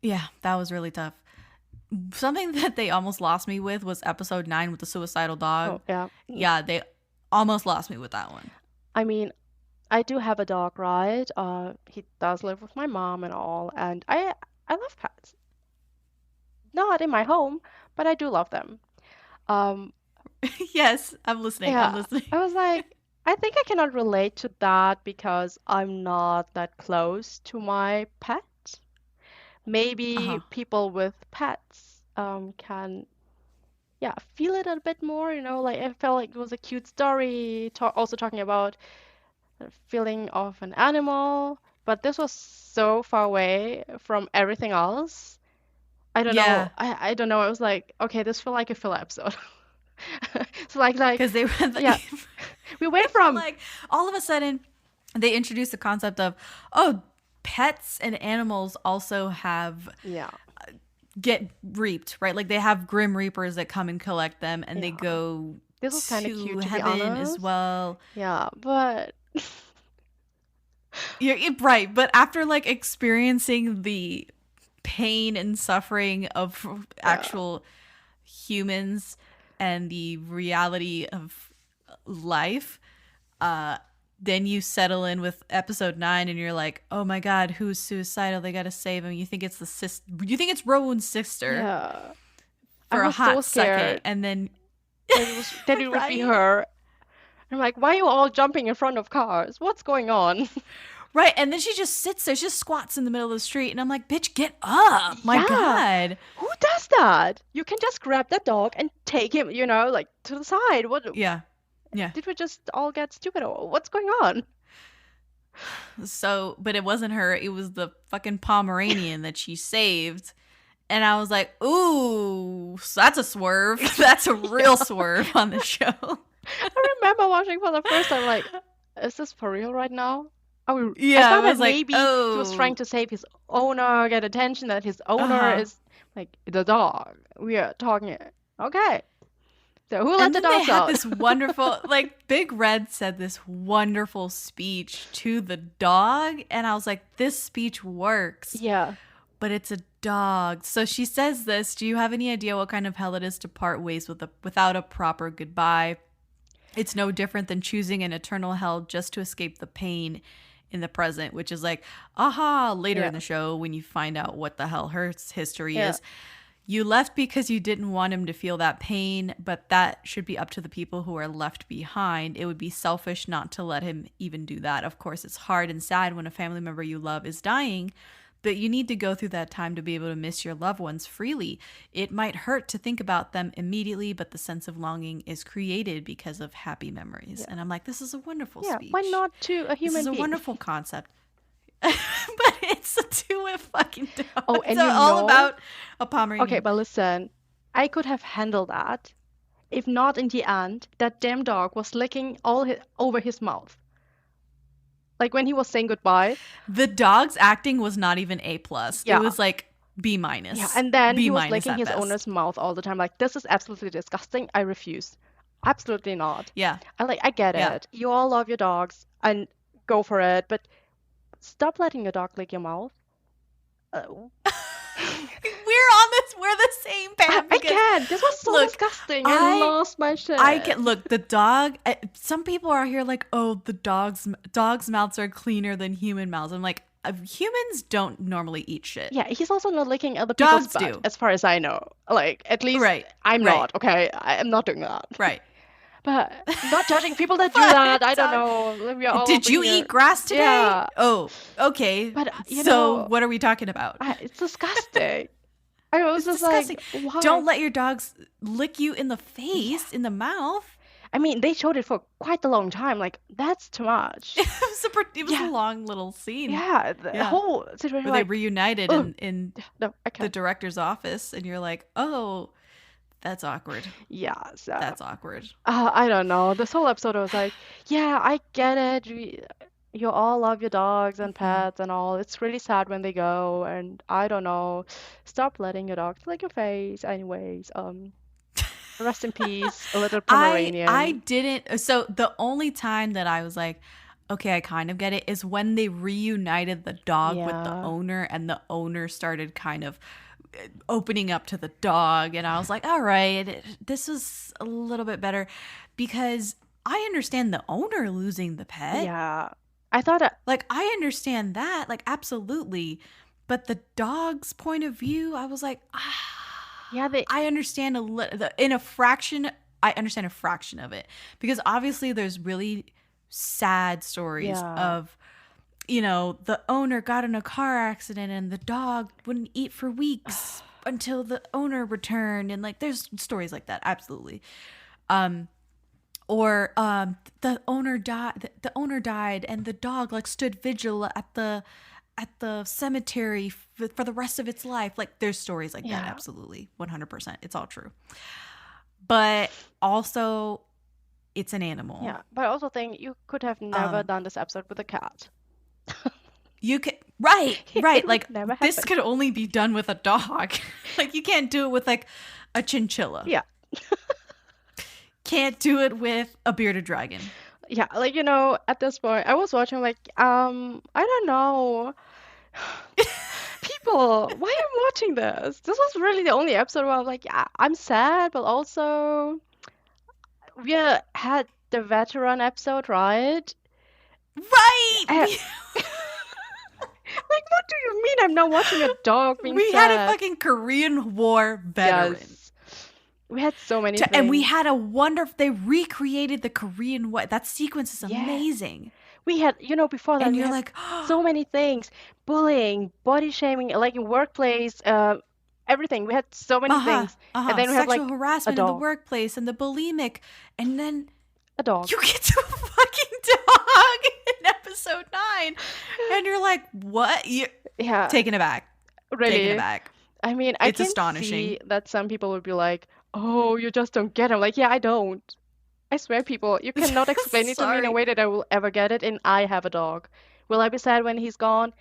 B: Yeah, that was really tough. Something that they almost lost me with was episode 9 with the suicidal dog.
C: Oh, yeah.
B: Yeah, they almost lost me with that one.
C: I mean, I do have a dog, right? He does live with my mom and all, and I love pets. Not in my home, but I do love them.
B: Yes, I'm listening.
C: Yeah,
B: I'm listening.
C: I was like, I think I cannot relate to that because I'm not that close to my pet. Maybe people with pets can, feel it a bit more, like I felt like it was a cute story, also talking about the feeling of an animal, but this was so far away from everything else. I don't know. I don't know. I was like, okay, this felt like a filler episode. So like
B: because they were
C: we went from
B: like all of a sudden they introduced the concept of pets and animals also have get reaped, right? Like they have grim reapers that come and collect them, and they go
C: this was kind of cute to be
B: heaven
C: honest
B: as well.
C: Yeah, but
B: you're right. But after like experiencing the pain and suffering of actual humans and the reality of life, then you settle in with episode 9 and you're like, oh my god, who's suicidal? They gotta save him. You think it's you think it's Rowoon's sister for a hot second, and then
C: that it would be her. I'm like, why are you all jumping in front of cars? What's going on?
B: Right, and then she just sits there, she just squats in the middle of the street, and I'm like, bitch, get up. My god.
C: Who does that? You can just grab that dog and take him, like to the side. What?
B: Yeah.
C: Did we just all get stupid or what's going on?
B: So, but it wasn't her. It was the fucking Pomeranian that she saved. And I was like, ooh, so that's a swerve. That's a real swerve on the show.
C: I remember watching for the first time, like, is this for real right now? I thought
B: was
C: that
B: like,
C: maybe he was trying to save his owner, get attention, that his owner is like the dog. We are talking. Okay. So who let the dogs out?
B: This wonderful, like Big Red said this wonderful speech to the dog. And I was like, this speech works.
C: Yeah.
B: But it's a dog. So she says this. Do you have any idea what kind of hell it is to part ways without a proper goodbye? It's no different than choosing an eternal hell just to escape the pain in the present, which is like, later in the show when you find out what the hell her history is. You left because you didn't want him to feel that pain, but that should be up to the people who are left behind. It would be selfish not to let him even do that. Of course, it's hard and sad when a family member you love is dying, but you need to go through that time to be able to miss your loved ones freely. It might hurt to think about them immediately, but the sense of longing is created because of happy memories. Yeah. And I'm like, this is a wonderful speech.
C: Why not to a human being?
B: This is a wonderful concept. But it's to a fucking dog.
C: Oh, and
B: it's all about a Pomeranian.
C: Okay, but listen, I could have handled that if not in the end that damn dog was licking over his mouth. Like when he was saying goodbye.
B: The dog's acting was not even A+.
C: Yeah.
B: It was like B-.
C: Yeah, and then he was licking his owner's mouth all the time. Like, this is absolutely disgusting. I refuse. Absolutely not.
B: Yeah.
C: I get it. You all love your dogs and go for it, but stop letting your dog lick your mouth.
B: We're the same, Pam.
C: I can't. This was so disgusting. I lost my shit.
B: Look, the dog. Some people are here like, oh, the dogs' mouths are cleaner than human mouths. I'm like, humans don't normally eat shit.
C: Yeah, he's also not licking other people's
B: dogs
C: butt,
B: do,
C: as far as I know. Like, at least I'm not. Okay, I'm not doing that.
B: Right.
C: But not judging people that do that. I don't know.
B: Did you eat grass today?
C: Yeah.
B: Oh, okay.
C: But
B: so what are we talking about?
C: It's disgusting. I was just
B: disgusting.
C: Like, why?
B: Don't let your dogs lick you in the face, in the mouth.
C: I mean, they showed it for quite a long time. Like, that's too much.
B: It was a long little scene.
C: Yeah, the whole situation.
B: Where they
C: like,
B: reunited in
C: no, I
B: the
C: can't.
B: director's office, and you're like, oh, that's awkward.
C: Yeah, so
B: That's awkward.
C: I don't know. This whole episode, I was like, yeah, I get it. You all love your dogs and pets and all. It's really sad when they go, and I don't know. Stop letting your dogs lick your face. Anyways, rest in peace, a little Pomeranian.
B: I didn't. So the only time that I was like, okay, I kind of get it, is when they reunited the dog with the owner, and the owner started kind of opening up to the dog, and I was like, all right, this is a little bit better, because I understand the owner losing the pet.
C: Yeah, I thought
B: like, I understand that, like, absolutely, but the dog's point of view, I was like,
C: yeah,
B: I understand in a fraction. I understand a fraction of it, because obviously there's really sad stories of, you know, the owner got in a car accident and the dog wouldn't eat for weeks until the owner returned, and like, there's stories like that, absolutely. Or the owner died and the dog like stood vigil at the cemetery for the rest of its life. Like, there's stories like that, absolutely, 100%. It's all true. But also, it's an animal.
C: Yeah, but I also think you could have never done this episode with a cat.
B: You could, right. Like,
C: never
B: this
C: happened.
B: could only be done with a dog. Like, you can't do it with like a chinchilla.
C: Yeah.
B: Can't do it with a bearded dragon.
C: Yeah, like, you know, at this point, I was watching like, I don't know. People, why am I watching this? This was really the only episode where I'm like, yeah, I'm sad, but also we had the veteran episode, right?
B: Right!
C: Like, what do you mean I'm not watching a dog being
B: We
C: sad?
B: had a fucking Korean War veteran.
C: Yes. We had so many things.
B: And we had they recreated the Korean War. That sequence is amazing.
C: We had, you know, before that,
B: And
C: we
B: you're
C: had
B: like,
C: so many things. Bullying, body shaming, like in workplace, everything. We had so many things. And then we had
B: sexual
C: like
B: harassment
C: a
B: in the
C: dog.
B: workplace and the bulimic. And then
C: A dog.
B: you get to a fucking dog in episode 9. And you're like, what?
C: Yeah.
B: Taken aback.
C: Really?
B: Taken aback.
C: I mean, I
B: It's
C: can
B: astonishing.
C: see that some people would be like, oh, you just don't get it. I'm like, yeah, I don't. I swear, people, you cannot explain it to me in a
B: Sorry.
C: way that I will ever get it, and I have a dog. Will I be sad when he's gone?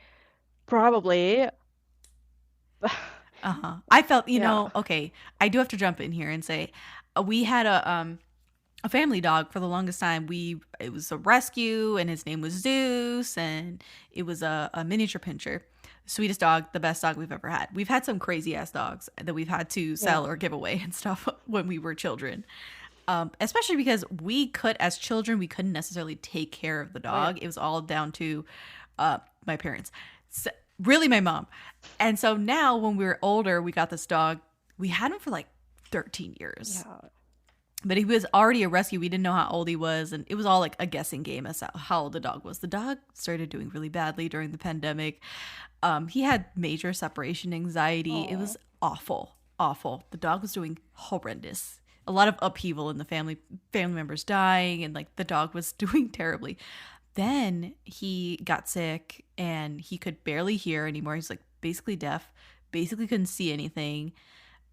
C: Probably.
B: I felt, you know, okay, I do have to jump in here and say, we had a family dog for the longest time. It was a rescue, and his name was Zeus, and it was a miniature pinscher. Sweetest dog, the best dog we've ever had. We've had some crazy ass dogs that we've had to sell or give away and stuff when we were children. Especially because as children, we couldn't necessarily take care of the dog. It was all down to my parents. So, really my mom. And so now when we were older, we got this dog. We had him for like 13 years.
C: Yeah.
B: But he was already a rescue. We didn't know how old he was. And it was all like a guessing game as to how old the dog was. The dog started doing really badly during the pandemic. He had major separation anxiety. It was awful, awful. The dog was doing horrendous. A lot of upheaval in the family members dying, and like the dog was doing terribly. Then he got sick and he could barely hear anymore. He's like basically deaf, basically couldn't see anything.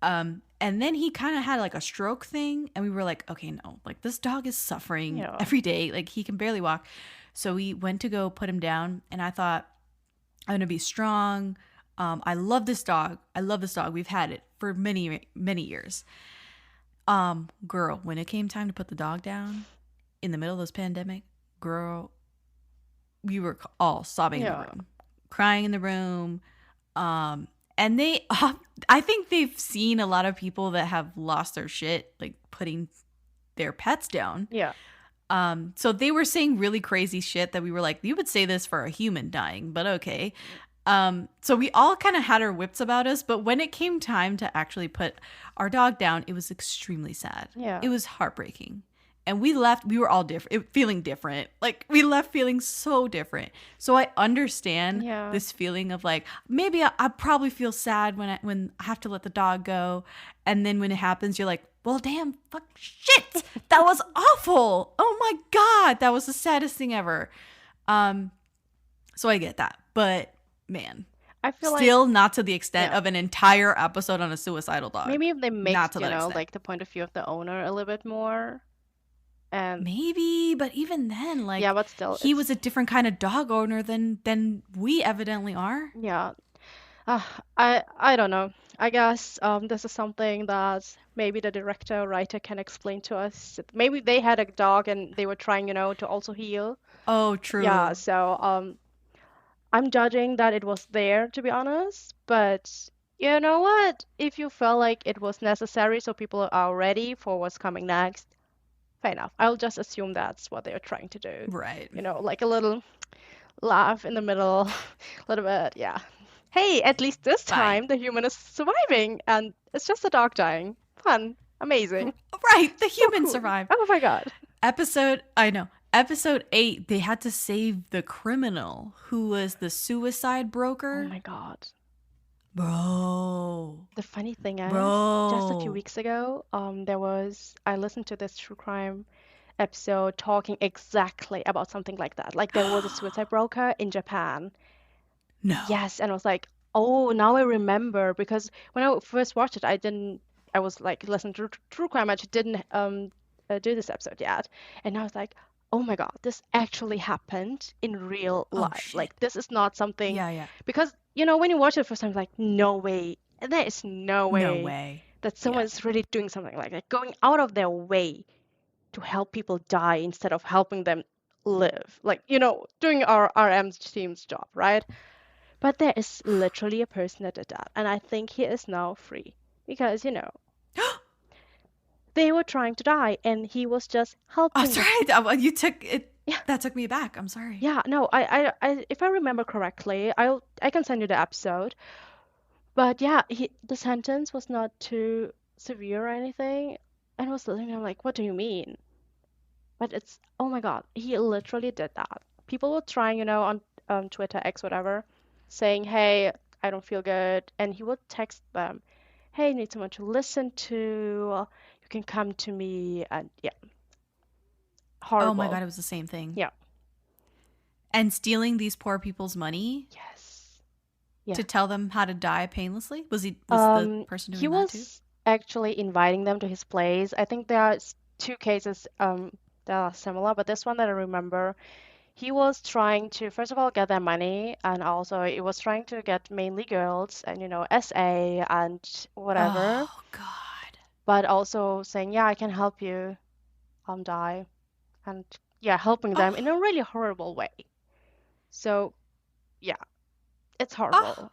B: And then he kind of had like a stroke thing, and we were like, okay, no, like this dog is suffering every day. Like he can barely walk. So we went to go put him down, and I thought, I'm going to be strong. I love this dog. We've had it for many, many years. Girl, when it came time to put the dog down in the middle of this pandemic, girl, we were all sobbing in the room, crying in the room. And I think they've seen a lot of people that have lost their shit, like putting their pets down.
C: Yeah.
B: So they were saying really crazy shit that we were like, you would say this for a human dying, but okay. So we all kind of had our wits about us, but when it came time to actually put our dog down, it was extremely sad.
C: Yeah.
B: It was heartbreaking. And we were all different, feeling different. Like we left feeling so different. So I understand this feeling of like, maybe I probably feel sad when I have to let the dog go. And then when it happens, you're like, well, damn, fuck, shit. That was awful. Oh my God. That was the saddest thing ever. So I get that. But man,
C: I feel
B: still
C: like
B: not to the extent
C: yeah.
B: of an entire episode on a suicidal dog.
C: Maybe if they
B: Not
C: mixed,
B: to
C: you
B: that
C: know,
B: extent.
C: like the point of view of the owner a little bit more. And
B: Maybe, but even then, like,
C: yeah, but still,
B: he
C: it's
B: was a different kind of dog owner than we evidently are.
C: yeah. I don't know. I guess this is something that maybe the director or writer can explain to us. Maybe they had a dog and they were trying, you know, to also heal.
B: Oh, true.
C: Yeah, so I'm judging that it was there, to be honest. But you know what? If you felt like it was necessary so people are ready for what's coming next, fair enough. I'll just assume that's what they're trying to do.
B: Right.
C: You know, like a little laugh in the middle, a little bit, yeah. Hey, at least this time the human is surviving and it's just a dog dying. Fun. Amazing.
B: Right. The human
C: cool.
B: survived.
C: Oh my God.
B: Episode 8, they had to save the criminal who was the suicide broker.
C: Oh my God.
B: Bro.
C: The funny thing is,
B: Bro.
C: just a few weeks ago, I listened to this true crime episode talking exactly about something like that. Like there was a suicide broker in Japan.
B: No.
C: Yes, and I was like, oh, now I remember because when I first watched it, I was like listening to true crime. I just didn't do this episode yet, and I was like, oh my God, this actually happened in real life.
B: Shit.
C: Like this is not something.
B: Yeah.
C: Because you know when you watch it for something like no way, there is no way that someone's really doing something like that, going out of their way to help people die instead of helping them live. Like you know, doing our RM team's job, right? But there is literally a person that did that. And I think he is now free. Because, you know, they were trying to die and he was just helping
B: Oh, sorry. You took it. Yeah. That took me aback. I'm sorry.
C: Yeah, no, I if I remember correctly, I can send you the episode. But yeah, the sentence was not too severe or anything. And I was listening, I'm like, what do you mean? But it's, oh my God, he literally did that. People were trying, you know, on Twitter, X, whatever, saying, hey, I don't feel good. And he would text them, hey, I need someone to listen to. You can come to me. And yeah. Horrible.
B: Oh my God, it was the same thing.
C: Yeah.
B: And stealing these poor people's money?
C: Yes. Yeah.
B: To tell them how to die painlessly? Was the person doing that too?
C: He was actually inviting them to his place. I think there are 2 cases that are similar, but this one that I remember, he was trying to, first of all, get their money, and also he was trying to get mainly girls and, you know, SA and whatever.
B: Oh, God.
C: But also saying, yeah, I can help you die. And, yeah, helping them in a really horrible way. So, yeah, it's horrible.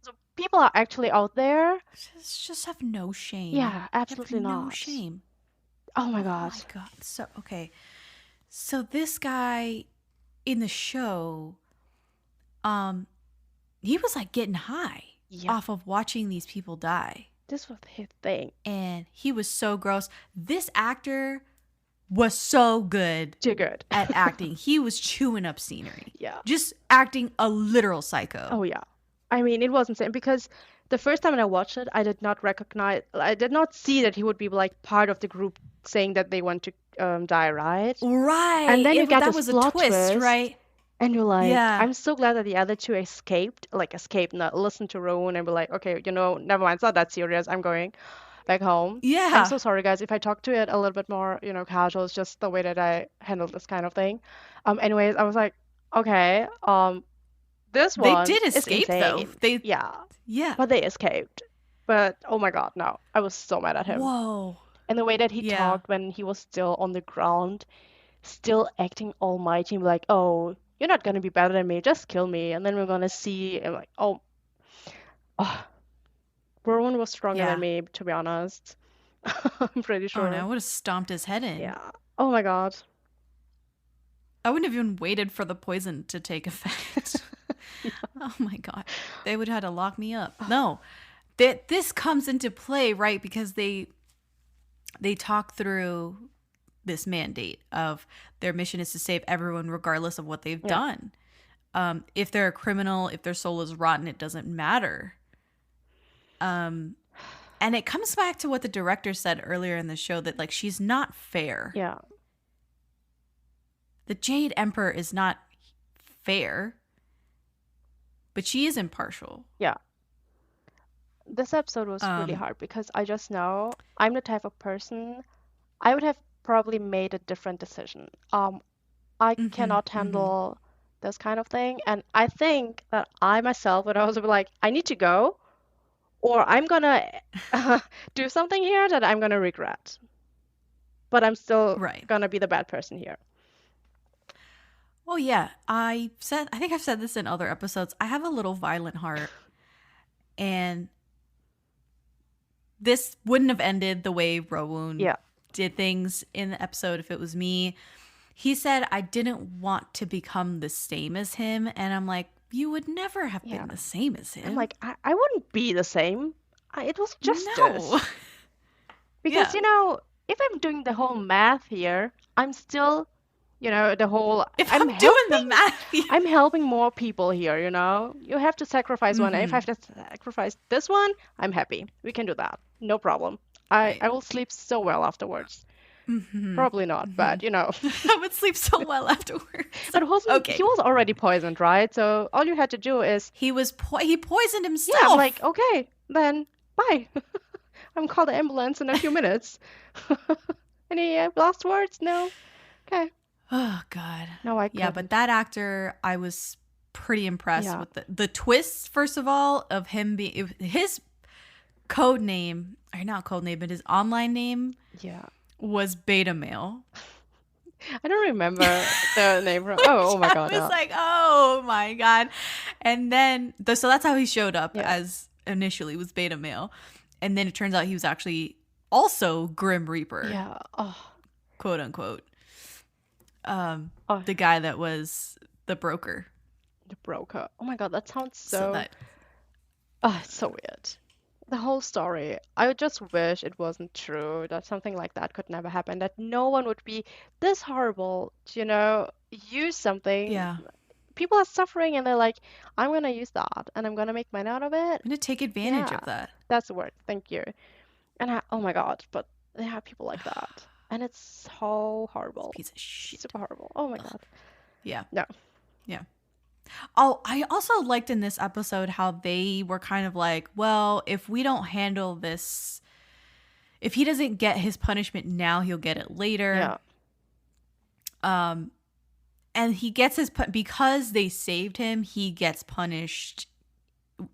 C: So people are actually out there.
B: Just have no shame.
C: Yeah, absolutely not.
B: No shame.
C: Oh, my God.
B: Oh, my God. So, okay. So this guy in the show, he was like getting high off of watching these people die.
C: This was his thing.
B: And he was so gross. This actor was so good.
C: Too good.
B: At acting. He was chewing up scenery.
C: Yeah.
B: Just acting a literal psycho.
C: Oh, yeah. I mean, it was insane because the first time I watched it, I did not see that he would be like part of the group saying that they want to die, right?
B: Right.
C: And then you get
B: that
C: this
B: was
C: plot
B: a twist, right?
C: And you're like,
B: Yeah.
C: I'm so glad that the other 2 escaped, not listen to Rowoon and be like, okay, you know, never mind, it's not that serious. I'm going back home.
B: Yeah.
C: I'm so sorry, guys. If I talk to it a little bit more, you know, casual, it's just the way that I handle this kind of thing. Anyways, I was like, okay, this one
B: They did
C: is
B: escape though.
C: insane. Yeah. But they escaped. But oh my God, no. I was so mad at him.
B: Whoa.
C: And the way that he talked when he was still on the ground, still acting almighty, like, oh, you're not going to be better than me, just kill me, and then we're going to see. And like, oh. Rowoon was stronger than me, to be honest. I'm pretty sure.
B: Oh, no, I would have stomped his head in.
C: Yeah. Oh my God.
B: I wouldn't have even waited for the poison to take effect. Oh my God. They would have had to lock me up. No. This comes into play, right? Because they talk through this mandate of their mission is to save everyone regardless of what they've done. If they're a criminal, if their soul is rotten, it doesn't matter. And it comes back to what the director said earlier in the show, that like she's not fair.
C: Yeah.
B: The Jade Emperor is not fair, but she is impartial.
C: Yeah. This episode was really hard because I just know I'm the type of person I would have probably made a different decision. I cannot handle this kind of thing, and I think that I myself would also be like, I need to go, or I'm gonna do something here that I'm gonna regret. But I'm still gonna be the bad person here.
B: Oh yeah, I think I've said this in other episodes. I have a little violent heart, and this wouldn't have ended the way Rowoon did things in the episode if it was me. He said I didn't want to become the same as him, and I'm like, you would never have been the same as him.
C: I'm like, I wouldn't be the same. It was justice.
B: No.
C: Because, if I'm doing the whole math here, I'm still, the whole...
B: If I'm doing the math here.
C: I'm helping more people here, You have to sacrifice one. If I have to sacrifice this one, I'm happy. We can do that. No problem. I will sleep so well afterwards. Probably not, but
B: I would sleep so well afterwards.
C: But he was already poisoned, right? So all you had to do is
B: he poisoned himself.
C: Yeah, I'm like, okay, then bye. I'm call the ambulance in a few minutes. Any last words? No. Okay.
B: Oh God.
C: No, I couldn't.
B: Yeah, but that actor, I was pretty impressed with the twists. First of all, of him being his code name, or not code name, but his online name.
C: Yeah.
B: Was beta male.
C: I don't remember the name. Oh my God.
B: I was like, oh my God. And then, so that's how he showed up as initially was beta male. And then it turns out he was actually also Grim Reaper.
C: Yeah. Oh.
B: Quote unquote. The guy that was the broker.
C: The broker. Oh my God, that sounds so... it's so weird. The whole story. I just wish it wasn't true, that something like that could never happen, that no one would be this horrible to, use something.
B: Yeah.
C: People are suffering and they're like, I'm going to use that and I'm going to make money out of it.
B: I'm going to take advantage of that.
C: That's the word. Thank you. And oh my God, but they have people like that. And it's so horrible.
B: Piece of shit.
C: Super horrible. Oh my God.
B: Yeah.
C: No.
B: Yeah. Oh, I also liked in this episode how they were kind of like, well, if we don't handle this, if he doesn't get his punishment now, he'll get it later.
C: Yeah.
B: And he gets his, because they saved him, he gets punished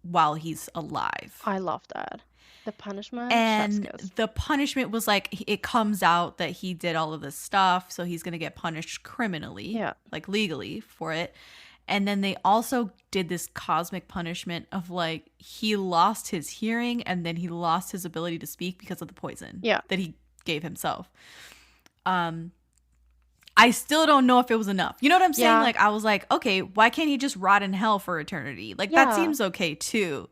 B: while he's alive.
C: I love that. The punishment.
B: And the punishment was like, it comes out that he did all of this stuff, so he's going to get punished criminally, like legally for it. And then they also did this cosmic punishment of like, he lost his hearing and then he lost his ability to speak because of the poison that he gave himself. I still don't know if it was enough. You know what I'm saying? Like, I was like, okay, why can't he just rot in hell for eternity? Like, that seems okay too.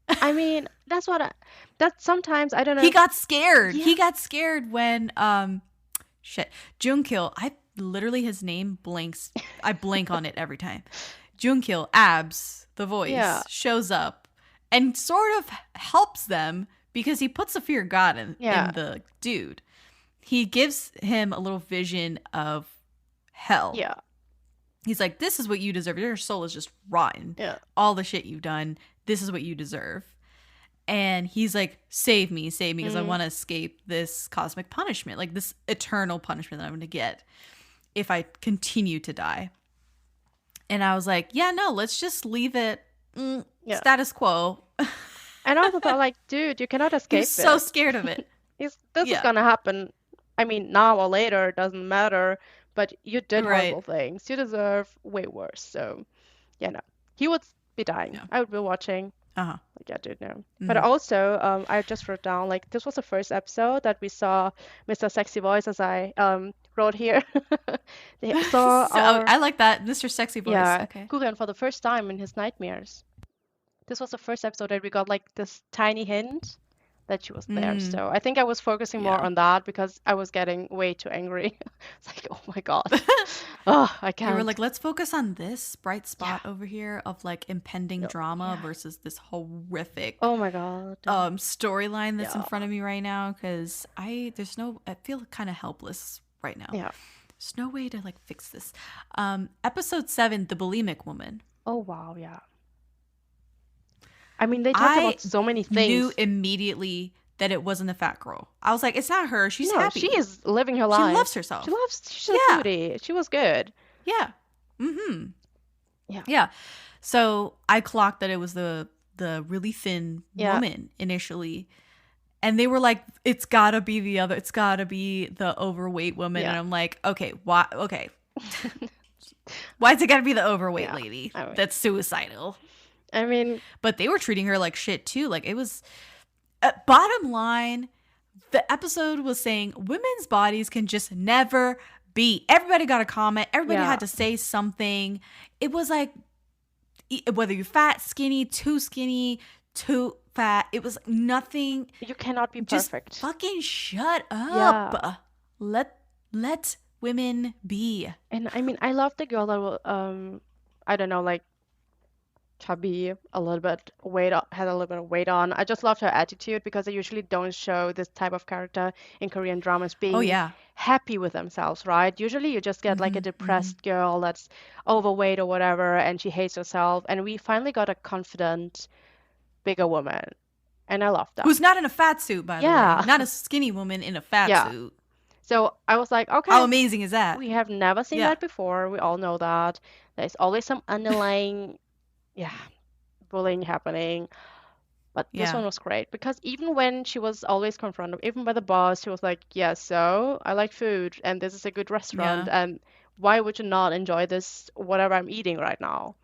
C: I mean, that's what that sometimes, I don't know.
B: He got scared. Yeah. He got scared when, Junkil, literally his name blanks. I blank on it every time. Junkil, Abs, the voice, shows up and sort of helps them because he puts the fear of God in the dude. He gives him a little vision of hell.
C: Yeah.
B: He's like, this is what you deserve. Your soul is just rotten.
C: Yeah.
B: All the shit you've done. This is what you deserve. And he's like, save me, because I want to escape this cosmic punishment, like this eternal punishment that I'm going to get if I continue to die. And I was like, yeah, no, let's just leave it status quo.
C: And I also thought, like, dude, you cannot escape it.
B: So scared of it.
C: This is going to happen. I mean, now or later, it doesn't matter. But you did horrible things. You deserve way worse. So, no. He would be dying. Yeah. I would be watching.
B: Uh-huh.
C: Like, yeah, dude, no. Mm-hmm. But also, I just wrote down, like, this was the first episode that we saw Mr. Sexy Voice, as I wrote here.
B: I like that, Mr. Sexy Voice.
C: Yeah,
B: okay.
C: Gurion for the first time in his nightmares. This was the first episode that we got, like, this tiny hint that she was there. So I think I was focusing more on that because I was getting way too angry. It's like, oh my God. Oh, I can't.
B: You were like, let's focus on this bright spot over here of like impending drama versus this horrific
C: oh my God.
B: storyline that's in front of me right now, because I feel kind of helpless right now.
C: Yeah.
B: There's no way to like fix this. Episode 7, the bulimic woman.
C: Oh wow, yeah. I mean, they talked about so many things.
B: Knew immediately that it wasn't a fat girl. I was like, it's not her. She's happy.
C: She is living her life.
B: She loves herself.
C: She's a foodie. She was good.
B: Yeah. Mm-hmm.
C: Yeah.
B: Yeah. So I clocked that it was the really thin woman initially. And they were like, it's gotta be the overweight woman. And I'm like, okay, why? Okay. Why's it gotta be the overweight lady? I mean, that's suicidal.
C: I mean,
B: but they were treating her like shit too. Like, it was bottom line, the episode was saying women's bodies can just never be. Everybody got a comment. Everybody had to say something. It was like, whether you're fat, skinny, too fat, it was nothing.
C: You cannot be perfect.
B: Just fucking shut up. Let women be.
C: And I mean, I love the girl that will, I don't know, like, chubby, a little bit had a little bit of weight on. I just loved her attitude because they usually don't show this type of character in Korean dramas being happy with themselves, right? Usually you just get like a depressed girl that's overweight or whatever, and she hates herself. And we finally got a confident, bigger woman, and I love that.
B: Who's not in a fat suit, by the way. Not a skinny woman in a fat suit.
C: So I was like, okay.
B: How amazing is that?
C: We have never seen that before. We all know that. There's always some underlying bullying happening. But this one was great because even when she was always confronted, even by the boss, she was like, yeah, so I like food and this is a good restaurant and why would you not enjoy this, whatever I'm eating right now?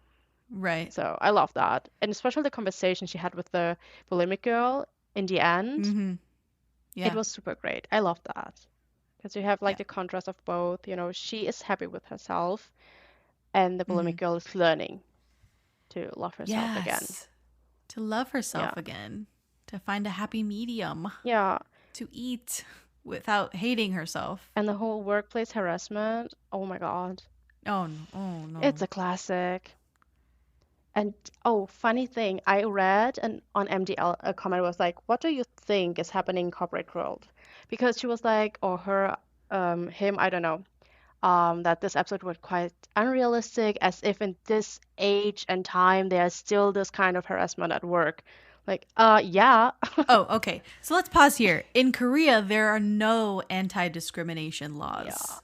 B: Right.
C: So I love that. And especially the conversation she had with the bulimic girl in the end.
B: Mm-hmm. Yeah.
C: It was super great. I love that. Because you have like the contrast of both, you know, she is happy with herself and the bulimic girl is learning to love herself again.
B: To love herself again. To find a happy medium.
C: Yeah.
B: To eat without hating herself.
C: And the whole workplace harassment. Oh my God.
B: Oh no.
C: It's a classic. And funny thing, I read on MDL a comment was like, what do you think is happening in corporate world? Because she was like, or her, him, I don't know. That this episode was quite unrealistic, as if in this age and time there's still this kind of harassment at work. Like, yeah.
B: Oh, okay. So let's pause here. In Korea, there are no anti-discrimination laws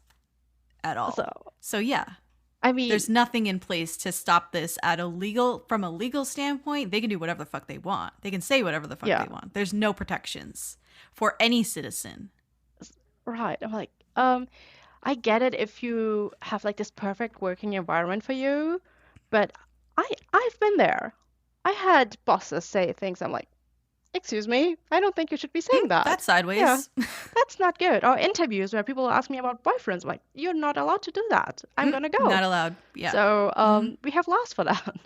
B: at all. So yeah.
C: I mean,
B: there's nothing in place to stop this from a legal standpoint. They can do whatever the fuck they want. They can say whatever the fuck they want. There's no protections for any citizen.
C: Right. I'm like, I get it if you have like this perfect working environment for you, but I've been there. I had bosses say things. I'm like, excuse me, I don't think you should be saying that.
B: That's sideways.
C: Yeah, that's not good. Or interviews where people ask me about boyfriends. I'm like, you're not allowed to do that. I'm gonna go.
B: Not allowed. Yeah.
C: So we have laws for that.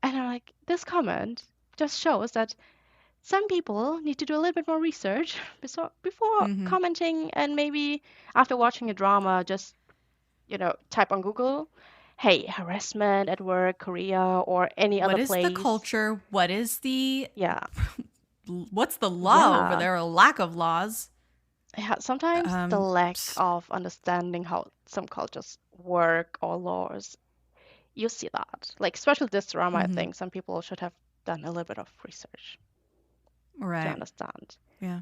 C: And I'm like, this comment just shows that some people need to do a little bit more research before commenting, and maybe after watching a drama, just, type on Google, hey, harassment at work, Korea, or any other place.
B: What is the culture? What is the... What's the law over there? A lack of laws.
C: Yeah, sometimes the lack of understanding how some cultures work or laws, you see that. Like, especially this drama, I think some people should have done a little bit of research.
B: Right.
C: To understand.
B: Yeah.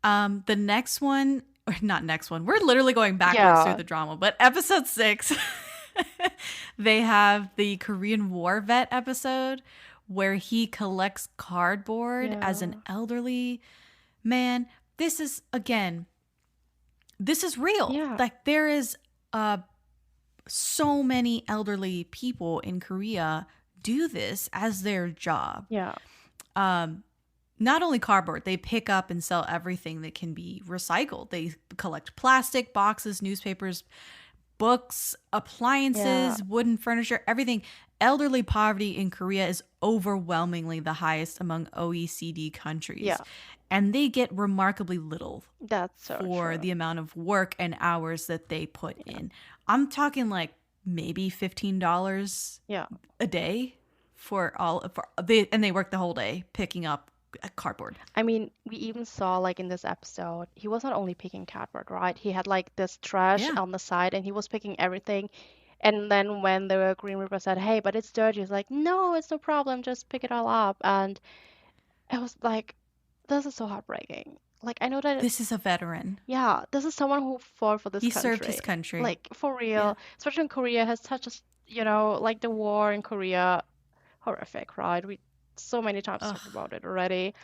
B: The next one, or not next one, we're literally going backwards through the drama, but episode 6, they have the Korean War vet episode where he collects cardboard as an elderly man. This is real. Yeah. Like, there is so many elderly people in Korea do this as their job.
C: Yeah.
B: Not only cardboard, they pick up and sell everything that can be recycled. They collect plastic, boxes, newspapers, books, appliances, wooden furniture, everything. Elderly poverty in Korea is overwhelmingly the highest among OECD countries.
C: Yeah.
B: And they get remarkably little
C: That's so
B: for
C: true.
B: the amount of work and hours that they put in. I'm talking like maybe $15 a day and they work the whole day picking up cardboard.
C: I mean, we even saw like in this episode, he was not only picking cardboard, right? He had like this trash on the side and he was picking everything. And then when the Green Reaper said, hey, but it's dirty, he's like, no, it's no problem, just pick it all up. And it was like, this is so heartbreaking. Like, I know that
B: This is a veteran.
C: yeah, this is someone who fought for this
B: He
C: country.
B: served his country.
C: Like, for real. Especially in Korea has such a, like the war in Korea, horrific, right? We so many times talked about it already.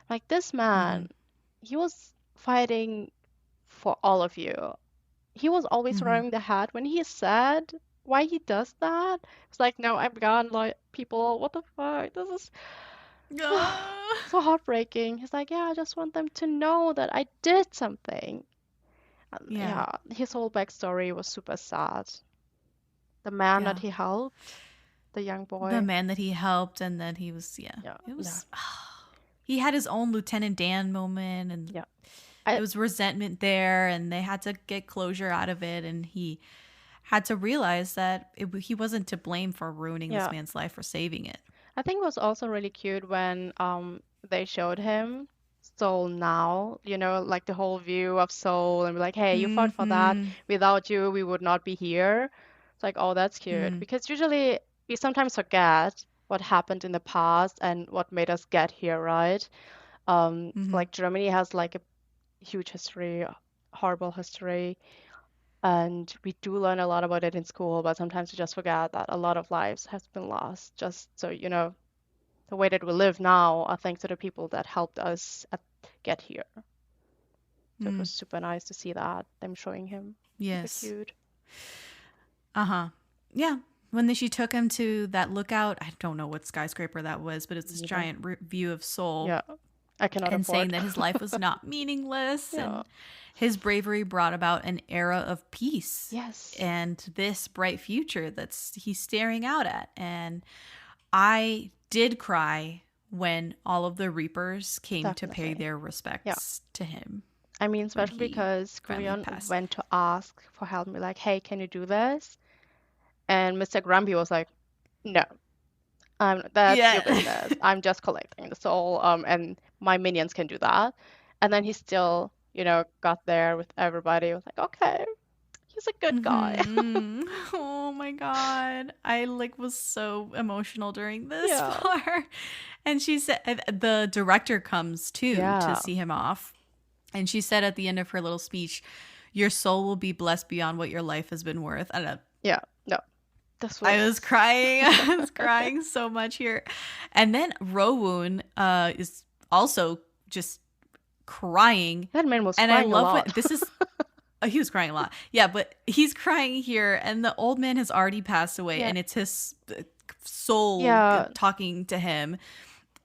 C: Like this man, he was fighting for all of you. He was always wearing the hat. When he said why he does that, it's like, no, I'm gone, like people, what the fuck? This is so heartbreaking. He's like, yeah, I just want them to know that I did something. And his whole backstory was super sad. The man that he helped, the young boy.
B: The man that he helped, and then he was, it was, he had his own Lieutenant Dan moment, and there was resentment there, and they had to get closure out of it, and he had to realize that he wasn't to blame for ruining this man's life or saving it.
C: I think it was also really cute when they showed him Seoul now, like the whole view of Seoul, and be like, hey, you fought for that. Without you, we would not be here. It's like, oh, that's cute. Because usually we sometimes forget what happened in the past and what made us get here, right? Like Germany has like a huge history, horrible history, and we do learn a lot about it in school, but sometimes we just forget that a lot of lives has been lost. Just so the way that we live now are thanks to the people that helped us get here. So it was super nice to see that, them showing him.
B: Yes.
C: Super cute.
B: Yeah. When she took him to that lookout, I don't know what skyscraper that was, but it's this giant view of Seoul.
C: Yeah, I cannot
B: and
C: afford.
B: saying that his life was not meaningless. And his bravery brought about an era of peace.
C: Yes.
B: And this bright future he's staring out at. And I did cry when all of the Reapers came to pay their respects to him.
C: I mean, especially because Korean went to ask for help and be like, hey, can you do this? And Mr. Grumpy was like, no, that's your business. I'm just collecting the soul, and my minions can do that. And then he still, got there with everybody. He was like, okay, he's a good guy.
B: Oh my God. I was so emotional during this part. And she said, the director comes too to see him off. And she said at the end of her little speech, your soul will be blessed beyond what your life has been worth. I don't know.
C: Yeah, no.
B: I was crying. I was crying so much here. And then Rowoon is also just crying.
C: That man was
B: and
C: crying
B: I love
C: a lot.
B: what this is. He was crying a lot. Yeah, but he's crying here, and the old man has already passed away, and it's his soul talking to him.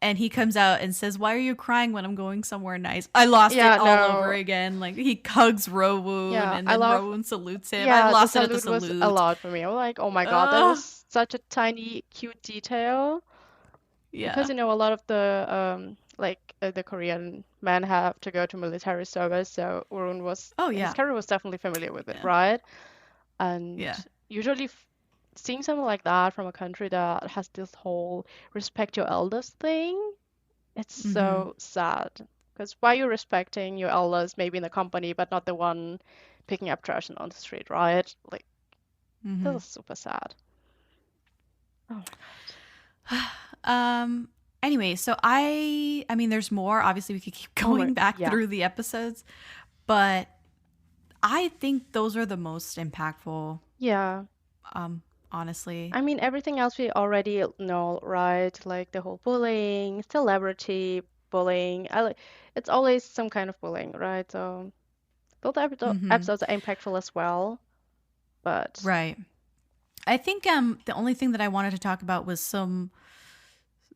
B: And he comes out and says, why are you crying when I'm going somewhere nice? I lost it all over again. Like, he hugs Rowoon, and then Rowoon salutes him. I lost it at the salute.
C: Was a lot for me. I was like, oh my God, that was such a tiny, cute detail. Yeah. Because, a lot of the, the Korean men have to go to military service. So Rowoon was, his character was definitely familiar with it, right? And usually seeing something like that from a country that has this whole respect your elders thing, it's so sad. Because why are you respecting your elders maybe in the company, but not the one picking up trash on the street, right? Like, this is super sad. Oh my
B: God. Anyway, so I mean, there's more. Obviously, we could keep going back through the episodes, but I think those are the most impactful.
C: Yeah.
B: Honestly,
C: I mean, everything else we already know, right? Like the whole bullying, celebrity bullying. It's always some kind of bullying, right? So those episodes are impactful as well. But
B: right, I think the only thing that I wanted to talk about was some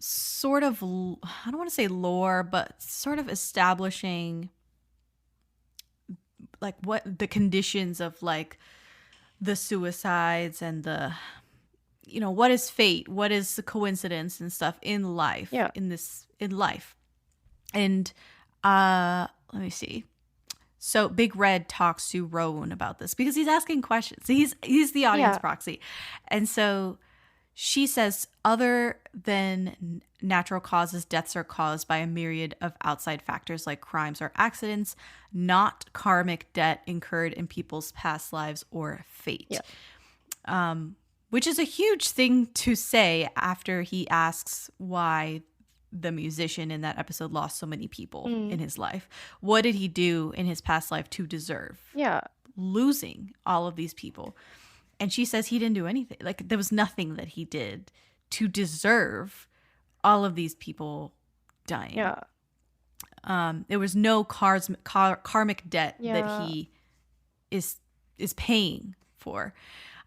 B: sort of, I don't want to say lore, but sort of establishing like what the conditions of like the suicides and the, what is fate? What is the coincidence and stuff in life?
C: Yeah.
B: In life. And let me see. So Big Red talks to Rowoon about this because he's asking questions. He's the audience proxy. And so she says, other than natural causes, deaths are caused by a myriad of outside factors like crimes or accidents, not karmic debt incurred in people's past lives or fate.
C: Yeah.
B: Which is a huge thing to say after he asks why the musician in that episode lost so many people in his life. What did he do in his past life to deserve losing all of these people? And she says he didn't do anything. Like, there was nothing that he did to deserve all of these people dying.
C: Yeah.
B: There was no karmic debt that he is paying for.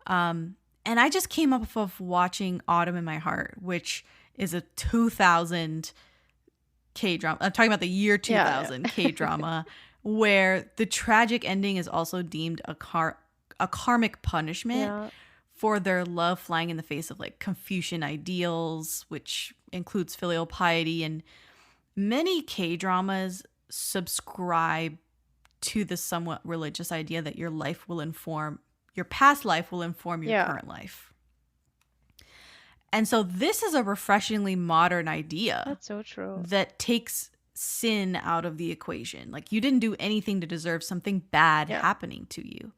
B: And I just came up of watching Autumn in My Heart, which is a 2000 K-drama. I'm talking about the year 2000 K-drama, where the tragic ending is also deemed a karmic punishment for their love flying in the face of like Confucian ideals, which includes filial piety. And many K-dramas subscribe to the somewhat religious idea that your past life will inform your current life. And so this is a refreshingly modern idea.
C: That's so true.
B: That takes sin out of the equation. Like, you didn't do anything to deserve something bad happening to you.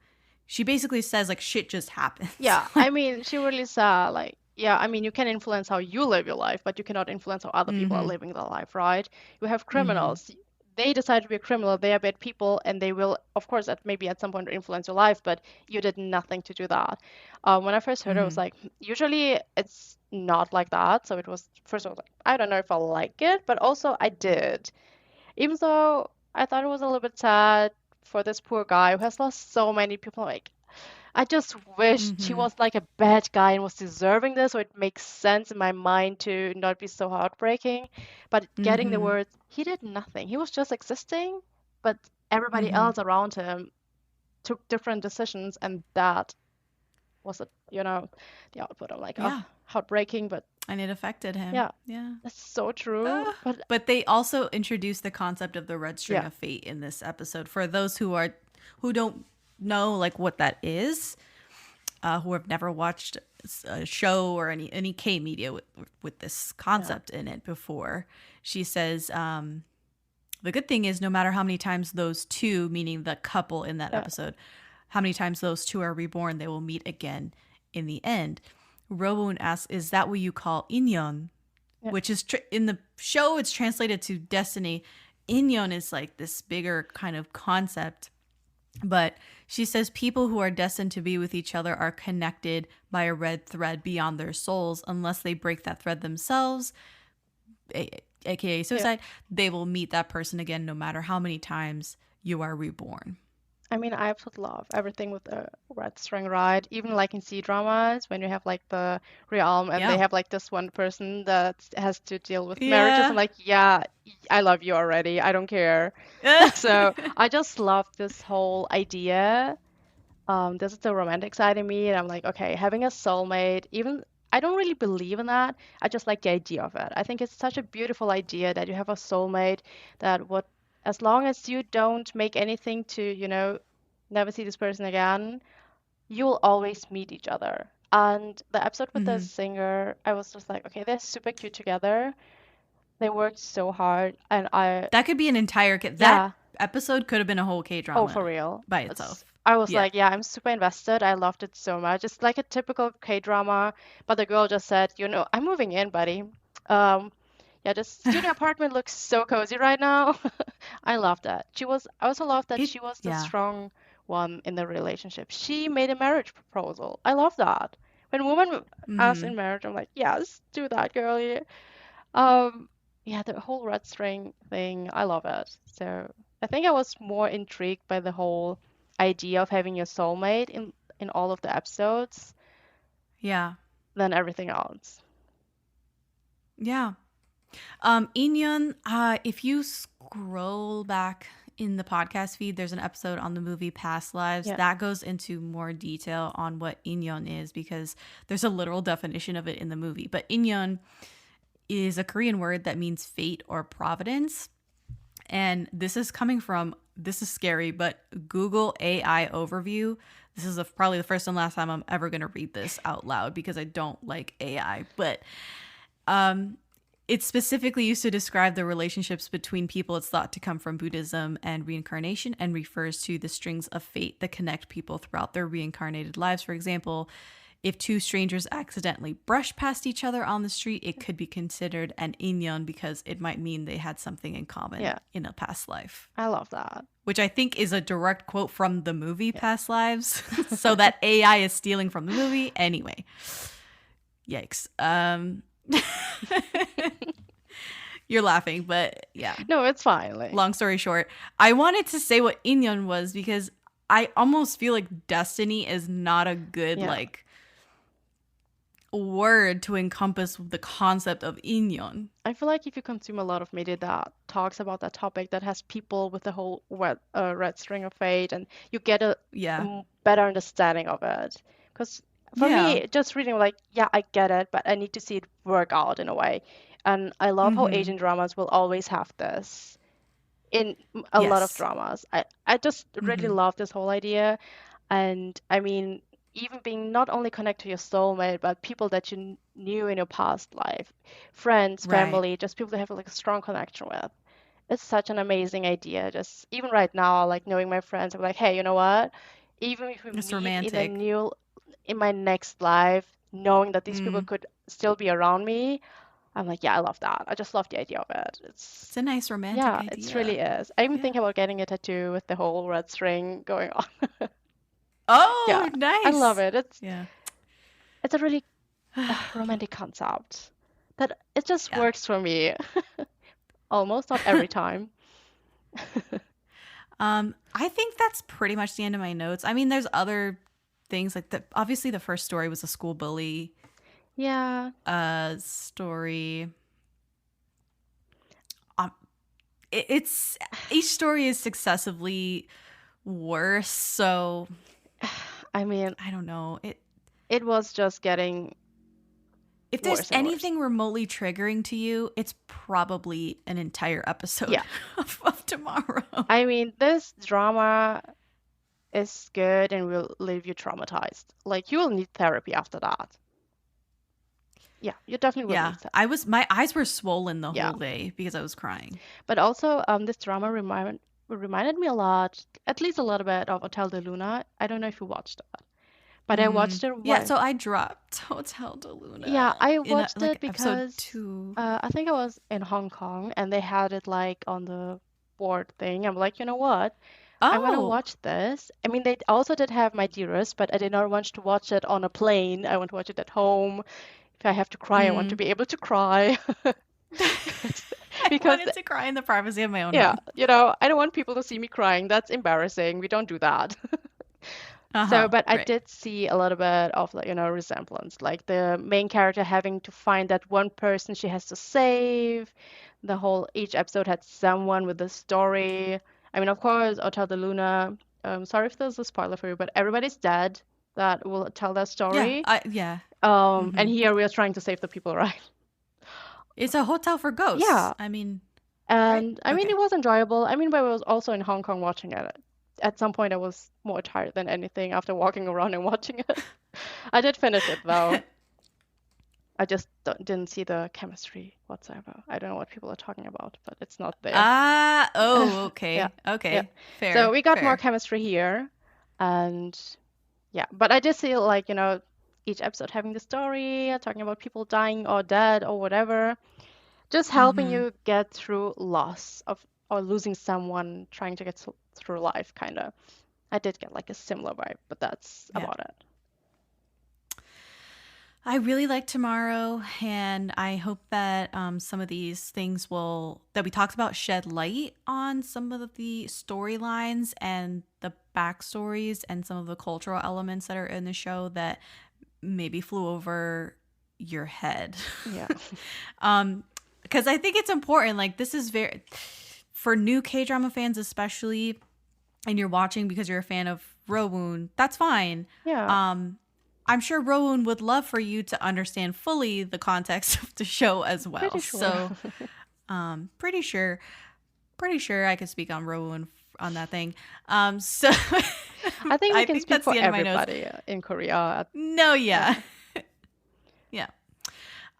B: She basically says, like, shit just happens.
C: Yeah, I mean, she really said, like, I mean, you can influence how you live your life, but you cannot influence how other people are living their life, right? You have criminals. They decide to be a criminal. They are bad people, and they will, of course, maybe at some point influence your life, but you did nothing to do that. When I first heard it, I was like, usually it's not like that. So it was, first I was like, I don't know if I like it, but also I did. Even though I thought it was a little bit sad for this poor guy who has lost so many people. Like, I just wished he was like a bad guy and was deserving this, so it makes sense in my mind to not be so heartbreaking. But getting the words, he did nothing. He was just existing, but everybody else around him took different decisions, and that was the output. I'm like, heartbreaking, but
B: and it affected him.
C: Yeah, that's so true.
B: But they also introduced the concept of the red string of fate in this episode for those who don't know like what that is, who have never watched a show or any K media with this concept in it before. She says, the good thing is no matter how many times those two, meaning the couple in that episode, how many times those two are reborn, they will meet again in the end. Rowoon asks, is that what you call inyon? Which is in the show, it's translated to destiny. Inyon is like this bigger kind of concept. But she says people who are destined to be with each other are connected by a red thread beyond their souls. Unless they break that thread themselves, aka suicide, they will meet that person again no matter how many times you are reborn.
C: I mean, I absolutely love everything with the red string ride. Even like in C-dramas, when you have like the realm and they have like this one person that has to deal with marriages. I'm like, I love you already. I don't care. So I just love this whole idea. This is the romantic side of me. And I'm like, okay, having a soulmate, even I don't really believe in that. I just like the idea of it. I think it's such a beautiful idea that you have a soulmate that as long as you don't make anything to, never see this person again, you'll always meet each other. And the episode with the singer, I was just like, okay, they're super cute together. They worked so hard. And
B: that could be an entire that episode could have been a whole K-drama.
C: Oh, for real.
B: By itself.
C: I was like, I'm super invested. I loved it so much. It's like a typical K-drama, but the girl just said, I'm moving in, buddy. This student apartment looks so cozy right now. I love that. I also love that she was the strong one in the relationship. She made a marriage proposal. I love that. When women ask in marriage, I'm like, yes, do that, girlie. The whole red string thing, I love it. So I think I was more intrigued by the whole idea of having your soulmate in all of the episodes.
B: Yeah.
C: Than everything else.
B: Yeah. Inyon, if you scroll back in the podcast feed, there's an episode on the movie Past Lives that goes into more detail on what inyon is, because there's a literal definition of it in the movie. But inyon is a Korean word that means fate or providence. And this is coming from, this is scary, but Google AI overview. This is probably the first and last time I'm ever going to read this out loud because I don't like AI. But it's specifically used to describe the relationships between people. It's thought to come from Buddhism and reincarnation, and refers to the strings of fate that connect people throughout their reincarnated lives. For example, if two strangers accidentally brush past each other on the street, it could be considered an inyon because it might mean they had something in common in a past life.
C: I love that.
B: Which I think is a direct quote from the movie Past Lives. So that AI is stealing from the movie. Anyway. Yikes. You're laughing, but yeah.
C: No, it's fine. Like,
B: long story short, I wanted to say what inyon was because I almost feel like destiny is not a good like word to encompass the concept of inyon.
C: I feel like if you consume a lot of media that talks about that topic, that has people with the whole red string of fate, and you get a better understanding of it. Because for me, just reading, like, I get it, but I need to see it work out in a way. And I love how Asian dramas will always have this in a lot of dramas. I just really love this whole idea. And I mean, even being not only connected to your soulmate, but people that you knew in your past life, friends, family, just people that have like a strong connection with. It's such an amazing idea. Just even right now, like knowing my friends, I'm like, hey, you know what? Even if we meet in my next life, knowing that these people could still be around me, I'm like, I love that. I just love the idea of it. It's
B: a nice romantic idea.
C: Yeah, it really is. I even think about getting a tattoo with the whole red string going on.
B: Oh, nice.
C: I love it. It's a really romantic concept that it just works for me. Almost, not every time.
B: I think that's pretty much the end of my notes. I mean, there's other things like obviously the first story was a school bully story. It's each story is successively worse, so
C: I mean,
B: I don't know.
C: It was just getting
B: If there's anything remotely triggering to you, it's probably an entire episode of tomorrow.
C: I mean, this drama is good and will leave you traumatized. Like, you will need therapy after that. Yeah, you definitely will need that.
B: My eyes were swollen the whole day because I was crying.
C: But also, this drama reminded me a lot, at least a little bit, of Hotel de Luna. I don't know if you watched that. But I watched it.
B: So I dropped Hotel de Luna.
C: Yeah, I watched it because
B: episode 2.
C: I think I was in Hong Kong and they had it like on the board thing. I'm like, you know what? I'm gonna watch this. I mean, they also did have My Dearest, but I did not want to watch it on a plane. I want to watch it at home. If I have to cry, I want to be able to cry.
B: I wanted to cry in the privacy of my own home.
C: You know, I don't want people to see me crying. That's embarrassing. We don't do that. I did see a little bit of, like, you know, resemblance, like the main character having to find that one person she has to save. Each episode had someone with a story. I mean, of course, Hotel de Luna. Sorry if there's a spoiler for you, but everybody's dead that will tell their story. And here we are trying to save the people, right?
B: It's a hotel for ghosts.
C: Yeah.
B: I mean,
C: it was enjoyable. I mean, but I was also in Hong Kong watching it. At some point, I was more tired than anything after walking around and watching it. I did finish it, though. I just didn't see the chemistry whatsoever. I don't know what people are talking about, but it's not there.
B: Okay. Okay. Fair.
C: So we got more chemistry here. And but I did see, like, you know, each episode having the story, talking about people dying or dead or whatever. Just helping you get through loss or losing someone, trying to get through life, kind of. I did get like a similar vibe, but that's about it.
B: I really like Tomorrow, and I hope that some of these things that we talked about shed light on some of the storylines and the backstories and some of the cultural elements that are in the show that maybe flew over your head.
C: Yeah.
B: Because I think it's important. Like, this is for new K-drama fans especially, and you're watching because you're a fan of Rowoon, that's fine.
C: Yeah.
B: I'm sure Rowoon would love for you to understand fully the context of the show as well.
C: Pretty sure.
B: So, pretty sure I could speak on Rowoon on that thing. So
C: I think we can speak
B: that's
C: for
B: the end of my notes.
C: everybody in Korea.
B: No, yeah. Yeah.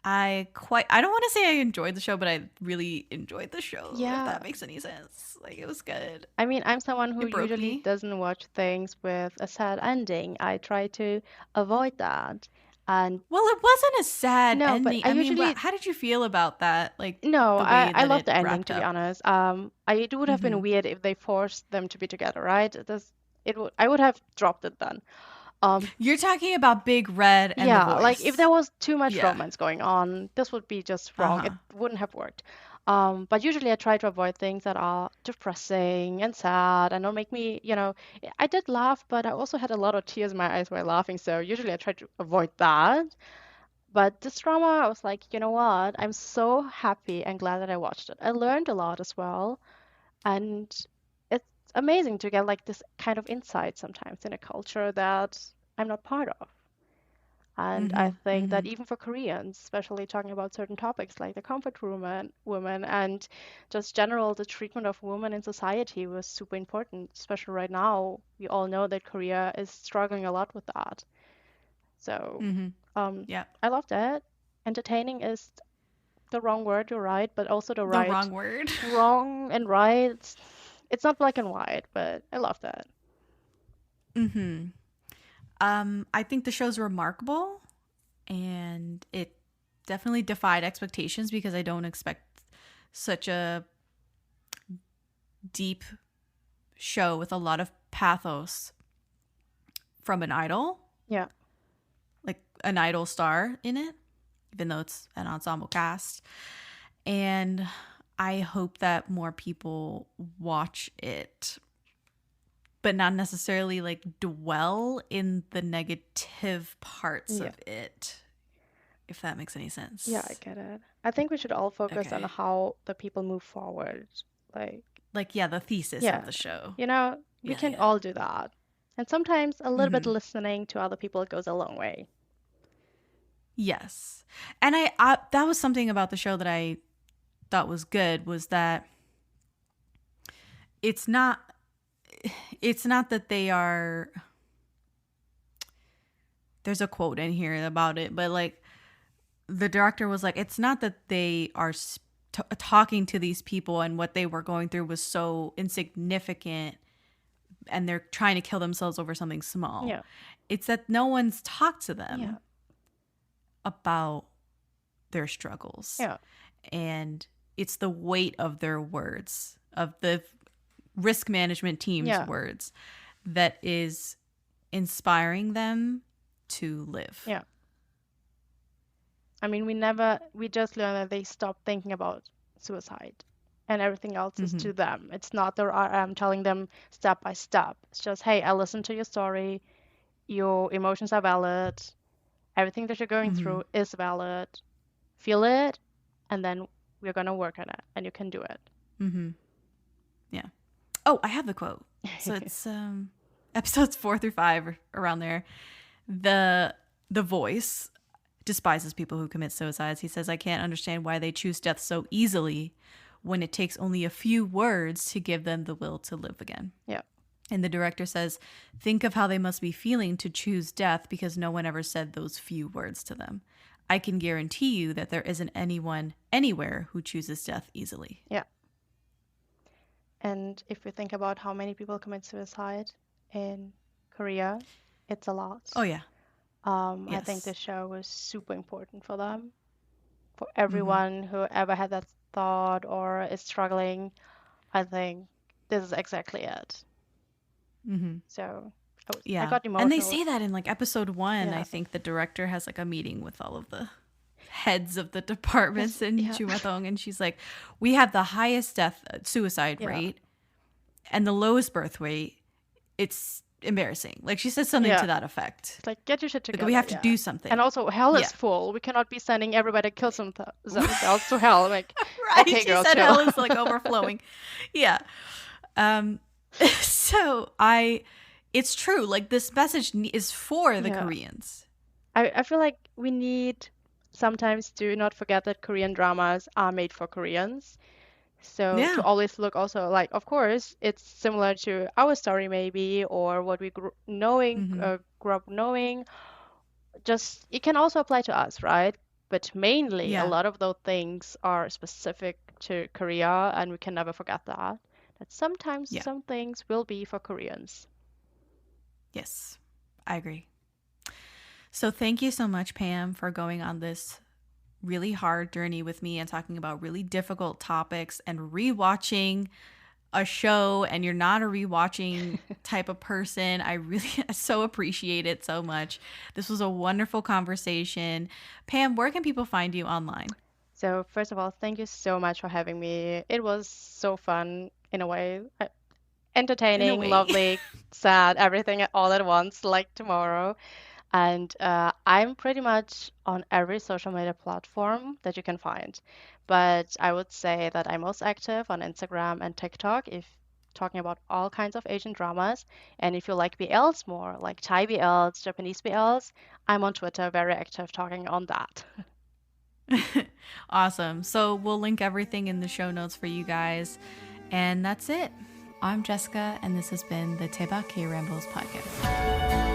B: I don't want to say I enjoyed the show, but I really enjoyed the show.
C: Yeah.
B: If that makes any sense. Like, it was good.
C: I mean, I'm someone who
B: It broke
C: usually
B: me.
C: doesn't watch things with a sad ending. I try to avoid that. And
B: Well, it wasn't a sad
C: no, but
B: ending.
C: I
B: I mean,
C: usually
B: how did you feel about that? Like,
C: no,
B: the way
C: I
B: that
C: love
B: it
C: the ending
B: wrapped
C: to be
B: up?
C: honest. It would have been
B: Mhm.
C: weird if they forced them to be together, right? I would have dropped it then.
B: You're talking about Big Red and
C: Yeah,
B: the
C: like
B: voice.
C: if there was too much
B: Yeah.
C: romance going on, this would be just wrong. It
B: Uh-huh.
C: wouldn't have worked. But usually I try to avoid things that are depressing and sad and don't make me, I did laugh, but I also had a lot of tears in my eyes while laughing. So usually I try to avoid that. But this drama, I was like, you know what? I'm so happy and glad that I watched it. I learned a lot as well. And it's amazing to get like this kind of insight sometimes in a culture that I'm not part of. And I
B: Mhm.
C: think that
B: Mhm.
C: even for Koreans, especially talking about certain topics like the comfort woman and just general the treatment of women in society was super important, especially right now. We all know that Korea is struggling a lot with that. So
B: Mhm.
C: um,
B: Yeah.
C: I loved it. Entertaining is the wrong word, you're right, but also the
B: The
C: right,
B: wrong word.
C: wrong and right. It's not black and white, but I love that.
B: Mhm. I think the show's remarkable, and it definitely defied expectations because I don't expect such a deep show with a lot of pathos from an idol,
C: Yeah.
B: like an idol star in it, even though it's an ensemble cast. And I hope that more people watch it, but not necessarily like dwell in the negative parts
C: Yeah.
B: of it, if that makes any sense.
C: Yeah, I get it. I think we should all focus on
B: Okay.
C: how the people move forward. Like,
B: Yeah, the thesis
C: yeah,
B: of the show.
C: we
B: Yeah,
C: can
B: yeah.
C: all do that. And sometimes a little bit
B: Mhm.
C: listening to other people goes a long way.
B: Yes. And I that was something about the show that I thought was good, was that it's not that they are, there's a quote in here about it, but like the director was like, it's not that they are talking to these people and what they were going through was so insignificant and they're trying to kill themselves over something small.
C: Yeah.
B: It's that no one's talked to them
C: Yeah.
B: about their struggles.
C: Yeah.
B: And it's the weight of their words, of the risk management team's
C: Yeah.
B: words, that is inspiring them to live.
C: Yeah. I mean, we just learned that they stopped thinking about suicide and everything else is to them. It's not the RM telling them step by step. It's just, hey, I listened to your story. Your emotions are valid. Everything that you're going through is valid. Feel it, and then we're going to work on it, and you can do it.
B: Mm-hmm. Yeah. Oh, I have the quote. So it's episodes 4 through 5, or around there. The voice despises people who commit suicides. He says, I can't understand why they choose death so easily when it takes only a few words to give them the will to live again.
C: Yeah.
B: And the director says, think of how they must be feeling to choose death because no one ever said those few words to them. I can guarantee you that there isn't anyone anywhere who chooses death easily.
C: Yeah. And if we think about how many people commit suicide in Korea, it's a lot.
B: Oh, yeah.
C: I think
B: Yes.
C: this show was super important for them. For everyone who ever had that thought or is struggling, I think this is exactly it.
B: Mm-hmm.
C: So I
B: Yeah.
C: got emotional.
B: And they say that in like episode 1.
C: Yeah.
B: I think the director has like a meeting with all of the heads of the departments in
C: Yeah.
B: Chumathong, and she's like, we have the highest suicide
C: Yeah.
B: rate and the lowest birth rate. It's embarrassing. Like she said something to that effect.
C: It's like, get your shit together.
B: Like, we have to do something.
C: And also, hell is full. We cannot be sending everybody to kill themselves to hell. Like,
B: right?
C: Okay,
B: She
C: girl,
B: said
C: chill.
B: hell is like overflowing. Yeah. So it's true. Like this message is for the Koreans.
C: I feel like we need sometimes to not forget that Korean dramas are made for Koreans. So to always look also like, of course, it's similar to our story maybe, or what we grew up knowing. Just it can also apply to us, right? But mainly a lot of those things are specific to Korea, and we can never forget that. That sometimes some things will be for Koreans.
B: Yes, I agree. So thank you so much, Pam, for going on this really hard journey with me and talking about really difficult topics and rewatching a show. And you're not a rewatching type of person. I really so appreciate it so much. This was a wonderful conversation. Pam, where can people find you online?
C: So first of all, thank you so much for having me. It was so fun in a way. Entertaining, lovely, sad, everything all at once, like tomorrow. And I'm pretty much on every social media platform that you can find. But I would say that I'm most active on Instagram and TikTok, if talking about all kinds of Asian dramas. And if you like BLs more, like Thai BLs, Japanese BLs, I'm on Twitter, very active talking on that.
B: Awesome. So we'll link everything in the show notes for you guys. And that's it. I'm Jessica, and this has been the K-Rambles podcast.